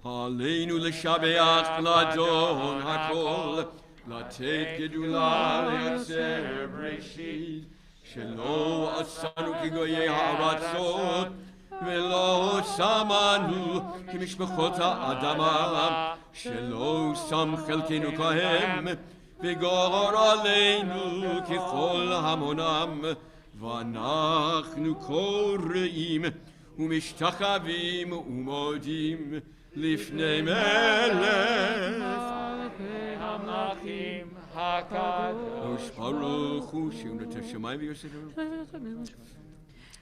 עלינו לשבח לאדון הכל, לתת גדולה ליוצר בראשית, שלא עשנו כגויי הארצות ולא שמנו כמשפחות האדמה, שלא שם חלקנו כהם וגור עלינו ככל המונם. ואנחנו קוראים ומשתחווים ומודים לפני מלך המלכים הקדוש ברוך הוא שנותן שמיים ויוסף.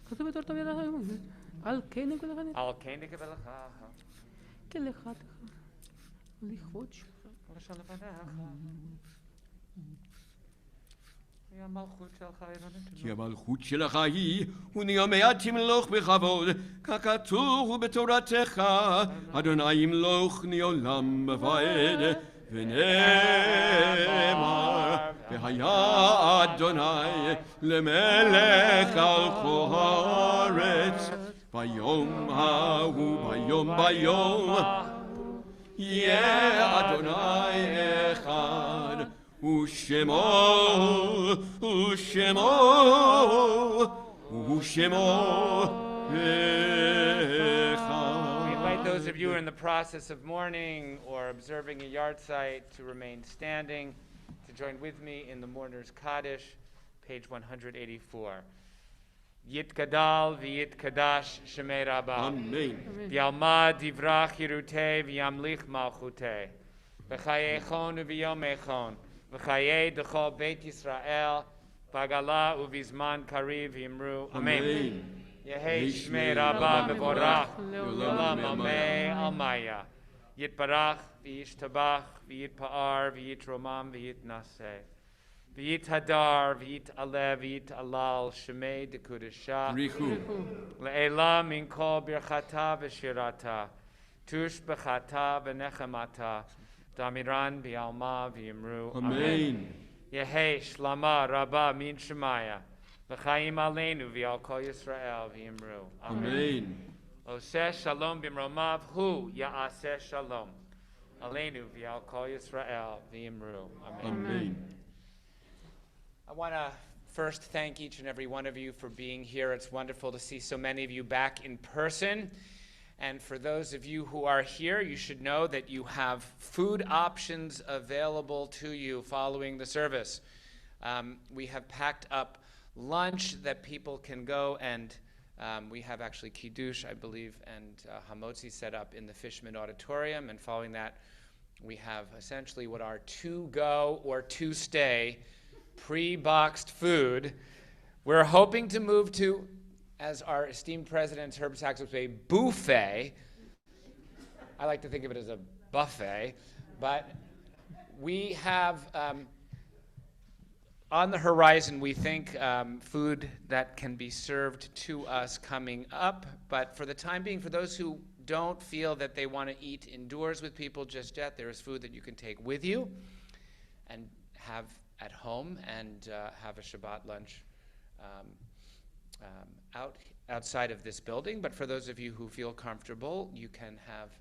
כתוב בתור טוב ידך על כן נקבלך על כן נקבלך כלכתך לכבוד שלך כי המלכות שלך היא, ונאמיה תמלוך בכבוד, ככתוב הוא בתורתך, אדוני ימלוך לעולם ועד, ונאמר, והיה אדוני למלך על כל הארץ, ביום ההוא, ביום, יהיה אדוני אחד, ושמו אחד. We invite those of you who are in the process of mourning or observing a yard site to remain standing, to join with me in the Mourner's Kaddish, page 184. Yitgadal v'yitkadash shemei Rabba. Amen. V'yalma divrach yirutei v'yamlich malchutei. V'chayechon u'v'yomechon. V'chayei d'chol Beit Yisrael. V'agala u'vizman kariv yimru. Amen. Yehei shmei Rabba v'vorach. L'olam amei almaya. Yitbarach v'yishtabach v'yitpa'ar v'yitromam v'yitnaseh. V'yit hadar, v'yit aleh, v'yit alal, shemei dekudesha. Richu. Le'ela min kol birchata v'shirata. Tush b'chata v'nechemata. Damiran v'yalma v'yimru. Amen. Yehei shlama rabba min shemaya. V'chaim aleinu v'yal kol Yisrael v'yimru. Amen. Oseh shalom b'mromav hu ya'aseh shalom. Aleinu v'yal kol Yisrael v'yimru. Amen. I want to first thank each and every one of you for being here. It's wonderful to see so many of you back in person. And for those of you who are here, you should know that you have food options available to you following the service. We have packed up lunch that people can go and we have actually kiddush, I believe, and hamotzi set up in the Fishman Auditorium. And following that, we have essentially what are to-go or to-stay pre-boxed food. We're hoping to move to, as our esteemed president Herb Sachs would say, buffet. I like to think of it as a buffet, but we have on the horizon, we think, food that can be served to us coming up. But for the time being, for those who don't feel that they want to eat indoors with people just yet, there is food that you can take with you and have at home and have a Shabbat lunch outside of this building. But for those of you who feel comfortable, you can have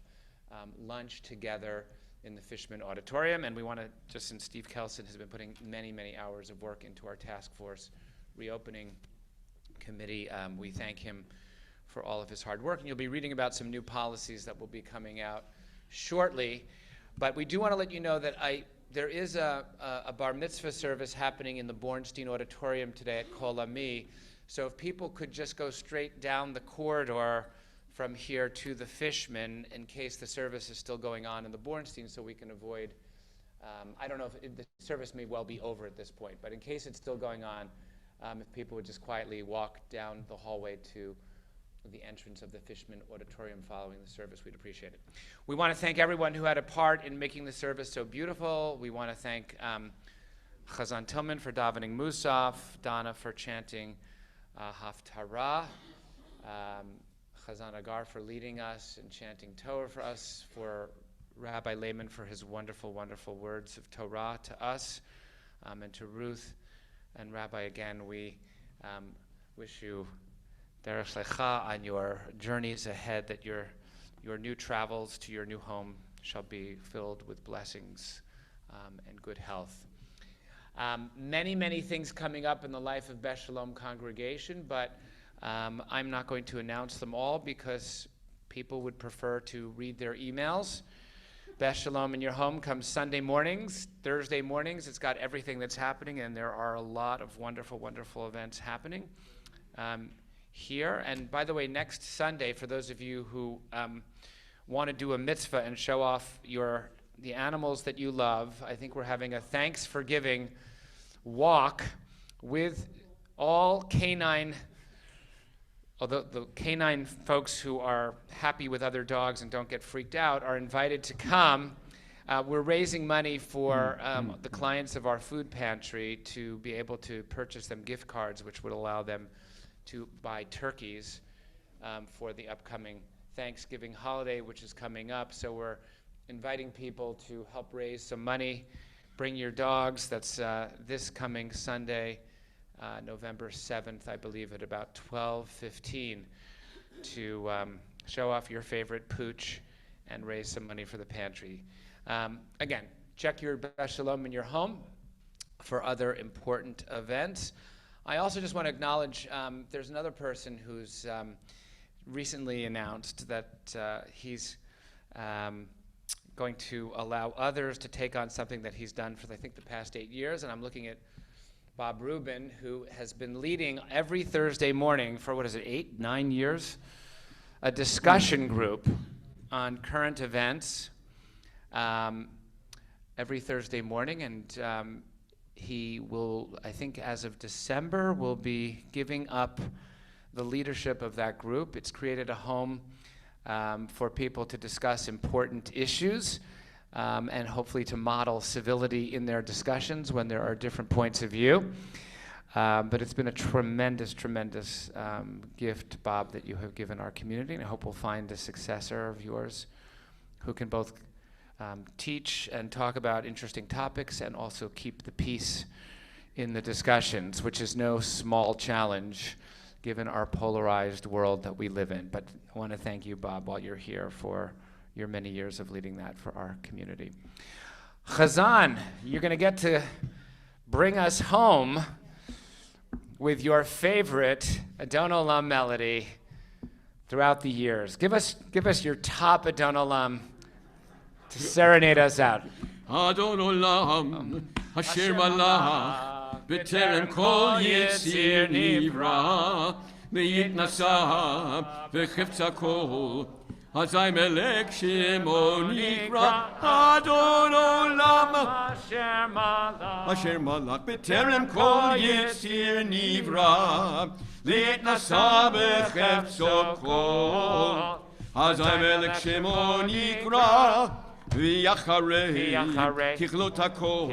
lunch together in the Fishman Auditorium. And we want to, just since Steve Kelson has been putting many, many hours of work into our task force reopening committee, we thank him for all of his hard work. And you'll be reading about some new policies that will be coming out shortly. But we do want to let you know that there is a bar mitzvah service happening in the Bornstein Auditorium today at Kol Ami. So if people could just go straight down the corridor from here to the Fishman in case the service is still going on in the Bornstein, so we can avoid, I don't know if the service may well be over at this point, but in case it's still going on, if people would just quietly walk down the hallway to the entrance of the Fishman Auditorium following the service, we'd appreciate it. We want to thank everyone who had a part in making the service so beautiful. We want to thank Chazan Tillman for davening Musaf, Donna for chanting Haftarah, Chazan Agar for leading us and chanting Torah for us, for Rabbi Lehman for his wonderful, wonderful words of Torah to us, and to Ruth and Rabbi again, we wish you Derech Lecha on your journeys ahead, that your new travels to your new home shall be filled with blessings and good health. Many, many things coming up in the life of Beth Sholom Congregation, but I'm not going to announce them all because people would prefer to read their emails. Beth Sholom in your home comes Sunday mornings, Thursday mornings. It's got everything that's happening, and there are a lot of wonderful, wonderful events happening here. And by the way, next Sunday, for those of you who want to do a mitzvah and show off the animals that you love, I think we're having a Thanks for Giving walk with all canine, although the canine folks who are happy with other dogs and don't get freaked out are invited to come. We're raising money for the clients of our food pantry to be able to purchase them gift cards, which would allow them to buy turkeys for the upcoming Thanksgiving holiday, which is coming up. So we're inviting people to help raise some money. Bring your dogs. That's this coming Sunday, November 7th, I believe, at about 12:15 to show off your favorite pooch and raise some money for the pantry. Again, check your Beth Sholom in your home for other important events. I also just want to acknowledge there's another person who's recently announced that he's going to allow others to take on something that he's done for, I think, the past 8 years. And I'm looking at Bob Rubin, who has been leading every Thursday morning for, 8, 9 years? A discussion group on current events every Thursday morning. And he will, I think as of December, will be giving up the leadership of that group. It's created a home for people to discuss important issues and hopefully to model civility in their discussions when there are different points of view. But it's been a tremendous, tremendous gift, Bob, that you have given our community, and I hope we'll find a successor of yours who can both teach and talk about interesting topics and also keep the peace in the discussions, which is no small challenge given our polarized world that we live in. But I want to thank you, Bob, while you're here for your many years of leading that for our community. Chazan, you're going to get to bring us home with your favorite Adon Olam melody throughout the years. Give us your top Adon Olam to serenade us out. Adon Olam, Asher Malach, B'terem kol Yitzir Nivra, V'yitnasa, V'chefza kol, Hazai Melech Shemo Nikra, Adon Olam, Asher Malach, B'terem kol Yitzir Nivra, V'yitnasa, V'chefza kol, Hazai Melech Shemo Nikra, V'yacharei kichlot hakol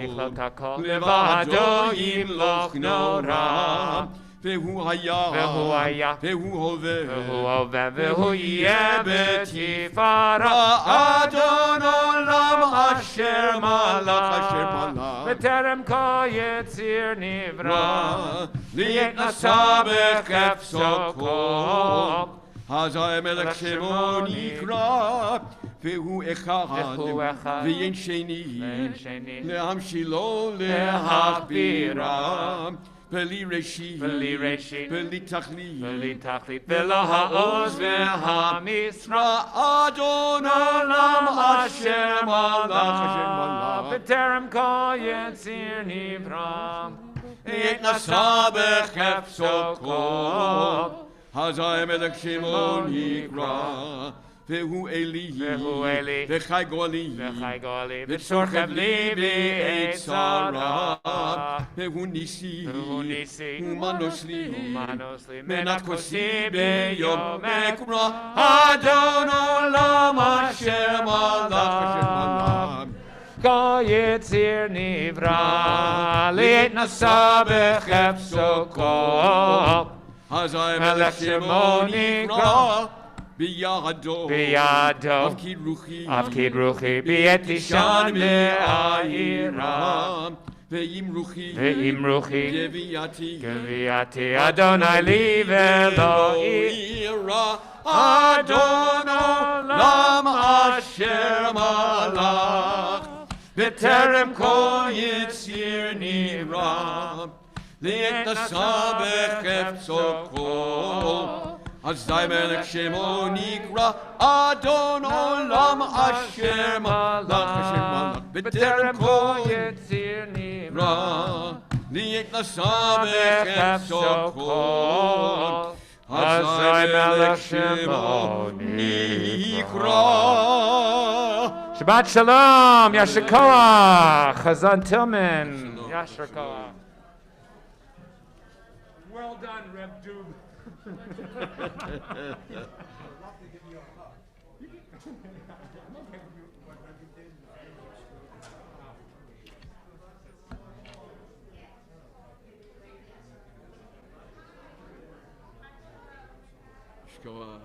levado yimloch nora Vehu haya Vehu hoveh Vehu yeh b'tifara Adon olam asher malach B'terem kol yitzir nivra Li'nasa b'chefzo kol Hazai melech shemo nikra Vehu echad V'yen sheni Lehamshilo lehachbira V'li reshit V'li tachlit V'lo ha'oz v'ha'misra Adon olam asher malach B'terem kol yitzir nivra Yitnasa b'chefzo kol Hazai melech shemo nikra Vehu Eli, V'chai Goli, V'tzorchev li v'etzara, Vehu Nisi, Umanos li, Menat kosi b'yom ekra, Adon olam asher malach, Kol yitzir nivra, Li'nasa b'chefzo kol, Hazai melech shemo nikra, Biyado, Avkid Ruchi, Biet Lishan me'ayiram, Ve'im Ruchi, Geviati, Adonai li ve'lo ira, Adon olam asher malach, B'terem kol yitzir nira, Li'nasa b'chefzo kol, Hazai melech shemo nikra, Adon olam asher malach, B'terem kol yitzir nivra, Li'nasa b'chefzo kol, Hazai melech shemo nikra. Shabbat Shalom, Yasher Koach, Chazan Tillman, Yasher Koach. Well done, Reb Dub. God.